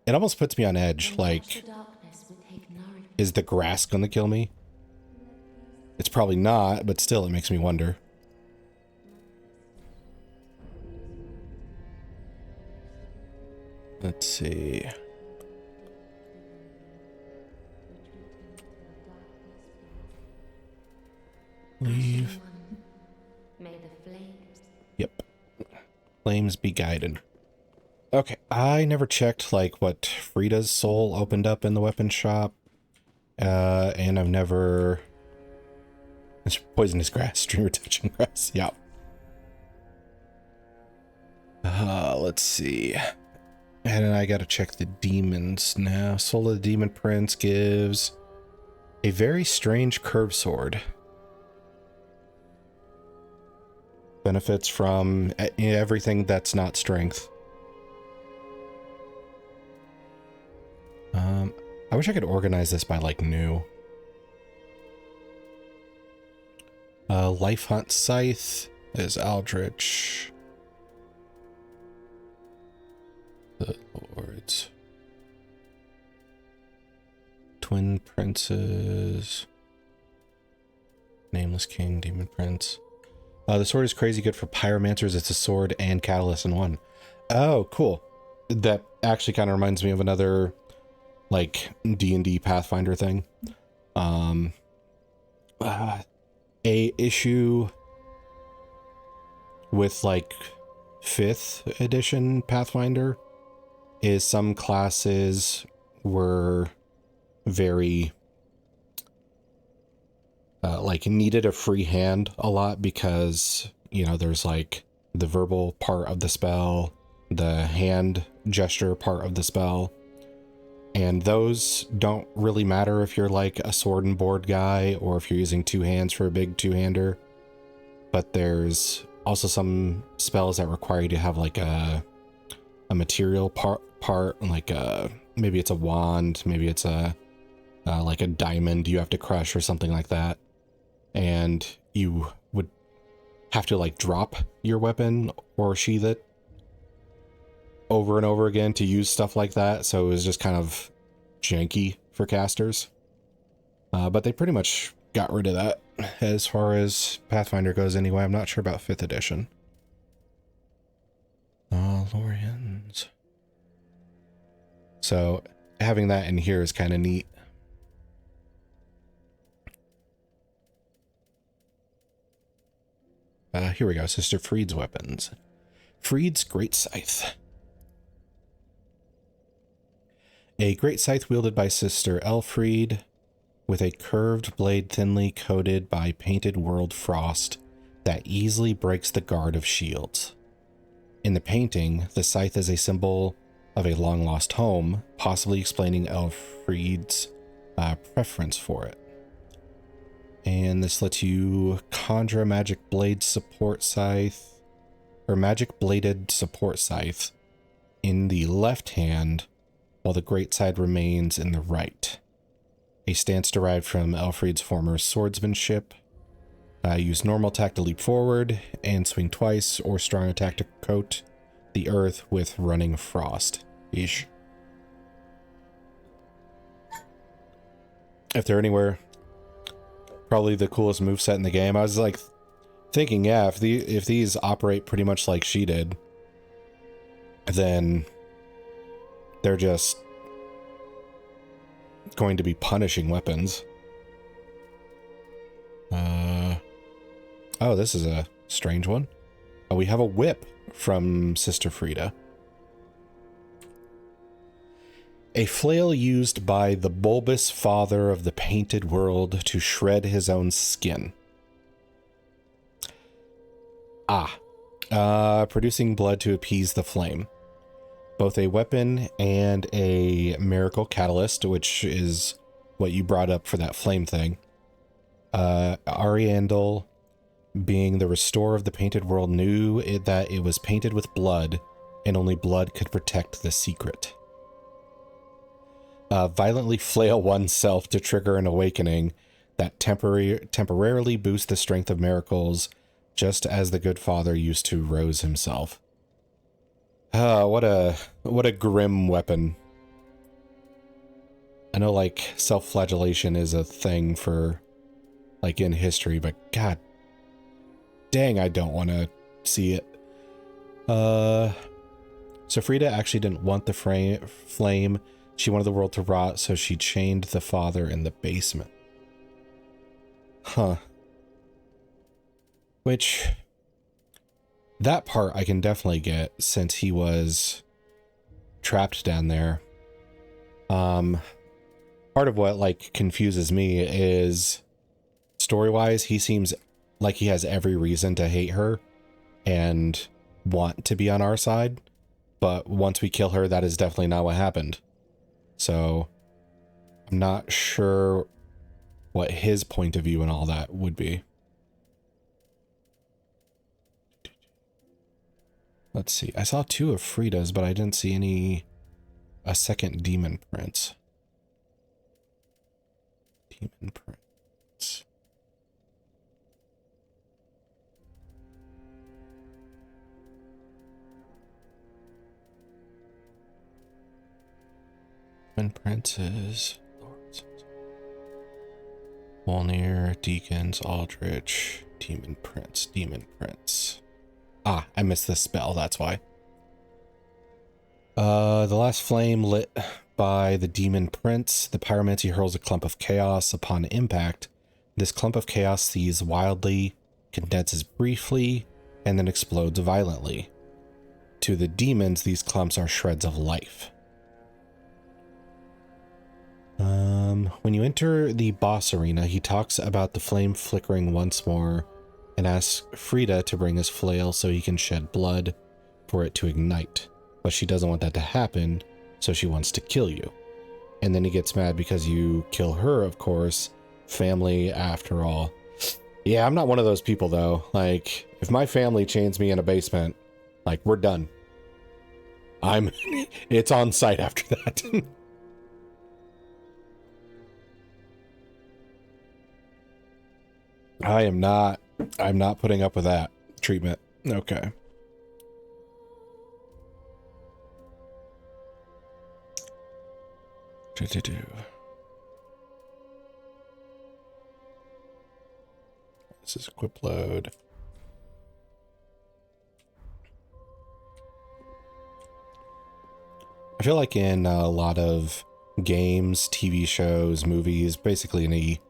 Speaker 1: it almost puts me on edge. Like, is the grass going to kill me? It's probably not, but still, it makes me wonder. Let's see. Leave. Yep. Flames be guided. Okay, I never checked like what Frida's soul opened up in the weapon shop. And I've never... It's poisonous grass, streamer touching grass, yeah. Let's see. And then I gotta check the demons now. Soul of the Demon Prince gives a very strange curved sword. Benefits from everything that's not strength. I wish I could organize this by like new. Life Hunt Scythe is Aldrich. The Lords. Twin Princes. Nameless King, Demon Prince. The sword is crazy good for pyromancers. It's a sword and catalyst in one. Oh, cool. That actually kind of reminds me of another like D&D Pathfinder thing. A issue with like 5th edition Pathfinder is some classes were very like needed a free hand a lot because, you know, there's like the verbal part of the spell, the hand gesture part of the spell, and those don't really matter if you're like a sword and board guy or if you're using 2 hands for a big 2-hander. But there's also some spells that require you to have like a material part like maybe it's a wand, maybe it's a like a diamond you have to crush or something like that. And you would have to like drop your weapon or sheath it over and over again to use stuff like that. So it was just kind of janky for casters. But they pretty much got rid of that as far as Pathfinder goes anyway. I'm not sure about 5th edition. Lorians. So having that in here is kind of neat. Here we go. Sister Freed's weapons. Freed's Great Scythe. A great scythe wielded by Sister Elfried, with a curved blade thinly coated by painted world frost that easily breaks the guard of shields. In the painting, the scythe is a symbol of a long-lost home, possibly explaining Elfried's preference for it. And this lets you conjure a magic blade support scythe, or magic bladed support scythe, in the left hand, while the great scythe remains in the right. A stance derived from Elfried's former swordsmanship. Use normal attack to leap forward and swing twice, or strong attack to coat the earth with running frost. Ish. If they're anywhere, probably the coolest moveset in the game. I was like thinking, yeah, if these operate pretty much like she did, then they're just going to be punishing weapons. Oh, this is a strange one. Oh, we have a whip from Sister Frida. A flail used by the bulbous father of the painted world to shred his own skin. Producing blood to appease the flame. Both a weapon and a miracle catalyst, which is what you brought up for that flame thing. Ariandel, being the restorer of the painted world, knew that it was painted with blood, and only blood could protect the secret. Violently flail oneself to trigger an awakening. that temporarily boost the strength of miracles, just as the good father used to Rose himself. What a grim weapon. I know, like, self-flagellation is a thing for, like, in history, but god dang, I don't want to see it. So Frida actually didn't want the flame. She wanted the world to rot, so she chained the father in the basement. Huh. Which, that part I can definitely get, since he was trapped down there. Part of what, like, confuses me is, story-wise, he seems like he has every reason to hate her and want to be on our side. But once we kill her, that is definitely not what happened. So, I'm not sure what his point of view and all that would be. Let's see. I saw 2 of Frida's, but I didn't see a second demon prince. Demon prince. Demon princes. Lords. Wolnir, Deacons, Aldrich, Demon Prince, Demon Prince. Ah, I missed this spell, that's why. The last flame lit by the Demon Prince. The pyromancy hurls a clump of chaos upon impact. This clump of chaos seizes wildly, condenses briefly, and then explodes violently. To the demons, these clumps are shreds of life. When you enter the boss arena, he talks about the flame flickering once more and asks Frida to bring his flail so he can shed blood for it to ignite. But she doesn't want that to happen, so she wants to kill you. And then he gets mad because you kill her, of course. Family, after all. Yeah, I'm not one of those people, though. Like, if my family chains me in a basement, like, we're done. It's on site after that. I'm not putting up with that treatment. Okay. This is equip load. I feel like in a lot of games, TV shows, movies, basically any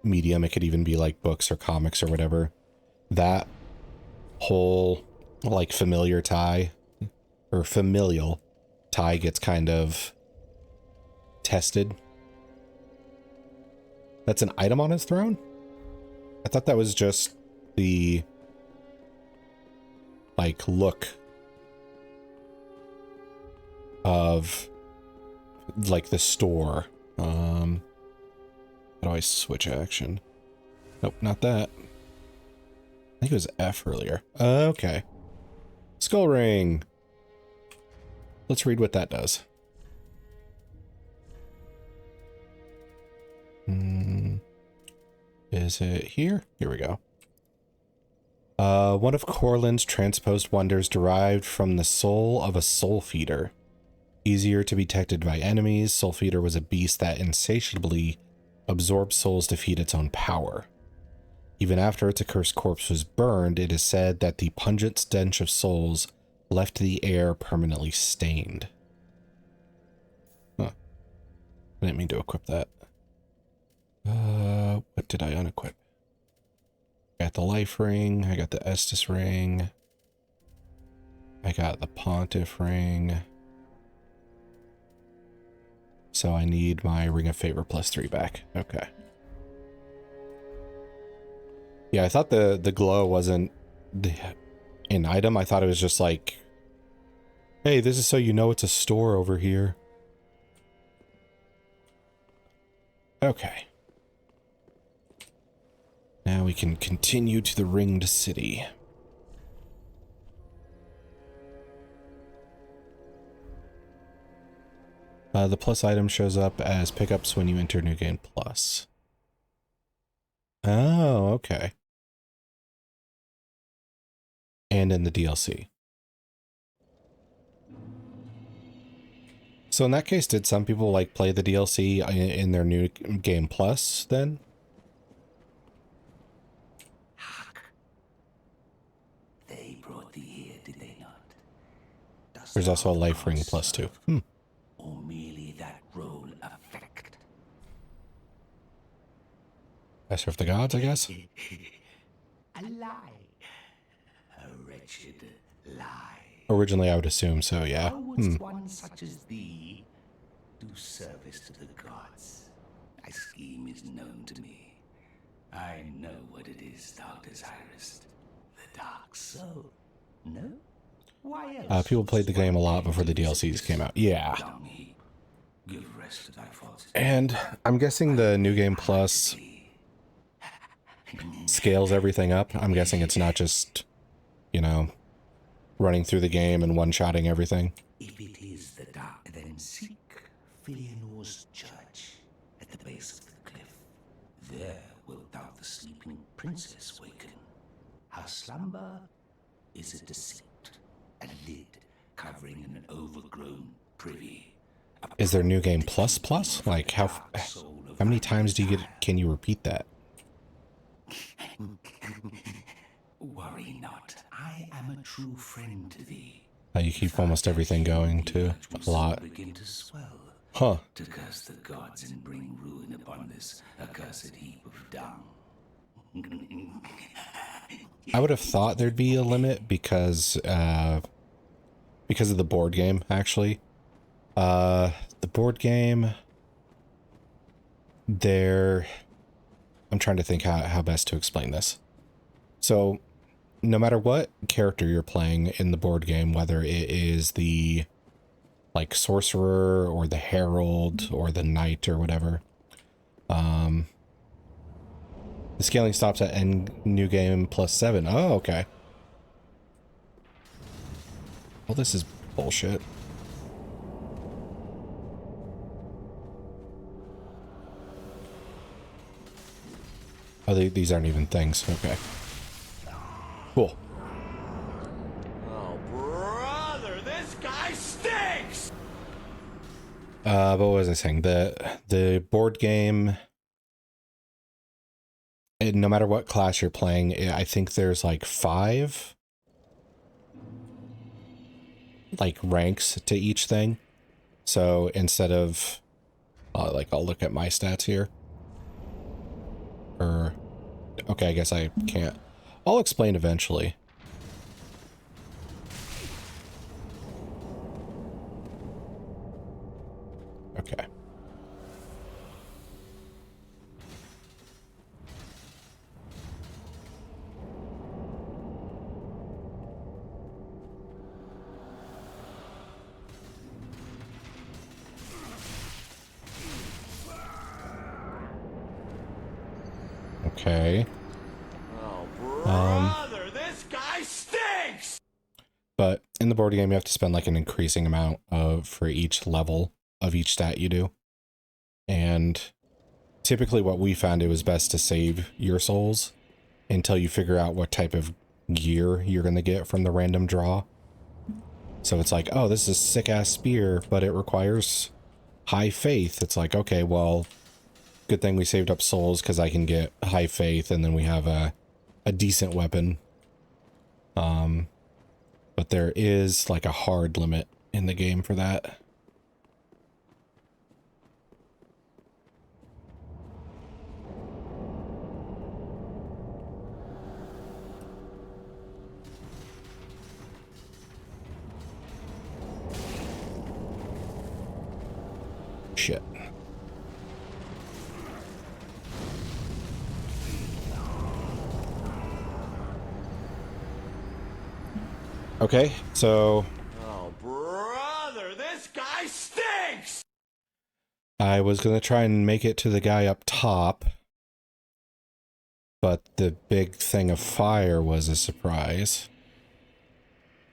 Speaker 1: medium, it could even be like books or comics or whatever, that whole like familiar tie or familial tie gets kind of tested. That's an item on his throne? I thought that was just the like look of like the store. How do I switch action? Nope, not that. I think it was F earlier. Okay. Skull ring. Let's read what that does. Is it here? Here we go. One of Corlin's transposed wonders derived from the soul of a soul feeder. Easier to be detected by enemies, Soul Feeder was a beast that insatiably absorbed souls to feed its own power. Even after its accursed corpse was burned, it is said that the pungent stench of souls left the air permanently stained. Huh. I didn't mean to equip that. What did I unequip? I got the life ring, I got the Estus ring, I got the Pontiff ring. So I need my Ring of Favor +3 back. Okay. Yeah, I thought the glow wasn't an item. I thought it was just like, hey, this is so you know it's a store over here. Okay. Now we can continue to the Ringed City. The plus item shows up as pickups when you enter New Game Plus. Oh, okay. And in the DLC. So in that case, did some people like play the DLC in their new game plus then?
Speaker 5: They brought thee here, did they not? Dost
Speaker 1: There's also a
Speaker 5: thou
Speaker 1: life
Speaker 5: the
Speaker 1: ring
Speaker 5: gods
Speaker 1: plus too.
Speaker 5: serve, or merely that role affect?
Speaker 1: I serve the gods, I guess.
Speaker 5: A lie. A wretched lie.
Speaker 1: Originally, I would assume so, yeah.
Speaker 5: How wouldst one such as thee do service to the gods? Thy scheme is known to me. I know what it is thou desirest. The dark soul. No? Why else?
Speaker 1: People played the
Speaker 5: wouldst
Speaker 1: game a
Speaker 5: one
Speaker 1: lot before the
Speaker 5: enter
Speaker 1: DLCs
Speaker 5: this
Speaker 1: came out. Yeah.
Speaker 5: dung heap? Give rest to thy faults.
Speaker 1: And I'm guessing the new game plus scales everything up. I'm guessing it's not just, you know, running through the game and one-shotting everything.
Speaker 5: If it is the dark, then seek Filianor's church at the base of the cliff. There wilt thou the sleeping princess waken. Her slumber is a deceit, a lid covering an overgrown privy.
Speaker 1: Is there new game plus plus? Like how many times do you get? Can you repeat that?
Speaker 5: Worry not, I am a true friend to thee.
Speaker 1: You keep almost everything going too. A lot.
Speaker 5: Begin to swell.
Speaker 1: Huh.
Speaker 5: To curse the gods and bring ruin upon this accursed heap of dung.
Speaker 1: I would have thought there'd be a limit because of the board game, actually. The board game, I'm trying to think how best to explain this. So, no matter what character you're playing in the board game, whether it is the, like, sorcerer or the herald or the knight or whatever, the scaling stops at end new game plus 7. Oh, okay. Well, this is bullshit. Oh, these aren't even things. Okay. Cool.
Speaker 2: Oh, brother, this guy stinks!
Speaker 1: What was I saying? The board game, no matter what class you're playing, I think there's like 5 like ranks to each thing. So instead of like, I'll look at my stats here. Okay, I guess I can't. I'll explain eventually. Okay. Okay.
Speaker 2: Oh, brother, this guy stinks!
Speaker 1: But in the board game, you have to spend like an increasing amount for each level of each stat you do. And typically what we found, it was best to save your souls until you figure out what type of gear you're going to get from the random draw. So it's like, oh, this is a sick-ass spear, but it requires high faith. It's like, okay, well, good thing we saved up souls because I can get high faith, and then we have a decent weapon. But there is like a hard limit in the game for that. Shit. Okay, so
Speaker 2: Oh, brother, this guy stinks!
Speaker 1: I was going to try and make it to the guy up top, but the big thing of fire was a surprise.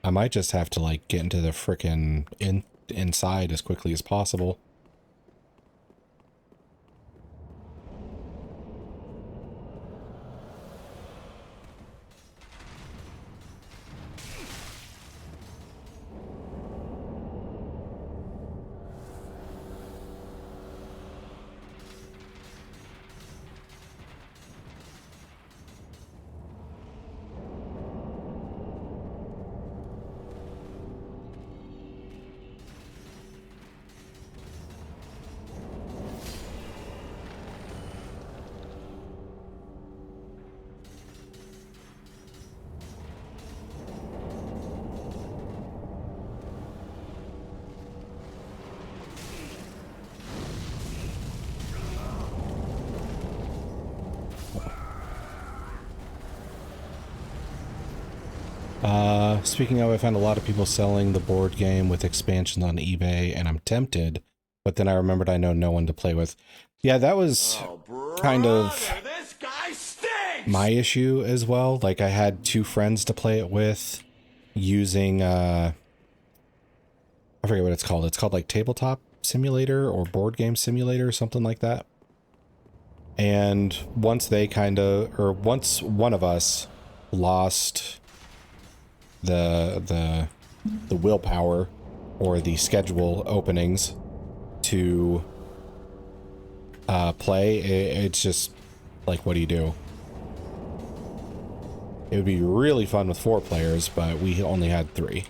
Speaker 1: I might just have to, like, get into the frickin' inside as quickly as possible. Speaking of, I found a lot of people selling the board game with expansions on eBay, and I'm tempted, but then I remembered I know no one to play with. Yeah, that was kind of
Speaker 2: This guy stinks!
Speaker 1: my issue as well. Like, I had 2 friends to play it with using, I forget what it's called. It's called like Tabletop Simulator or Board Game Simulator or something like that. And once once one of us lost the willpower or the schedule openings to play, it's just like, what do you do? It would be really fun with 4 players, but we only had 3.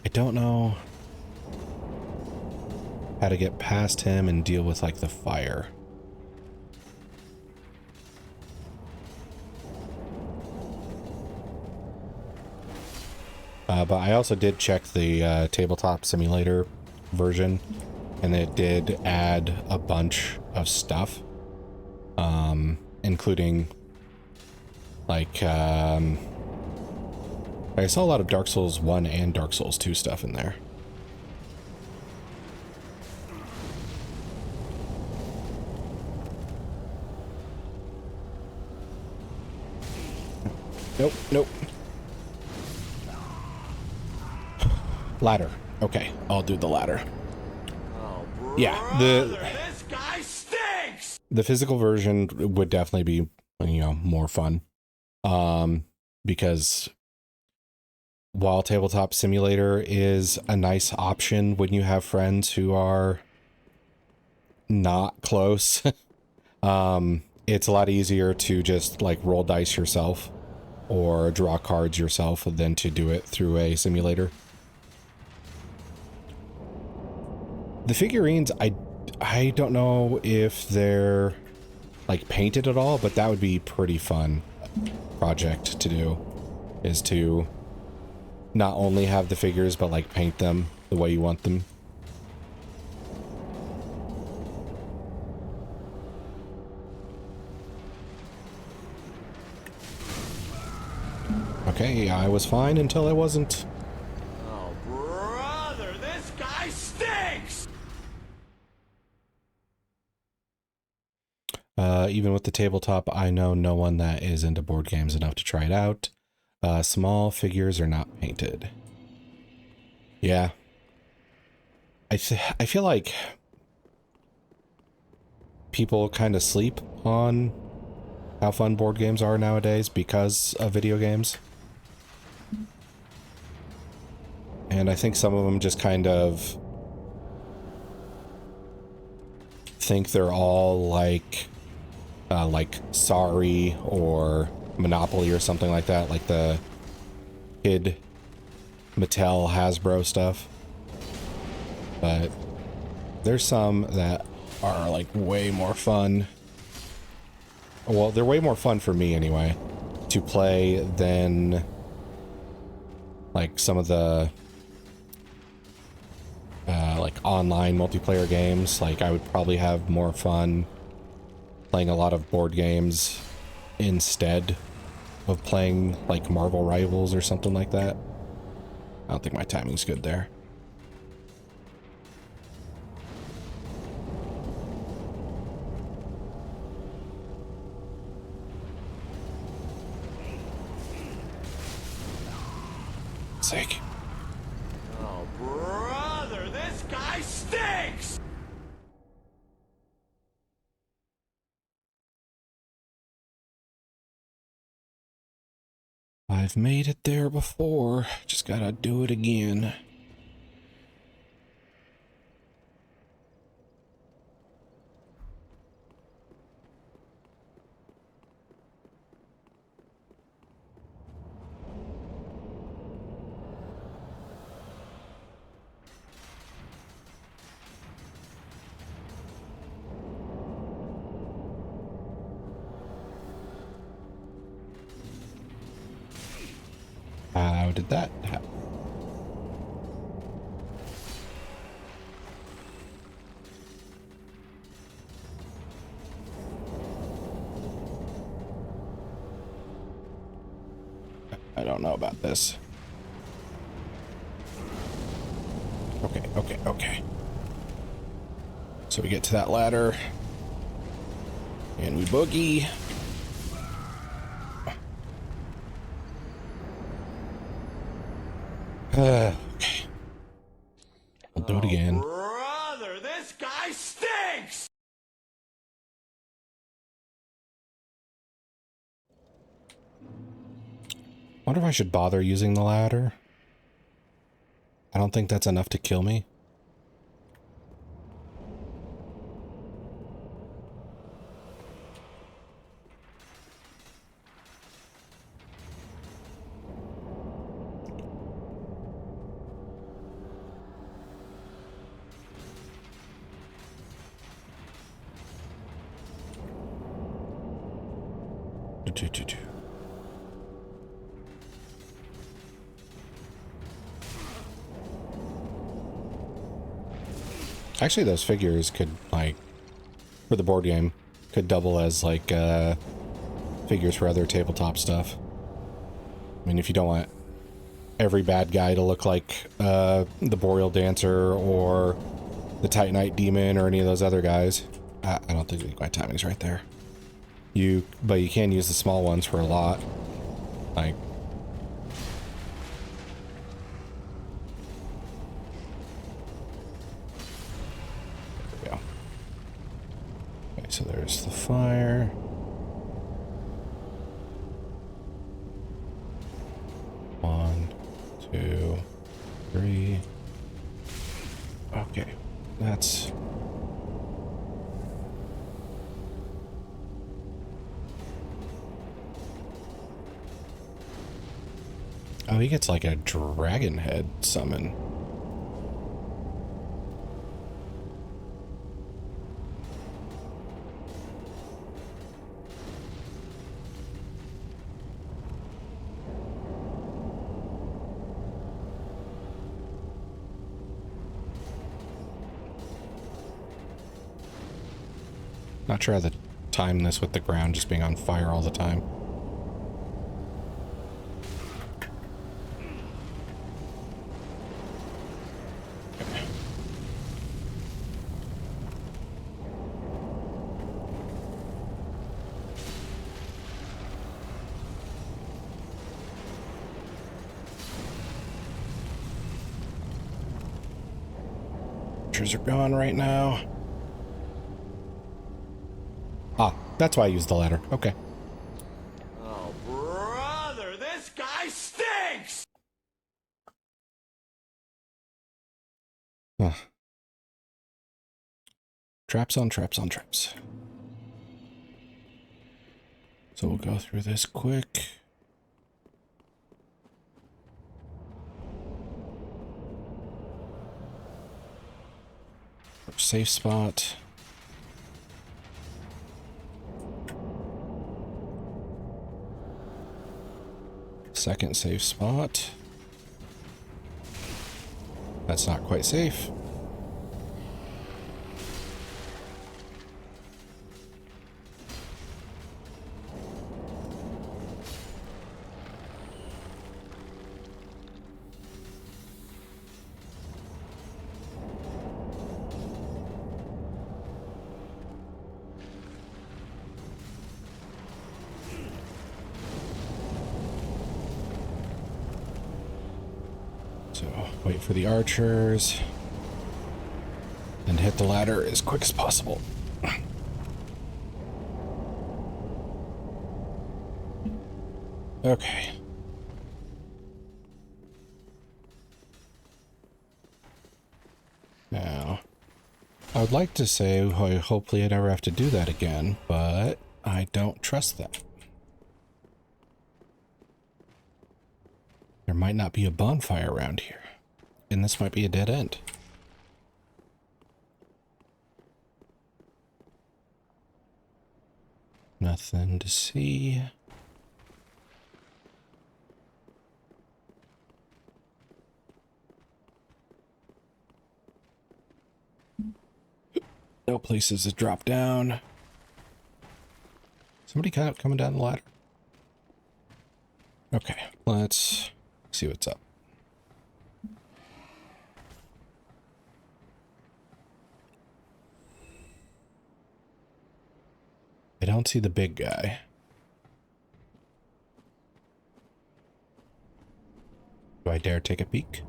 Speaker 1: I don't know how to get past him and deal with like the fire. But I also did check the tabletop simulator version, and it did add a bunch of stuff, including like I saw a lot of Dark Souls 1 and Dark Souls 2 stuff in there. Nope, nope. Ladder. Okay, I'll do the ladder. Yeah,
Speaker 2: This guy stinks!
Speaker 1: the physical version would definitely be, you know, more fun. Because while Tabletop Simulator is a nice option when you have friends who are not close, it's a lot easier to just like roll dice yourself or draw cards yourself than to do it through a simulator. The figurines, I don't know if they're like painted at all, but that would be pretty fun project to do, is to not only have the figures but like paint them the way you want them. Okay, I was fine until I wasn't.
Speaker 2: Oh, brother, this guy stinks!
Speaker 1: Even with the tabletop, I know no one that is into board games enough to try it out. Small figures are not painted. Yeah. I feel like people kind of sleep on how fun board games are nowadays because of video games. And I think some of them just kind of think they're all like Sorry or Monopoly or something like that, like the kid Mattel Hasbro stuff. But there's some that are like way more fun. Well, they're way more fun for me anyway to play than like some of the like online multiplayer games. Like I would probably have more fun playing a lot of board games instead of playing like Marvel Rivals or something like that. I don't think my timing's good there. Sake.
Speaker 2: Oh, brother, this guy stinks!
Speaker 1: I've made it there before. Just gotta do it again. How did that happen? don't know about this. Okay, okay, okay. So we get to that ladder. And we boogie. Okay. We'll do it again.
Speaker 2: Brother, this guy stinks!
Speaker 1: Wonder if I should bother using the ladder. I don't think that's enough to kill me. Actually, those figures could, like, for the board game, could double as, like, figures for other tabletop stuff. I mean, if you don't want every bad guy to look like the Boreal Dancer or the Titanite Demon or any of those other guys. I don't think my timing's right there. But you can use the small ones for a lot. Like, there we go. Okay, so there's the fire. One, two, three. Okay, that's... Oh, he gets like a dragon head summon. Not sure how to time this with the ground just being on fire all the time. Are gone right now. Ah, that's why I used the ladder. Okay.
Speaker 2: Oh, brother, this guy stinks!
Speaker 1: Huh. Traps on traps on traps. So we'll go through this quick. Safe spot. Second safe spot. That's not quite safe. So wait for the archers and hit the ladder as quick as possible. Okay. Now, I would like to say hopefully I never have to do that again, but I don't trust that. There might not be a bonfire around here, and this might be a dead end. Nothing to see. No places to drop down. Somebody kind of coming down the ladder. Okay, let's see what's up. I don't see the big guy. Do I dare take a peek?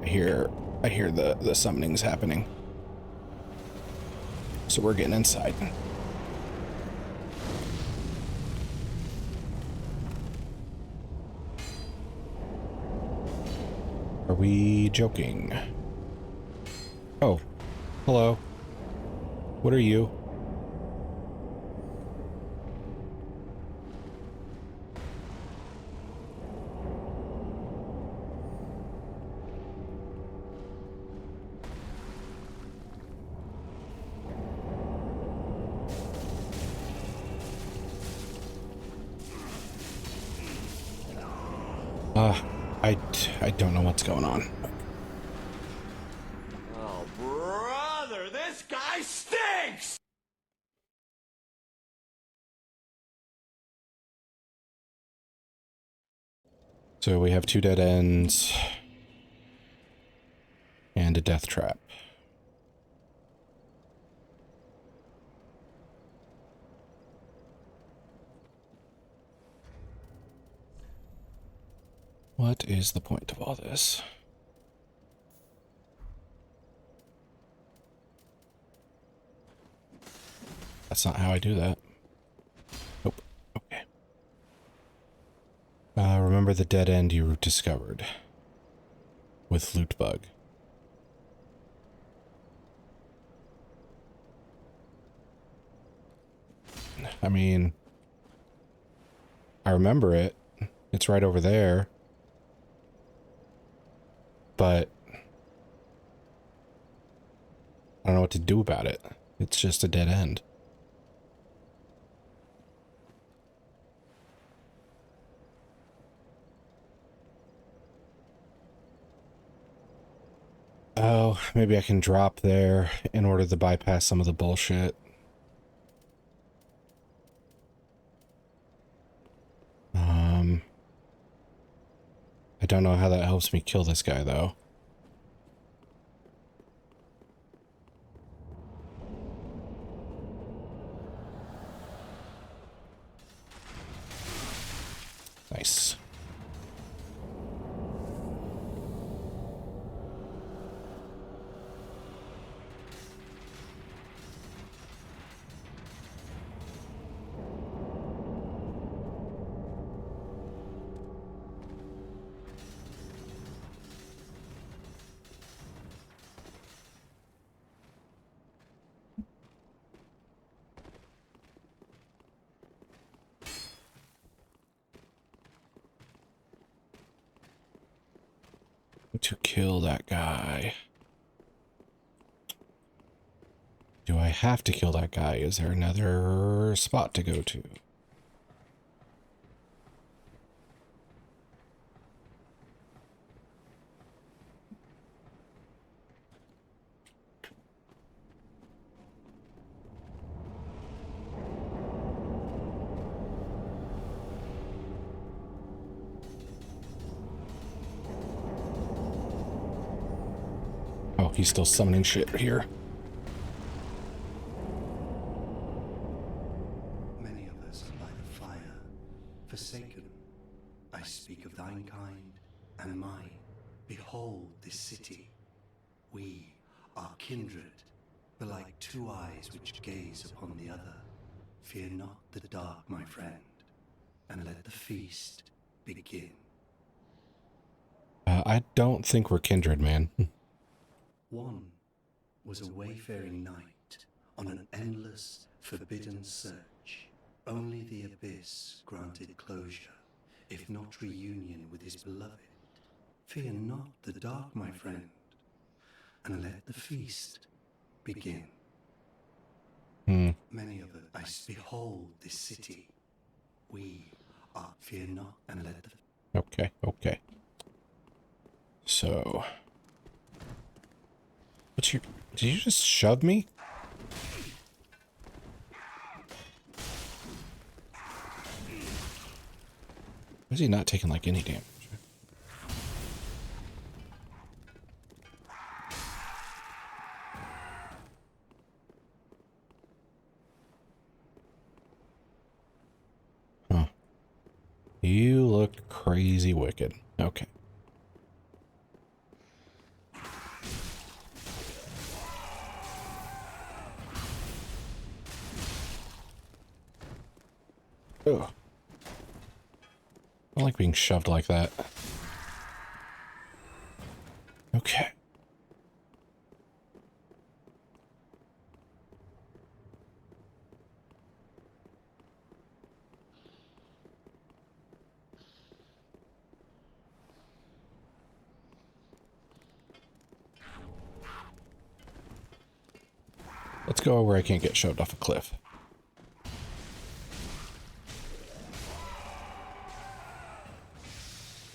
Speaker 1: I hear the summonings happening. So we're getting inside. Are we joking? Oh, hello. What are you? I don't know what's going on.
Speaker 2: Oh, brother, this guy stinks!
Speaker 1: So we have 2 dead ends and a death trap. What is the point of all this? That's not how I do that. Nope. Okay. Remember the dead end you discovered with Loot Bug. I mean, I remember it. It's right over there. But I don't know what to do about it. It's just a dead end. Oh, maybe I can drop there in order to bypass some of the bullshit. I don't know how that helps me kill this guy, though. Nice. To kill that guy. Do I have to kill that guy? Is there another spot to go to? Oh, he's still summoning shit here.
Speaker 6: Many of us are by the fire, forsaken. I speak of thine kind and mine. Behold this city. We are kindred, but like 2 eyes which gaze upon the other. Fear not the dark, my friend, and let the feast begin.
Speaker 1: I don't think we're kindred, man.
Speaker 6: One was a wayfaring knight on an endless, forbidden search. Only the abyss granted closure, if not reunion with his beloved. Fear not the dark, my friend, and let the feast begin. Many of us, I behold this city. We are, fear not, and let the...
Speaker 1: Okay, okay. So... What's your... Did you just shove me? Why is he not taking like any damage? Huh. You look crazy wicked. Okay. Ugh. I don't like being shoved like that. Okay. Let's go where I can't get shoved off a cliff.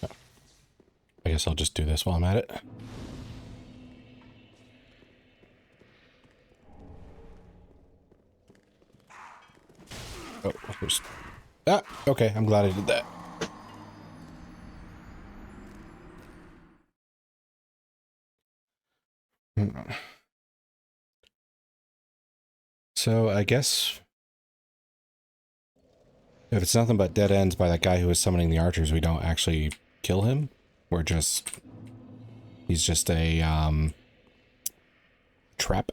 Speaker 1: Oh. I guess I'll just do this while I'm at it. Oh, there's... Ah, okay, I'm glad I did that. So, I guess... if it's nothing but dead ends by that guy who was summoning the archers, we don't actually kill him. We're just... he's just a, trap.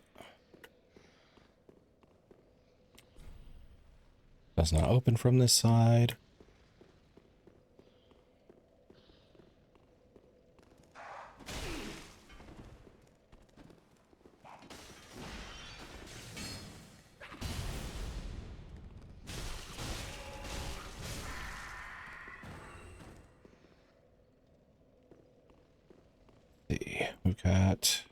Speaker 1: Does not open from this side. We've got...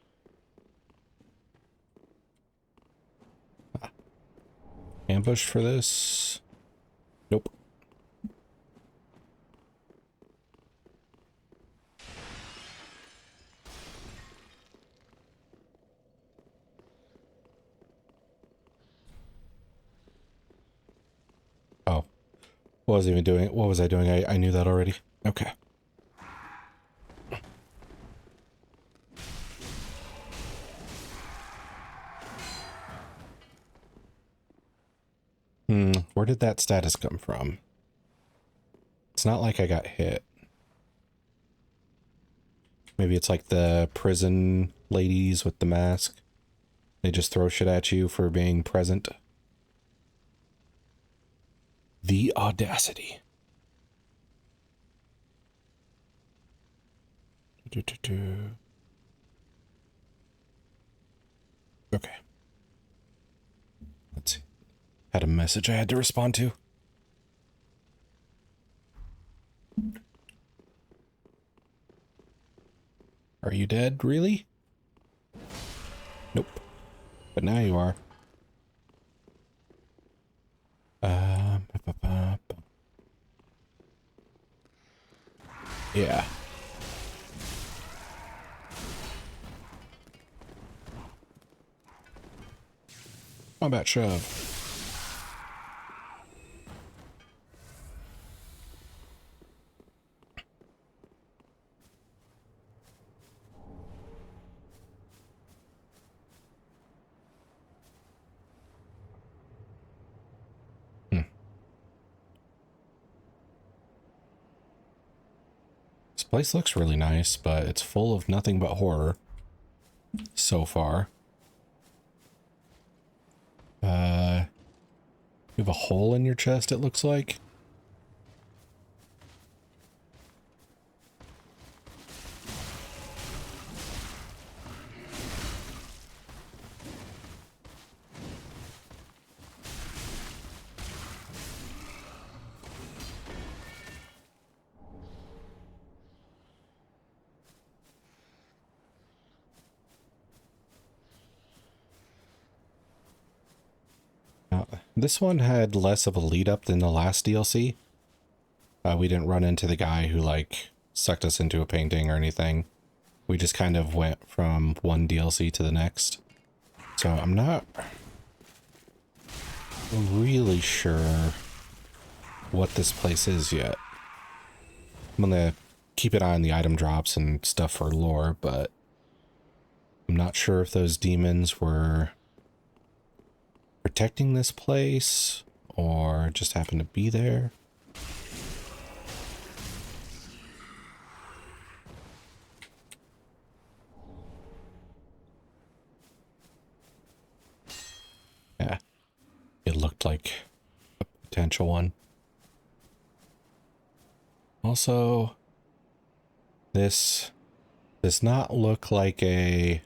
Speaker 1: ambush for this. Nope. Oh. What was I even doing? What was I doing? I knew that already. Okay. Where did that status come from? It's not like I got hit. Maybe it's like the prison ladies with the mask. They just throw shit at you for being present. The audacity. Okay. Let's see. Had a message I had to respond to. Are you dead? Really? Nope. But now you are. Yeah. Combat shove. This place looks really nice, but it's full of nothing but horror so far. You have a hole in your chest, it looks like. This one had less of a lead up than the last DLC. We didn't run into the guy who like sucked us into a painting or anything. We just kind of went from one DLC to the next. So I'm not really sure what this place is yet. I'm gonna keep an eye on the item drops and stuff for lore, but I'm not sure if those demons were protecting this place or just happened to be there. Yeah, it looked like a potential one. Also, this does not look like a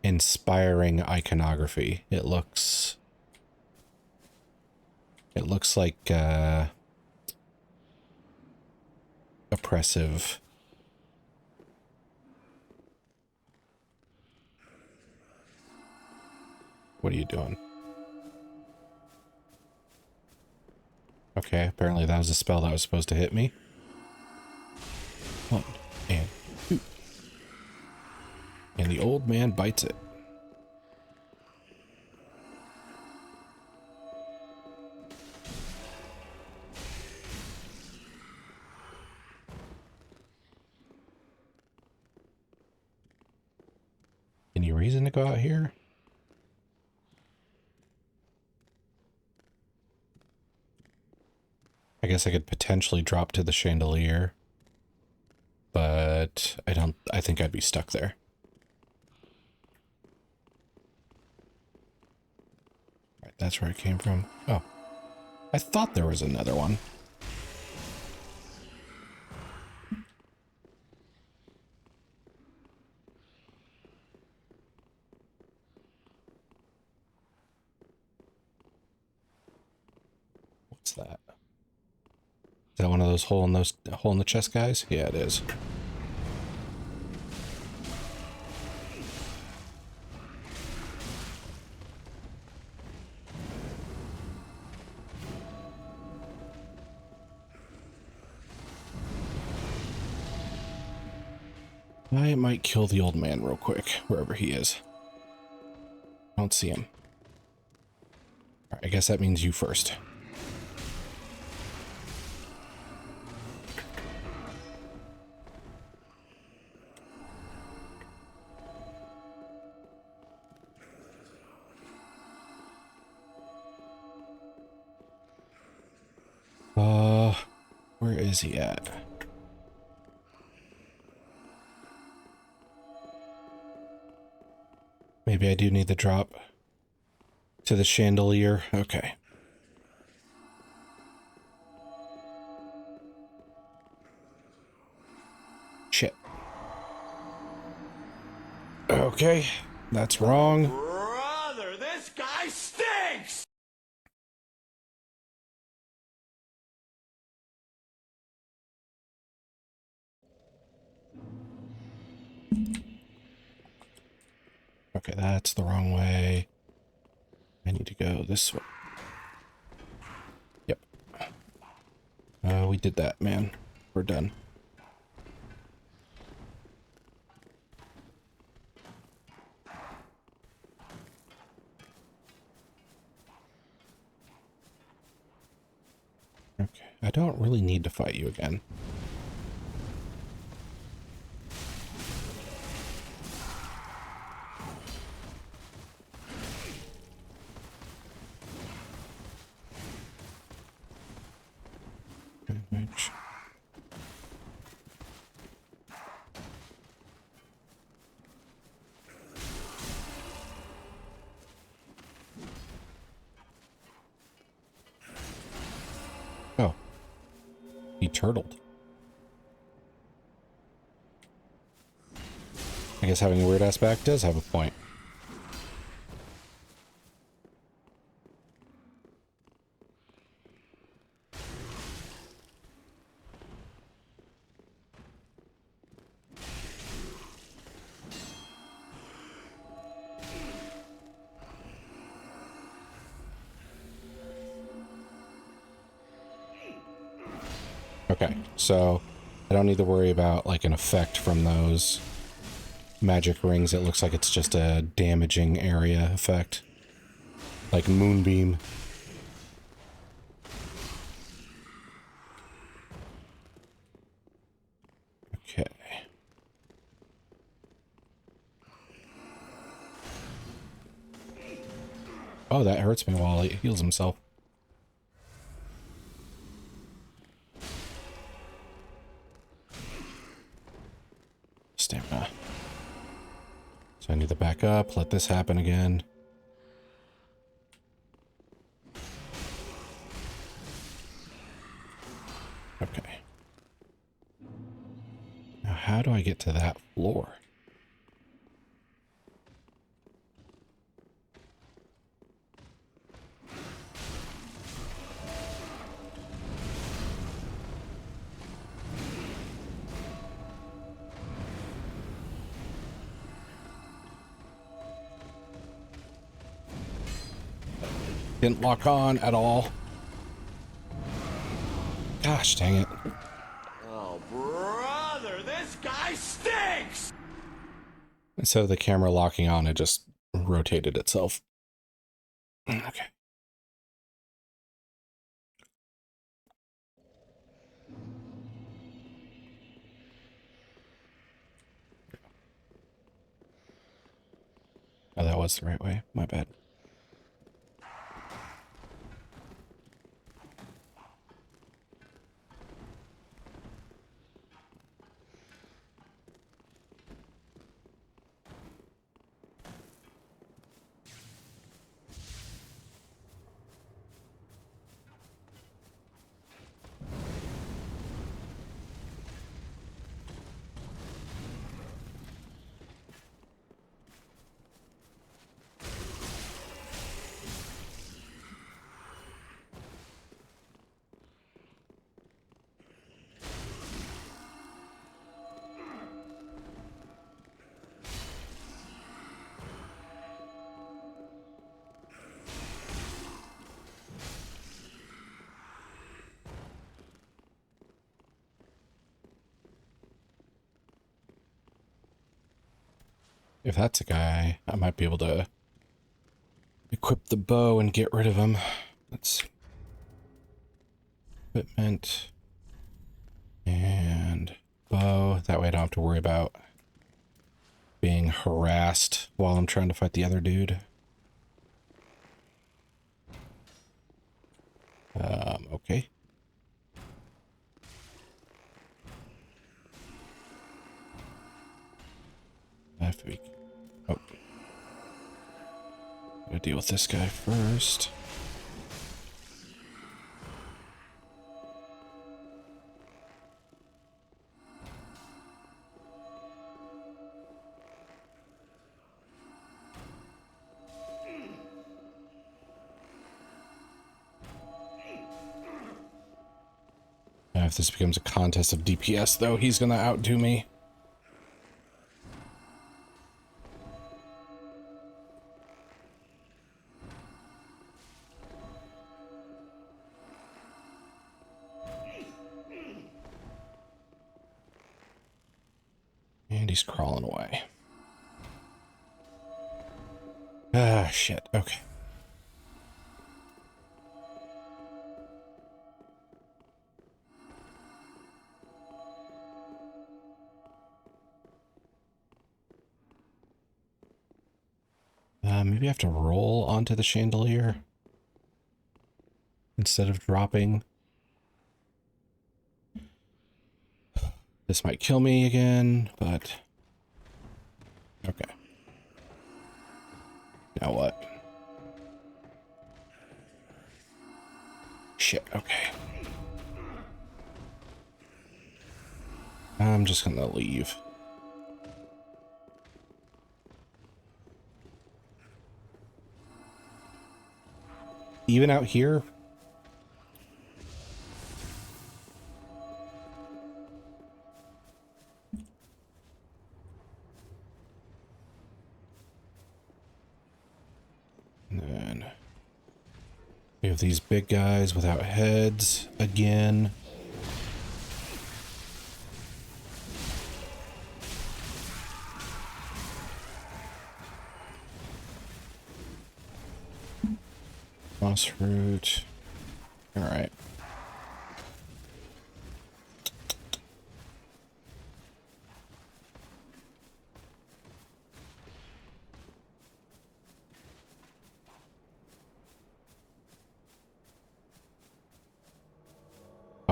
Speaker 1: inspiring iconography. It looks like oppressive. What are you doing? Okay, apparently that was a spell that was supposed to hit me. 1 and 2. And the old man bites it. Any reason to go out here? I guess I could potentially drop to the chandelier, but I think I'd be stuck there. All right, that's where it came from. Oh, I thought there was another one. What's that? Is that one of those hole in the chest guys? Yeah, it is. I might kill the old man real quick, wherever he is. I don't see him. All right, I guess that means you first. Where is he at? Maybe I do need the drop to the chandelier. Okay. Shit. Okay, that's wrong.
Speaker 2: Brother, this guy stinks!
Speaker 1: Okay, that's the wrong way. I need to go this way. Yep. We did that, man. We're done. Okay, I don't really need to fight you again. Which... Oh. He turtled. I guess having a weird ass back does have a point. Okay, so I don't need to worry about like an effect from those magic rings. It looks like it's just a damaging area effect. Like Moonbeam. Oh, that hurts me while he heals himself. Stamina. So I need to back up, let this happen again. Okay. Now how do I get to that floor? Didn't lock on at all. Gosh dang it.
Speaker 2: Oh, brother, this guy stinks!
Speaker 1: Instead of the camera locking on, it just rotated itself. Okay. Oh, that was the right way. My bad. If that's a guy, I might be able to equip the bow and get rid of him. Let's see. Equipment and bow. That way I don't have to worry about being harassed while I'm trying to fight the other dude. Okay. I have to be... Oh. Gotta deal with this guy first. Now, if this becomes a contest of DPS, though, he's gonna outdo me. And he's crawling away. Ah, shit. Okay. Maybe I have to roll onto the chandelier instead of dropping. This might kill me again, but... Okay. Now what? Shit, okay. I'm just gonna leave. Even out here? And then we have these big guys without heads again. Moss fruit. All right.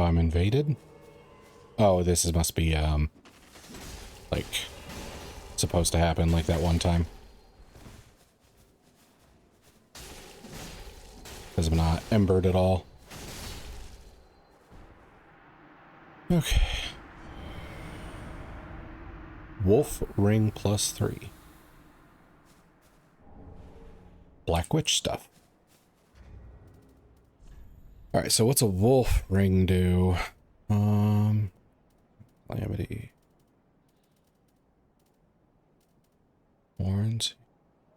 Speaker 1: Oh, I'm invaded? Oh, this must be, like, supposed to happen like that one time. Because I'm not embered at all. Okay. Wolf ring +3. Black witch stuff. Alright, so what's a wolf ring do? Calamity. Horns.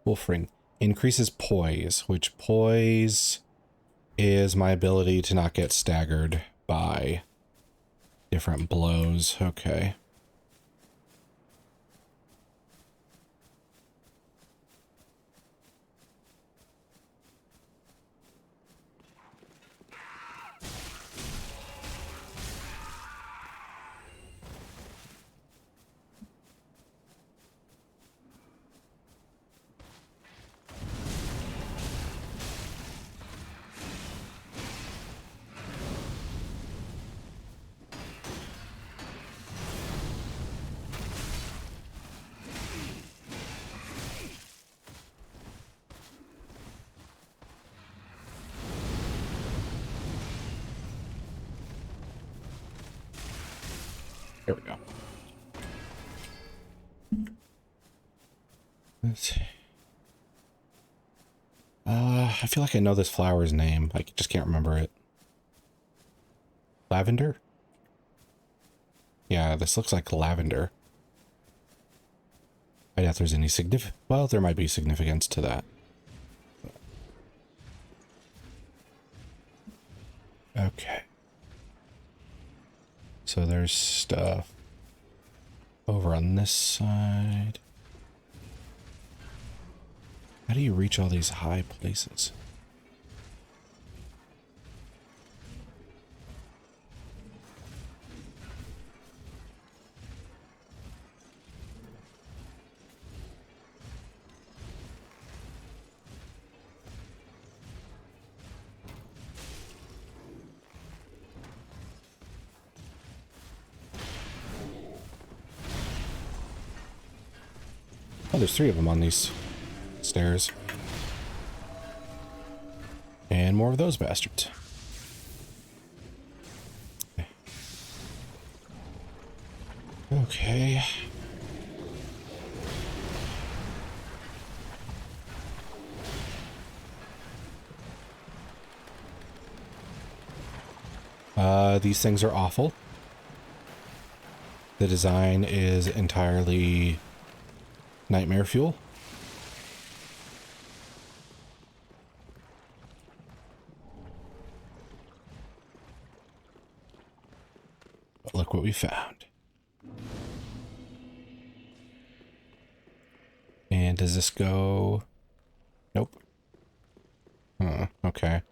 Speaker 1: Wolf ring. Increases poise, which poise is my ability to not get staggered by different blows. Okay. Here we go. Let's see. I feel like I know this flower's name. I just can't remember it. Lavender? Yeah, this looks like lavender. I doubt there's any well, there might be significance to that. Okay. So there's stuff over on this side. How do you reach all these high places? Oh, there's 3 of them on these stairs. And more of those bastards. Okay. These things are awful. The design is entirely nightmare fuel. But look what we found. And does this go? Nope. Okay.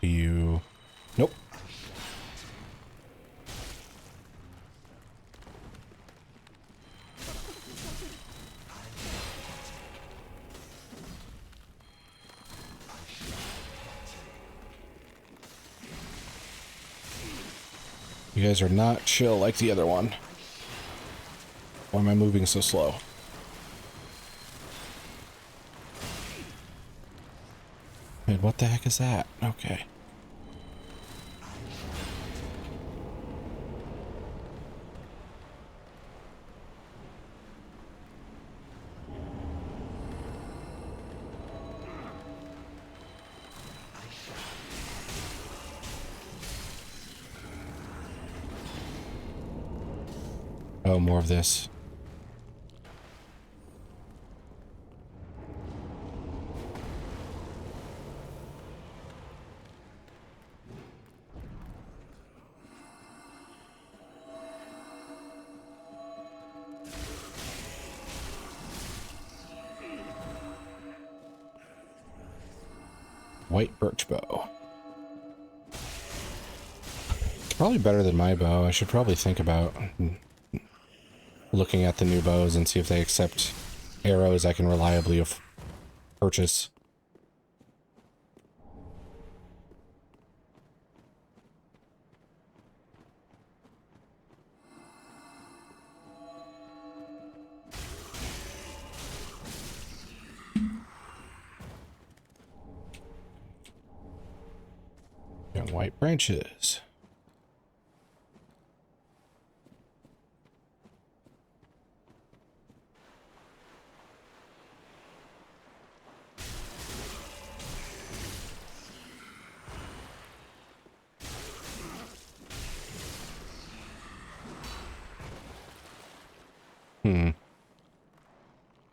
Speaker 1: Do you? Nope. You guys are not chill like the other one. Why am I moving so slow? Wait, what the heck is that? Okay. Oh, more of this. White birch bow. Probably better than my bow. I should probably think about looking at the new bows and see if they accept arrows I can reliably purchase. Young white branches.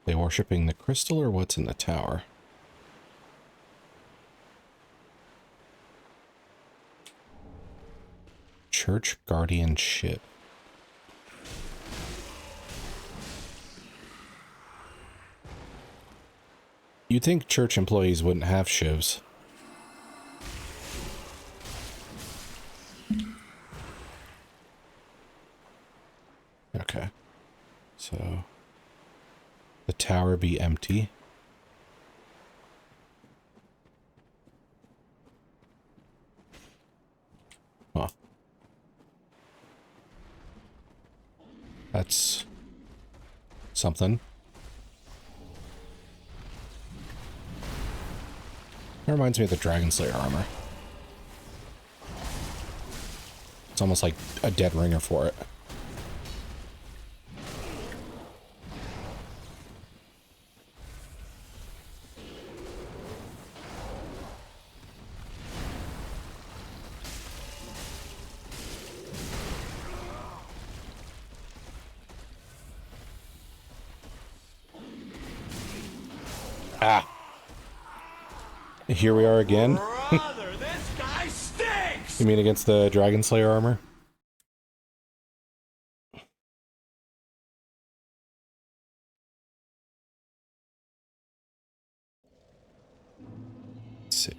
Speaker 1: They worshipping the crystal or what's in the tower? Church guardianship. You'd think church employees wouldn't have shivs. Okay. So the tower be empty. Huh. That's something. That reminds me of the Dragon Slayer armor. It's almost like a dead ringer for it. Ah. Here we are again.
Speaker 2: Brother, this guy stinks!
Speaker 1: You mean against the Dragon Slayer armor? Let's see.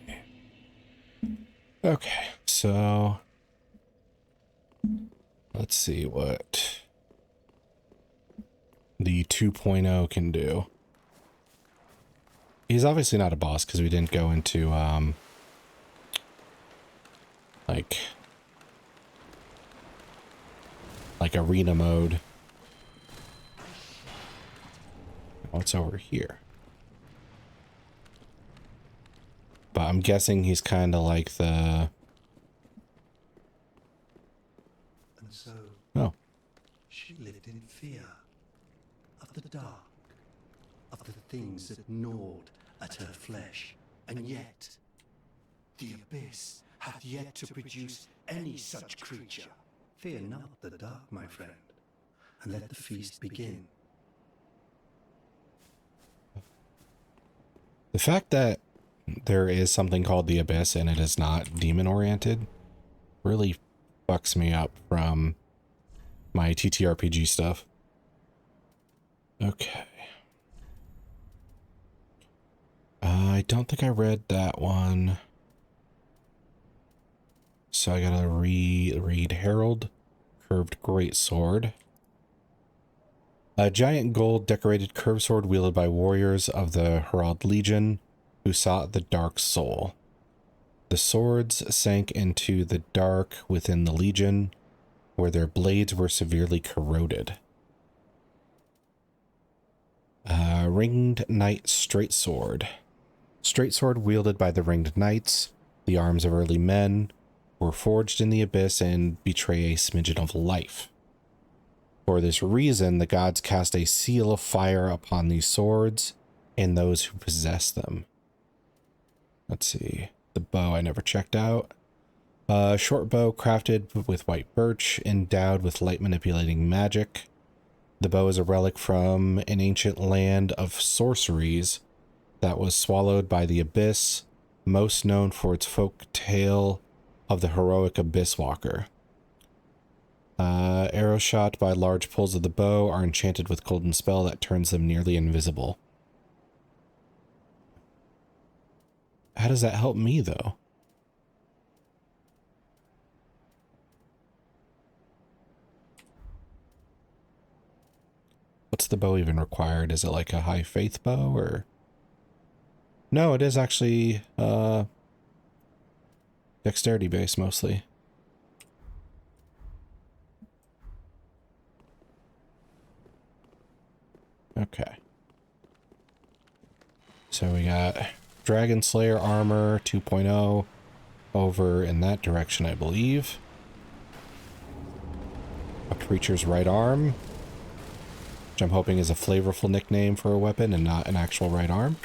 Speaker 1: Okay, so let's see what the 2.0 can do. He's obviously not a boss because we didn't go into like arena mode. What's over here? But I'm guessing he's kind of like the...
Speaker 6: And so
Speaker 1: Oh.
Speaker 6: she lived in fear of the dark, of the things that gnawed at her flesh, and yet the abyss hath yet to produce any such creature. Fear not the dark, my friend, and let the feast begin.
Speaker 1: The fact that there is something called the Abyss and it is not demon-oriented really fucks me up from my TTRPG stuff. Okay. I don't think I read that one. So I gotta read Herald, Curved Greatsword. A giant gold decorated curved sword wielded by warriors of the Herald Legion who sought the Dark Soul. The swords sank into the dark within the Legion, where their blades were severely corroded. Ringed Knight Straight Sword. Straight sword wielded by the Ringed Knights, the arms of early men, were forged in the abyss and betray a smidgen of life. For this reason, the gods cast a seal of fire upon these swords and those who possess them. Let's see. The bow I never checked out. Short bow crafted with white birch, endowed with light manipulating magic. The bow is a relic from an ancient land of sorceries that was swallowed by the abyss, most known for its folk tale of the heroic abyss walker. Arrows shot by large pulls of the bow are enchanted with golden spell that turns them nearly invisible. How does that help me, though? the bow even required? Is it like a high faith bow or? No, it is actually dexterity based mostly. Okay. So we got Dragon Slayer armor 2.0 over in that direction, I believe. A creature's right arm, which I'm hoping is a flavorful nickname for a weapon and not an actual right arm.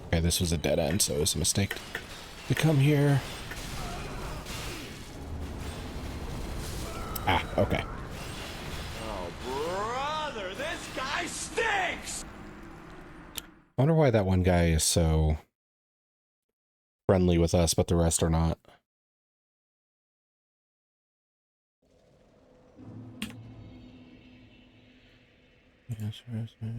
Speaker 1: Okay, this was a dead end, so it was a mistake to come here. Ah, okay.
Speaker 2: Oh, brother, this guy stinks!
Speaker 1: I wonder why that one guy is so friendly with us, but the rest are not. Yes, yes, yes.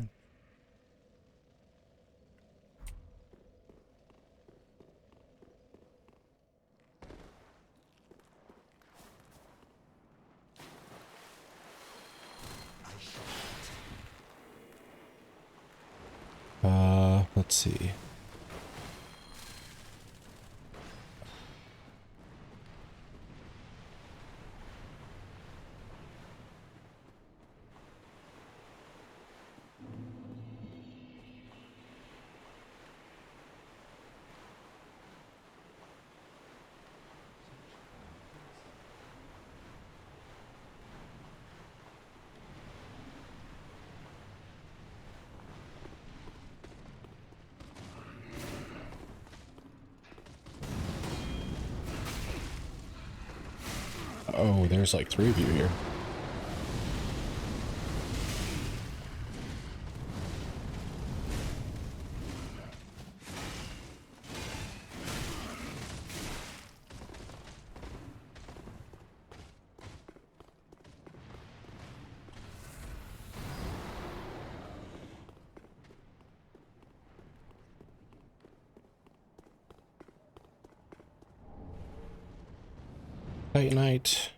Speaker 1: Let's see. Oh, there's like 3 of you here. Night night.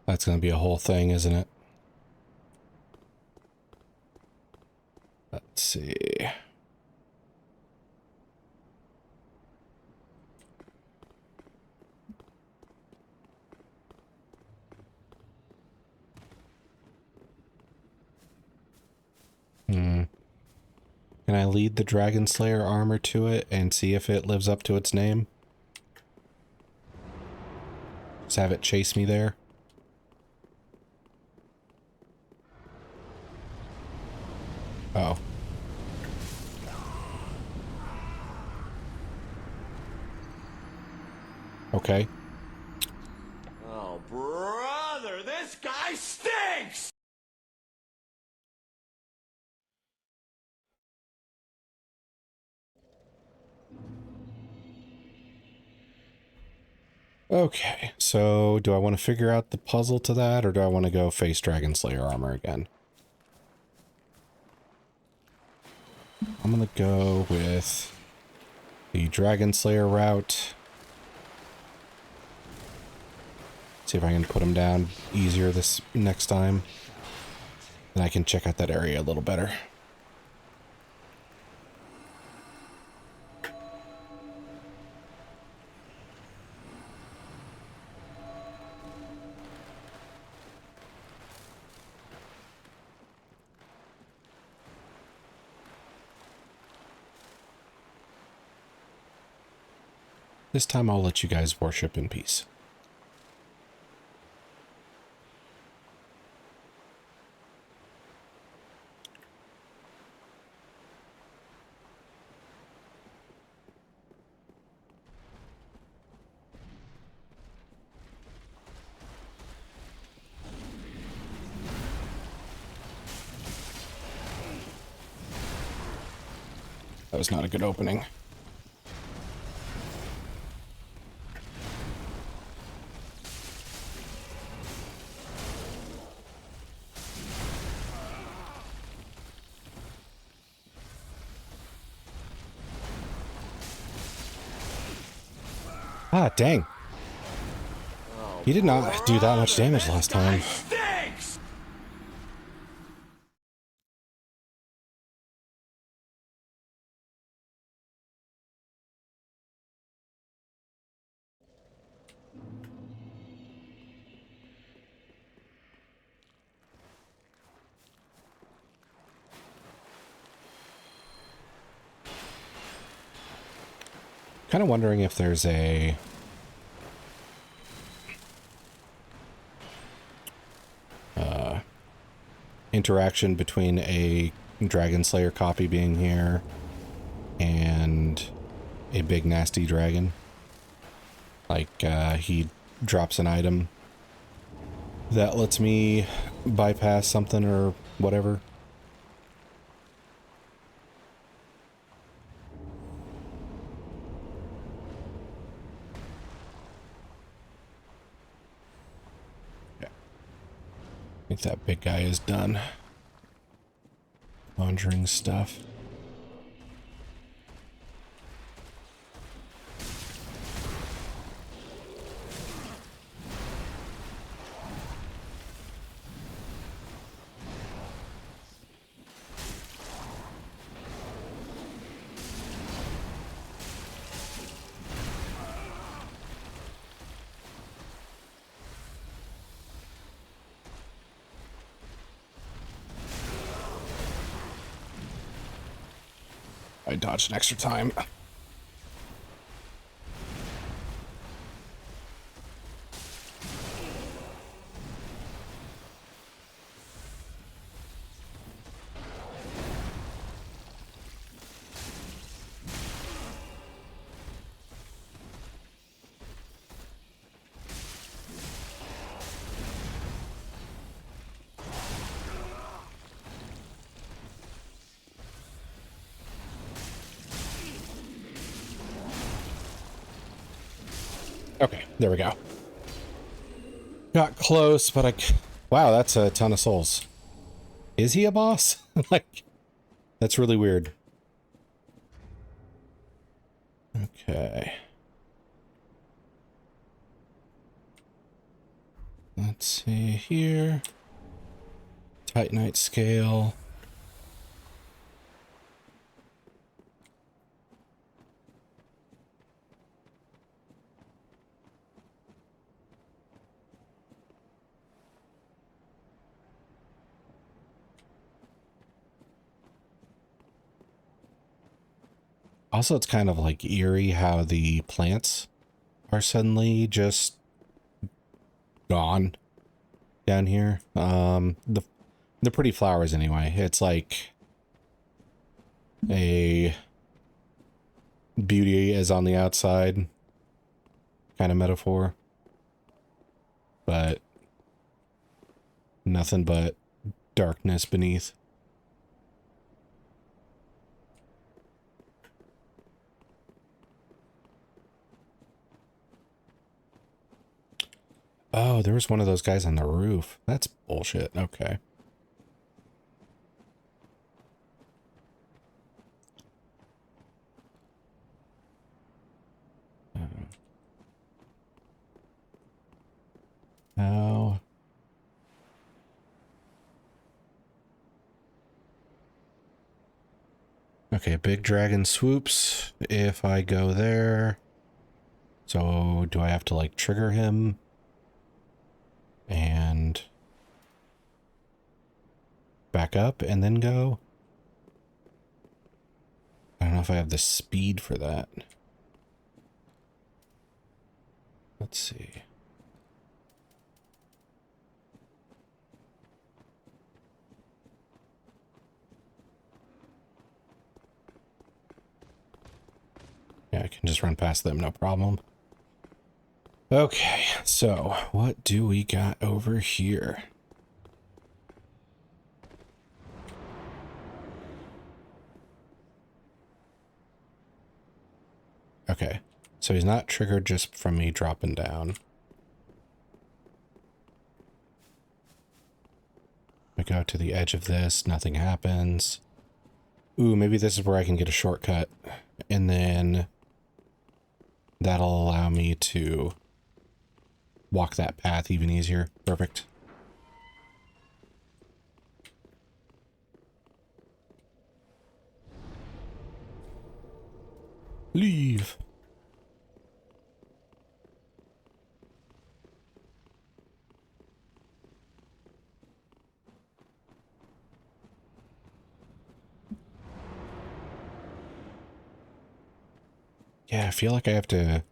Speaker 1: That's gonna be a whole thing, isn't it? Let's see. Can I lead the Dragon Slayer armor to it and see if it lives up to its name? Just have it chase me there? Oh. Okay.
Speaker 2: Oh, brother, this guy stinks!
Speaker 1: Okay, so do I want to figure out the puzzle to that, or do I want to go face Dragon Slayer armor again? I'm gonna go with the Dragon Slayer route. See if I can put him down easier this next time. Then I can check out that area a little better. This time I'll let you guys worship in peace. That was not a good opening. Ah, dang. He did not do that much damage last time.
Speaker 2: Stinks!
Speaker 1: Kind of wondering if there's a interaction between a Dragon Slayer copy being here and a big nasty dragon. Like, he drops an item that lets me bypass something or whatever. Yeah. I think that big guy is done. Conjuring stuff. I dodged an extra time. Okay, there we go. Got close, but wow, that's a ton of souls. Is he a boss? Like, that's really weird. Okay. Let's see here. Titanite scale. Also, it's kind of like eerie how the plants are suddenly just gone down here. The pretty flowers anyway. It's like a beauty is on the outside kind of metaphor, but nothing but darkness beneath. Oh, there was one of those guys on the roof. That's bullshit. Okay. Oh. Okay, big dragon swoops if I go there. So do I have to like trigger him? And back up and then go? I don't know if I have the speed for that. Let's see. Yeah, I can just run past them, no problem. Okay, so what do we got over here? Okay, so he's not triggered just from me dropping down. We go to the edge of this, nothing happens. Ooh, maybe this is where I can get a shortcut. And then That'll allow me to walk that path even easier. Perfect. Leave. Yeah, I feel like I have to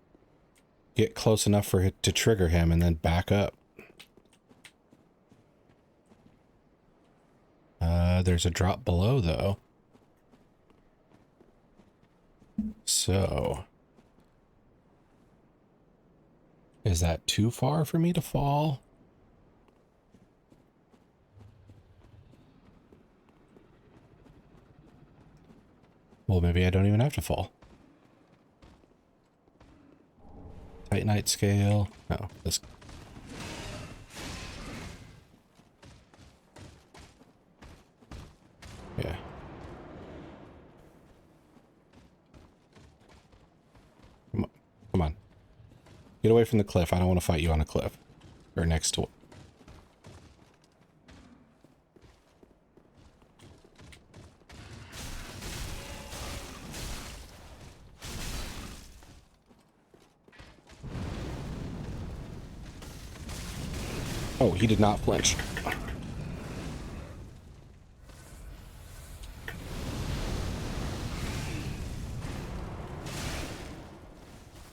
Speaker 1: get close enough for it to trigger him and then back up. There's a drop below, though. So... is that too far for me to fall? Well, maybe I don't even have to fall. Titanite scale. No, this... yeah. Come on. Come on. Get away from the cliff. I don't want to fight you on a cliff. Or next to it. Oh, he did not flinch.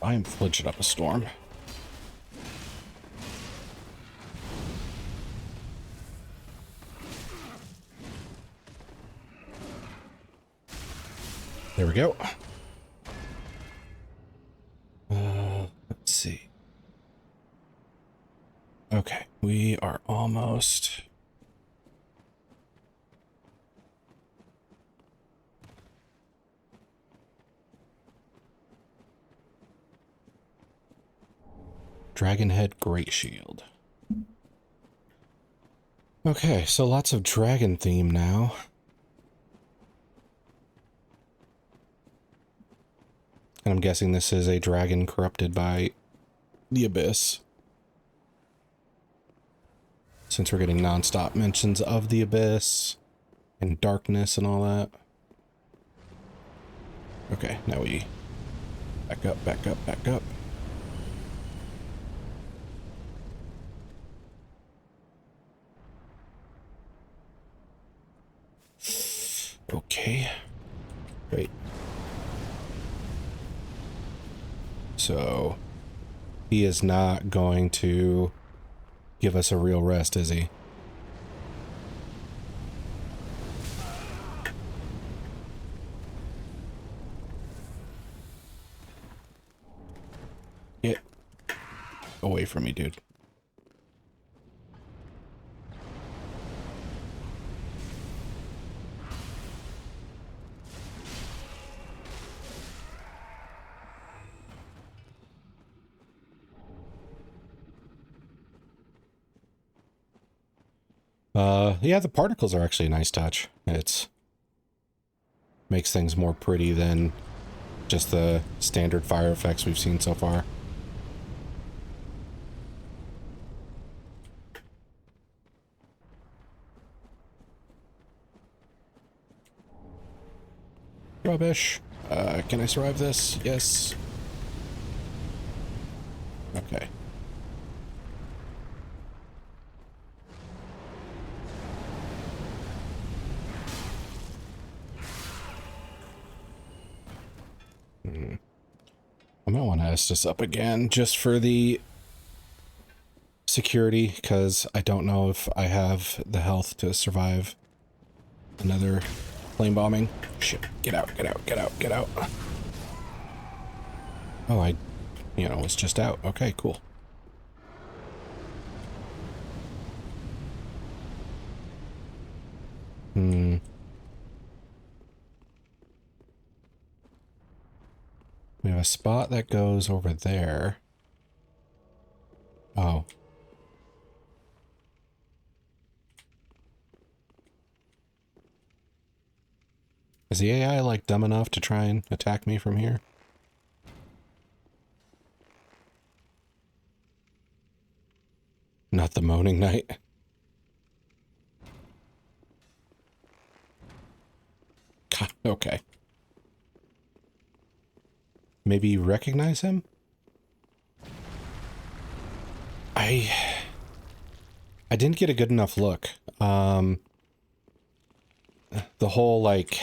Speaker 1: I am flinching up a storm. There we go. Let's see. Okay, we are almost... Dragonhead Great Shield. Okay, so lots of dragon theme now. And I'm guessing this is a dragon corrupted by the Abyss. Since we're getting non-stop mentions of the Abyss and darkness and all that. Okay, now we back up, back up, back up. Okay. Wait. So, he is not going to give us a real rest, is he? Get away from me, dude. Yeah, the particles are actually a nice touch. It's makes things more pretty than just the standard fire effects we've seen so far. Rubbish. Can I survive this? Yes. Okay. I might want to ask this up again just for the security, because I don't know if I have the health to survive another flame bombing. Shit, get out, get out, get out, get out. Oh, I, was just out. Okay, cool. We have a spot that goes over there. Oh. Is the AI, like, dumb enough to try and attack me from here? Not the moaning knight. God, okay. Maybe you recognize him? I didn't get a good enough look. The whole, like,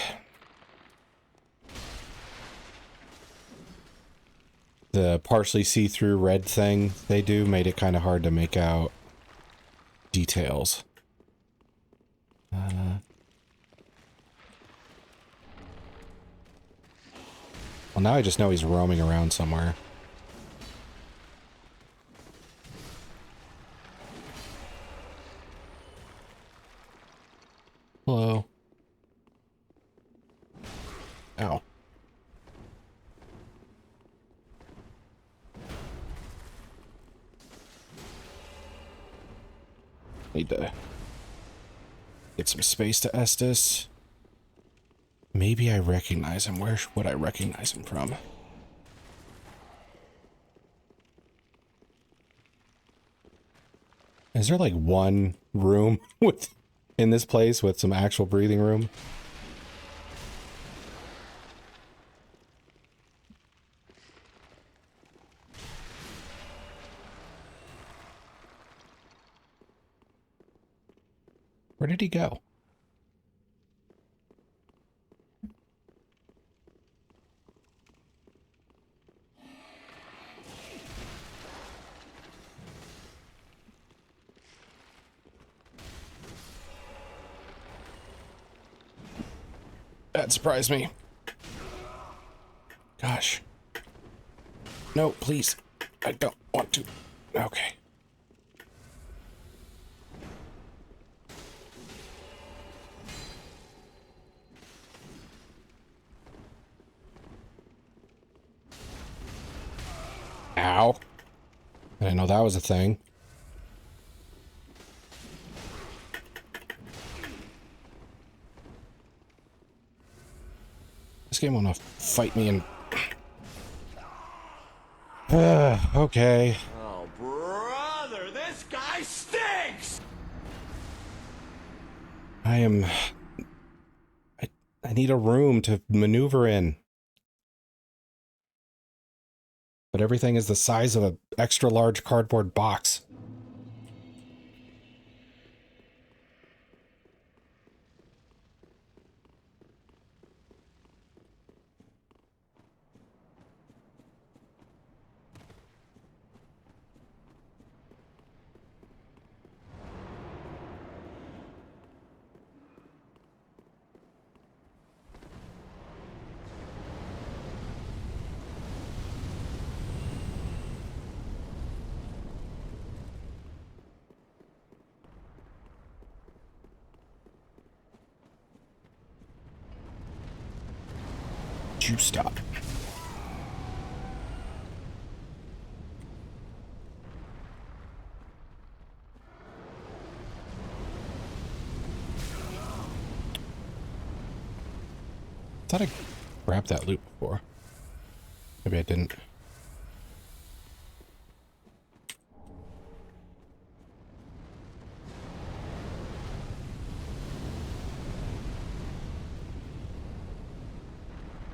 Speaker 1: the partially see-through red thing they do made it kind of hard to make out details. Well, now I just know he's roaming around somewhere. Hello. Ow. Need to get some space to Estes. Maybe I recognize him. Where would I recognize him from? Is there like one room with in this place with some actual breathing room? Where did he go? That surprised me. Gosh. No, please. I don't want to. Okay. Ow. I didn't know that was a thing. This game wanna fight me and... okay.
Speaker 2: Oh, brother, this guy stinks!
Speaker 1: I need a room to maneuver in. But everything is the size of an extra large cardboard box. You stop. Thought I grabbed that loot before. Maybe I didn't.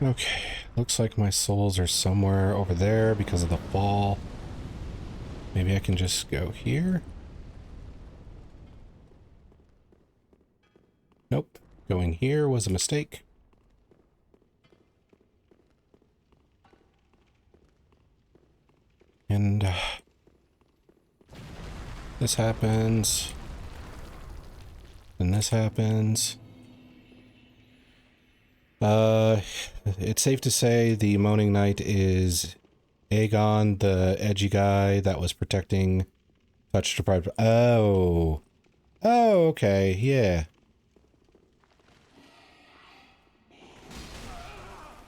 Speaker 1: Okay, looks like my souls are somewhere over there because of the fall. Maybe I can just go here? Nope. Going here was a mistake. And this happens. And this happens. It's safe to say the Moaning Knight is Aegon, the edgy guy that was protecting touch deprived. Oh. Oh, okay, yeah.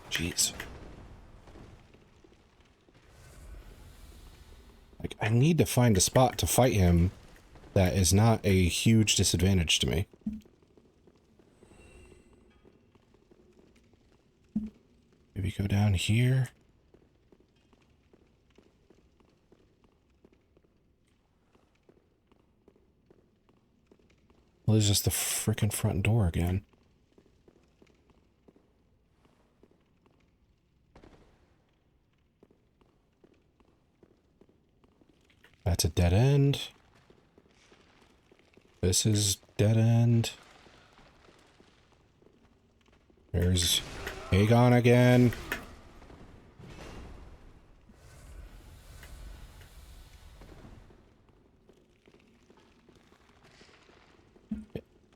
Speaker 1: Jeez. Like, I need to find a spot to fight him that is not a huge disadvantage to me. Maybe go down here. Well, it's just the freaking front door again. That's a dead end. This is dead end. There's Aegon again.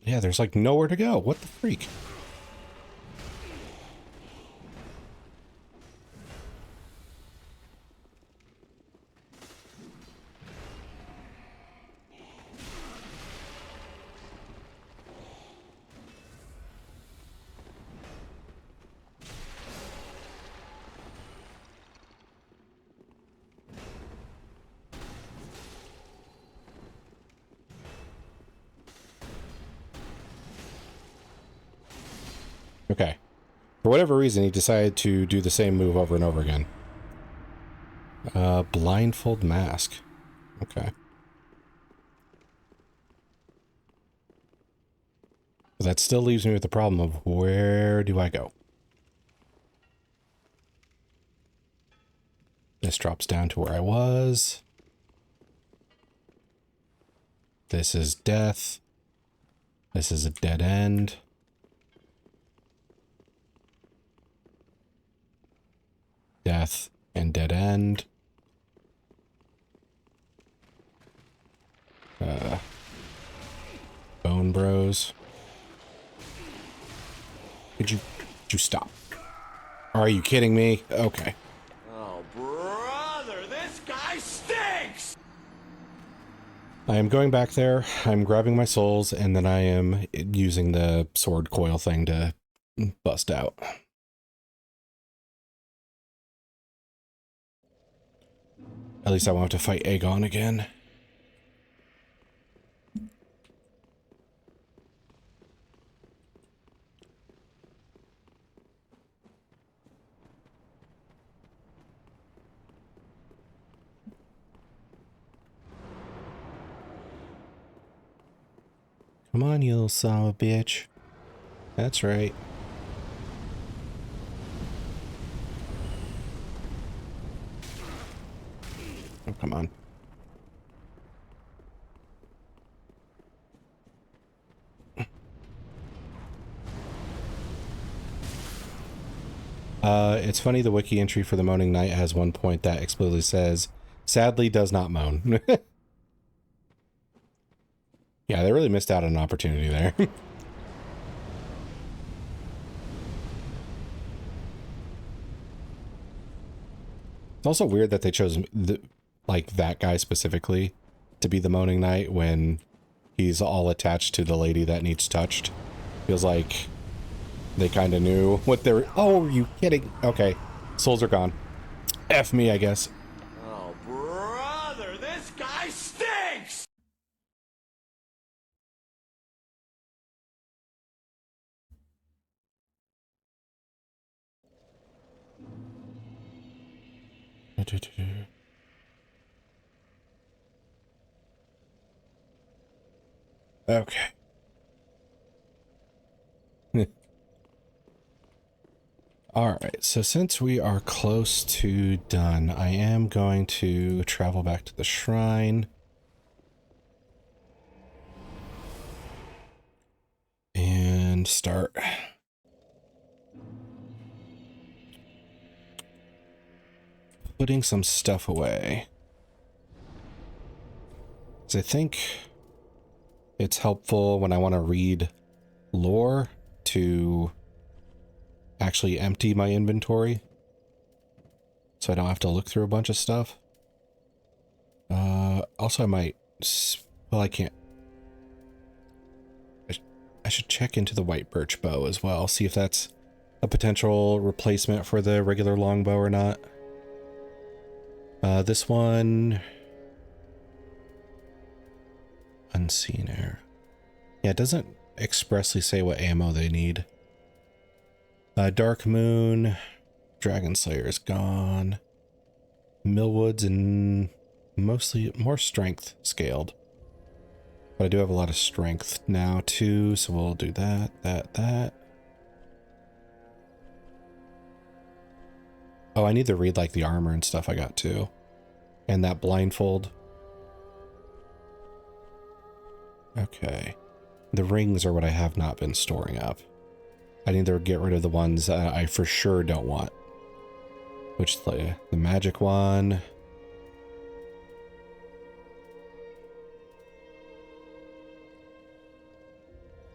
Speaker 1: Yeah, there's like nowhere to go. What the freak? Okay. For whatever reason, he decided to do the same move over and over again. Blindfold mask. Okay. That still leaves me with the problem of where do I go? This drops down to where I was. This is death. This is a dead end. Death and dead end. Bone Bros. Could you stop? Are you kidding me? Okay.
Speaker 2: Oh, brother, this guy stinks!
Speaker 1: I am going back there. I'm grabbing my souls, and then I am using the sword coil thing to bust out. At least I won't have to fight Aegon again. Come on, you little son of a bitch. That's right. Oh, come on. It's funny, the wiki entry for the Moaning Knight has one point that explicitly says, sadly does not moan. Yeah, they really missed out on an opportunity there. It's also weird that they chose like that guy specifically to be the Moaning Knight when he's all attached to the lady that needs touched. Feels like they kind of knew what they were. Oh, are you kidding? Okay, souls are gone. F me, I guess.
Speaker 2: Oh, brother, this guy stinks!
Speaker 1: Okay. Alright, so since we are close to done, I am going to travel back to the shrine. And start putting some stuff away. Because I think it's helpful when I want to read lore to actually empty my inventory so I don't have to look through a bunch of stuff. Also I might, well, I can't. I should check into the white birch bow as well, see if that's a potential replacement for the regular longbow or not. This one, unseen air. Yeah, it doesn't expressly say what ammo they need. Dark Moon, Dragon Slayer is gone. Millwoods and mostly more strength scaled. But I do have a lot of strength now too, so we'll do that. Oh, I need to read like the armor and stuff I got too. And that blindfold. Okay. The rings are what I have not been storing up. I need to get rid of the ones I for sure don't want. Which the magic one.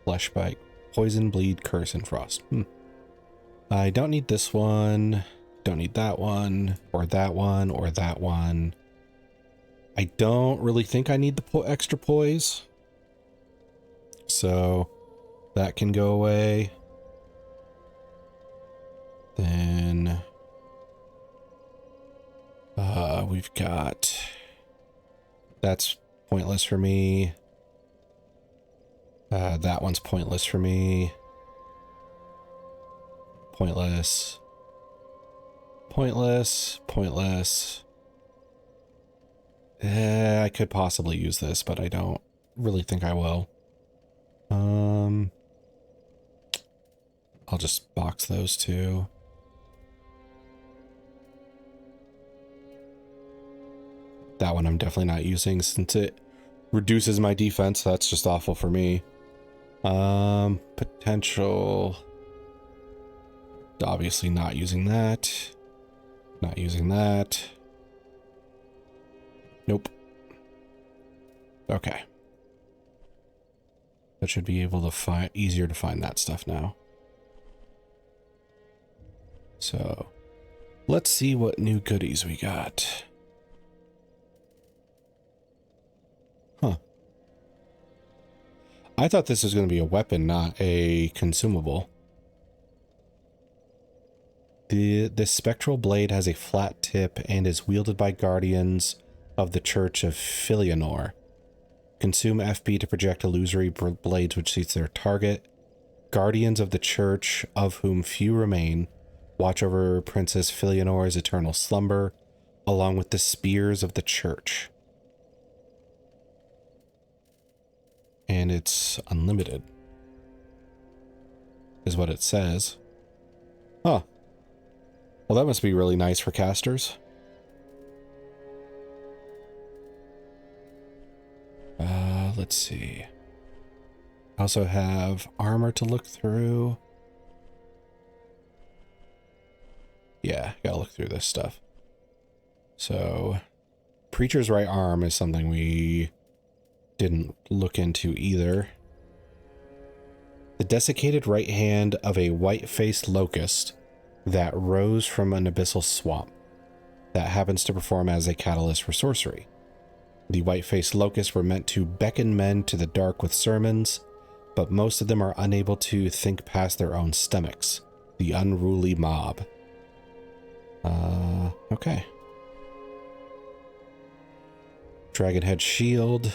Speaker 1: Flesh bite. Poison, bleed, curse, and frost. I don't need this one. Don't need that one. Or that one. Or that one. I don't really think I need the extra poise. So that can go away. Then we've got, that's pointless for me. That one's pointless for me. Pointless. Pointless. Pointless. I could possibly use this, but I don't really think I will. I'll just box those two. That one I'm definitely not using since it reduces my defense. That's just awful for me. Potential. Obviously not using that. Not using that. Nope. Okay. That should be able to find, easier to find that stuff now. So, let's see what new goodies we got. Huh. I thought this was going to be a weapon, not a consumable. The spectral blade has a flat tip and is wielded by guardians of the Church of Filianor. Consume FP to project illusory blades which suits their target. Guardians of the Church, of whom few remain, watch over Princess Filianor's eternal slumber, along with the spears of the Church. And it's unlimited, is what it says. Huh. Well, that must be really nice for casters. Let's see. I also have armor to look through. Yeah, gotta look through this stuff. So, Preacher's right arm is something we didn't look into either. The desiccated right hand of a white-faced locust that rose from an abyssal swamp that happens to perform as a catalyst for sorcery. The white-faced locusts were meant to beckon men to the dark with sermons, but most of them are unable to think past their own stomachs. The unruly mob. Okay. Dragonhead shield.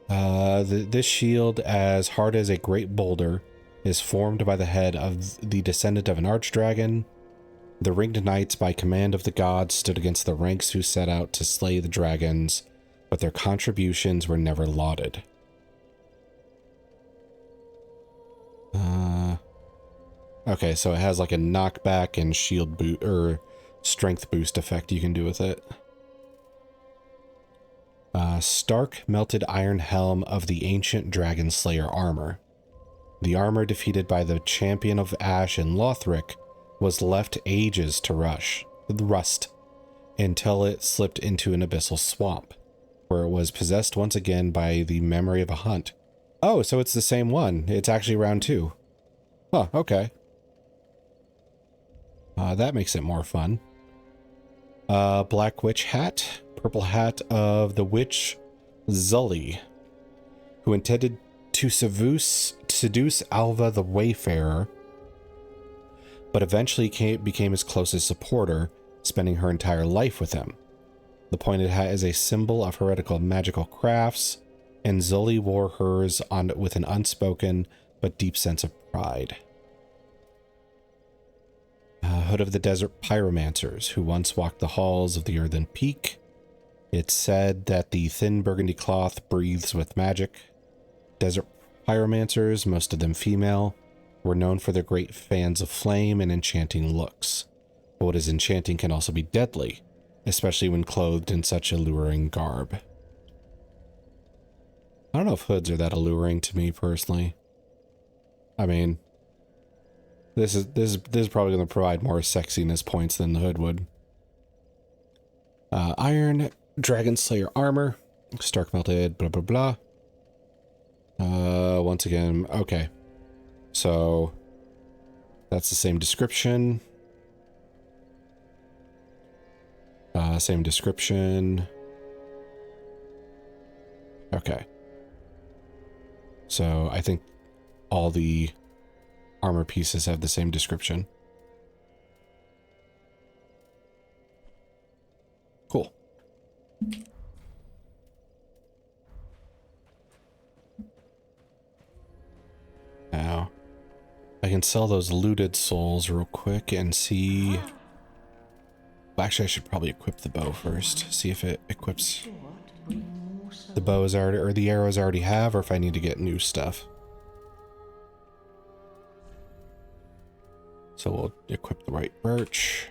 Speaker 1: This shield, as hard as a great boulder, is formed by the head of the descendant of an archdragon. The ringed knights, by command of the gods, stood against the ranks who set out to slay the dragons, but their contributions were never lauded. Okay, so it has like a knockback and shield boot or strength boost effect you can do with it. Stark melted iron helm of the ancient dragon slayer armor. The armor defeated by the champion of Ash and Lothric was left ages to rust until it slipped into an abyssal swamp, where it was possessed once again by the memory of a hunt. Oh, so it's the same one. It's actually round 2. Huh, okay. That makes it more fun. Black witch hat. Purple hat of the witch Zully, who intended to seduce Alva the Wayfarer, but eventually became his closest supporter, spending her entire life with him. The pointed hat is a symbol of heretical magical crafts, and Zully wore hers with an unspoken but deep sense of pride. Hood of the Desert Pyromancers, who once walked the halls of the Earthen Peak. It's said that the thin burgundy cloth breathes with magic. Desert pyromancers, most of them female, were known for their great fans of flame and enchanting looks. But what is enchanting can also be deadly, especially when clothed in such alluring garb. I don't know if hoods are that alluring to me personally. I mean, this is probably going to provide more sexiness points than the hood would. Iron, Dragon Slayer armor, Stark melted, blah blah blah. Once again, okay. So that's the same description. Same description. Okay. So I think all the armor pieces have the same description. Cool. Now, I can sell those looted souls real quick and see... Well, actually, I should probably equip the bow first. See if it equips the bows already, or the arrows I already have, or if I need to get new stuff. So we'll equip the right birch.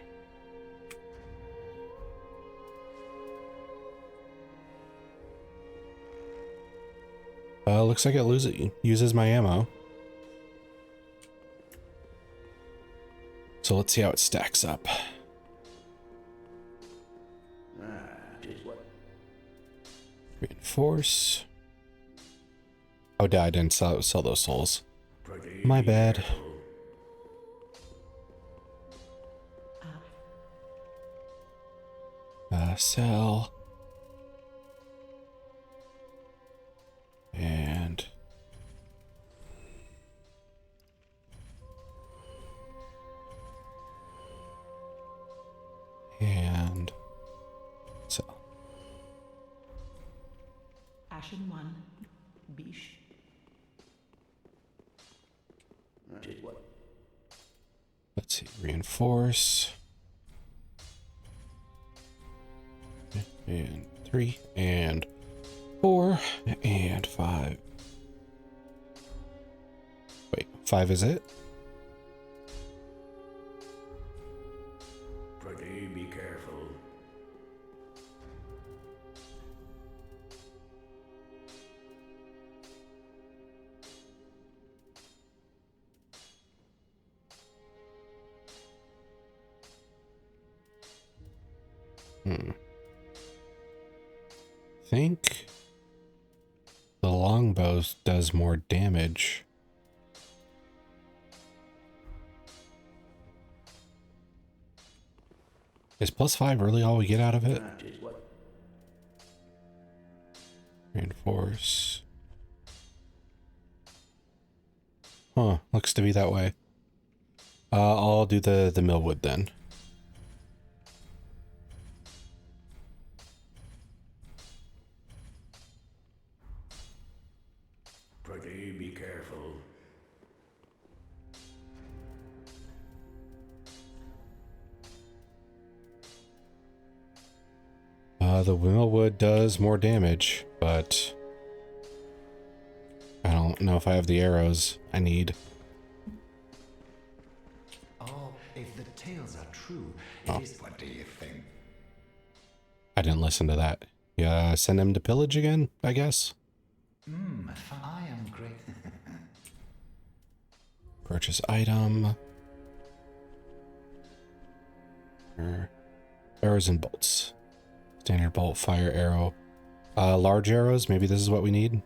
Speaker 1: Looks like it uses my ammo. So let's see how it stacks up. Reinforce. Oh, I didn't sell those souls. My bad. Sell. And... And... Sell.
Speaker 7: Ashen one, bish.
Speaker 1: Let's see, reinforce. And 3, and 4, and 5. Wait, 5 is it?
Speaker 5: Pretty be careful.
Speaker 1: Think the longbow does more damage. Is +5 really all we get out of it? Reinforce. Huh, looks to be that way. I'll do the millwood then.
Speaker 5: Pretty be careful.
Speaker 1: The millwood does more damage, but I don't know if I have the arrows I need.
Speaker 6: Oh, if the tales are true, it is. What do you think?
Speaker 1: I didn't listen to that. Yeah, send him to pillage again, I guess.
Speaker 6: I am great.
Speaker 1: Purchase item. Arrows and bolts. Standard bolt, fire arrow. Large arrows, maybe this is what we need.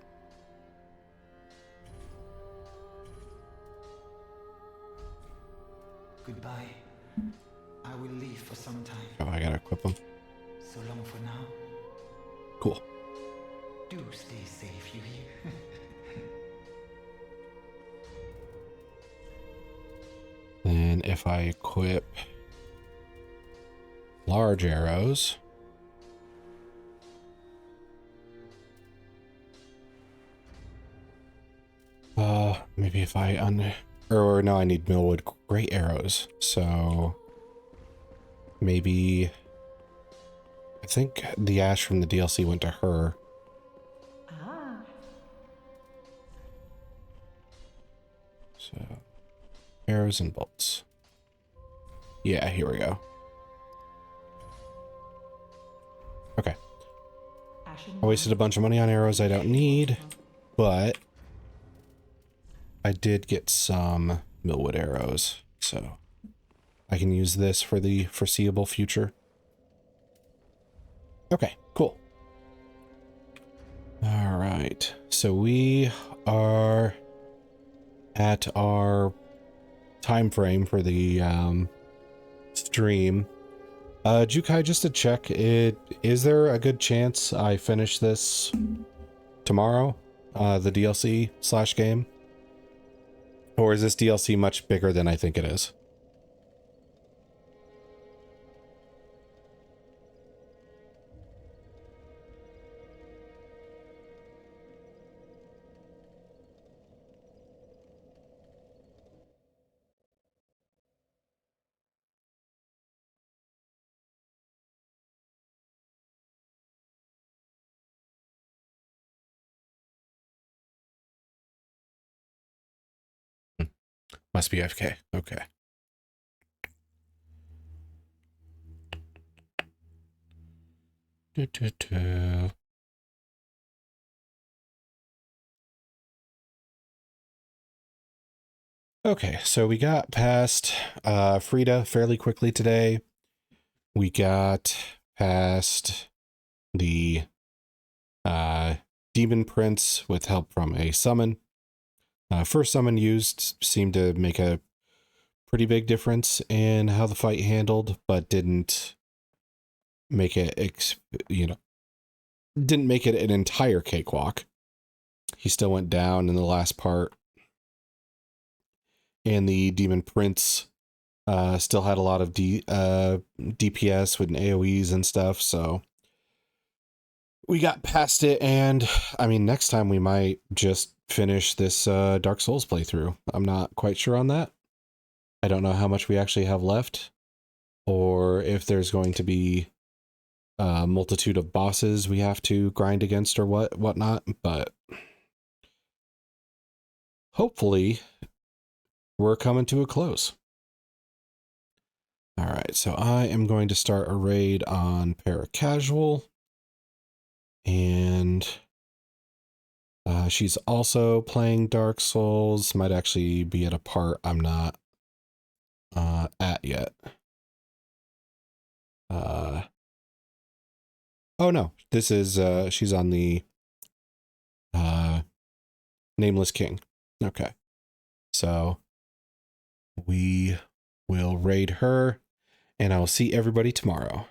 Speaker 6: Goodbye. I will leave for some time.
Speaker 1: Oh, I gotta equip them.
Speaker 6: So long for now.
Speaker 1: Cool.
Speaker 6: Do stay safe, you hear?
Speaker 1: Then if I equip large arrows, maybe if I or no, I need millwood great arrows, so maybe I think the ash from the DLC went to her.
Speaker 7: Ah,
Speaker 1: So, arrows and bolts. Yeah, here we go. Okay.
Speaker 7: Ashen
Speaker 1: I wasted a bunch of money on arrows I don't need, but I did get some millwood arrows, so I can use this for the foreseeable future. Okay, cool. All right, so we are at our time frame for the stream. Jukai, just to check, is there a good chance I finish this tomorrow, the DLC / game? Or is this DLC much bigger than I think it is? Must be FK. Okay. Okay, so we got past Frida fairly quickly today. We got past the Demon Prince with help from a summon. First summon used seemed to make a pretty big difference in how the fight handled, but didn't make it, didn't make it an entire cakewalk. He still went down in the last part. And the Demon Prince still had a lot of DPS with AoEs and stuff, so we got past it, and I mean, next time we might just finish this Dark Souls playthrough. I'm not quite sure on that. I don't know how much we actually have left, or if there's going to be a multitude of bosses we have to grind against or whatnot, but hopefully we're coming to a close. All right, so I am going to start a raid on Paracasual, and she's also playing Dark Souls. Might actually be at a part I'm not at yet. Oh no, this is she's on the Nameless King. Okay, so we will raid her, and I will see everybody tomorrow.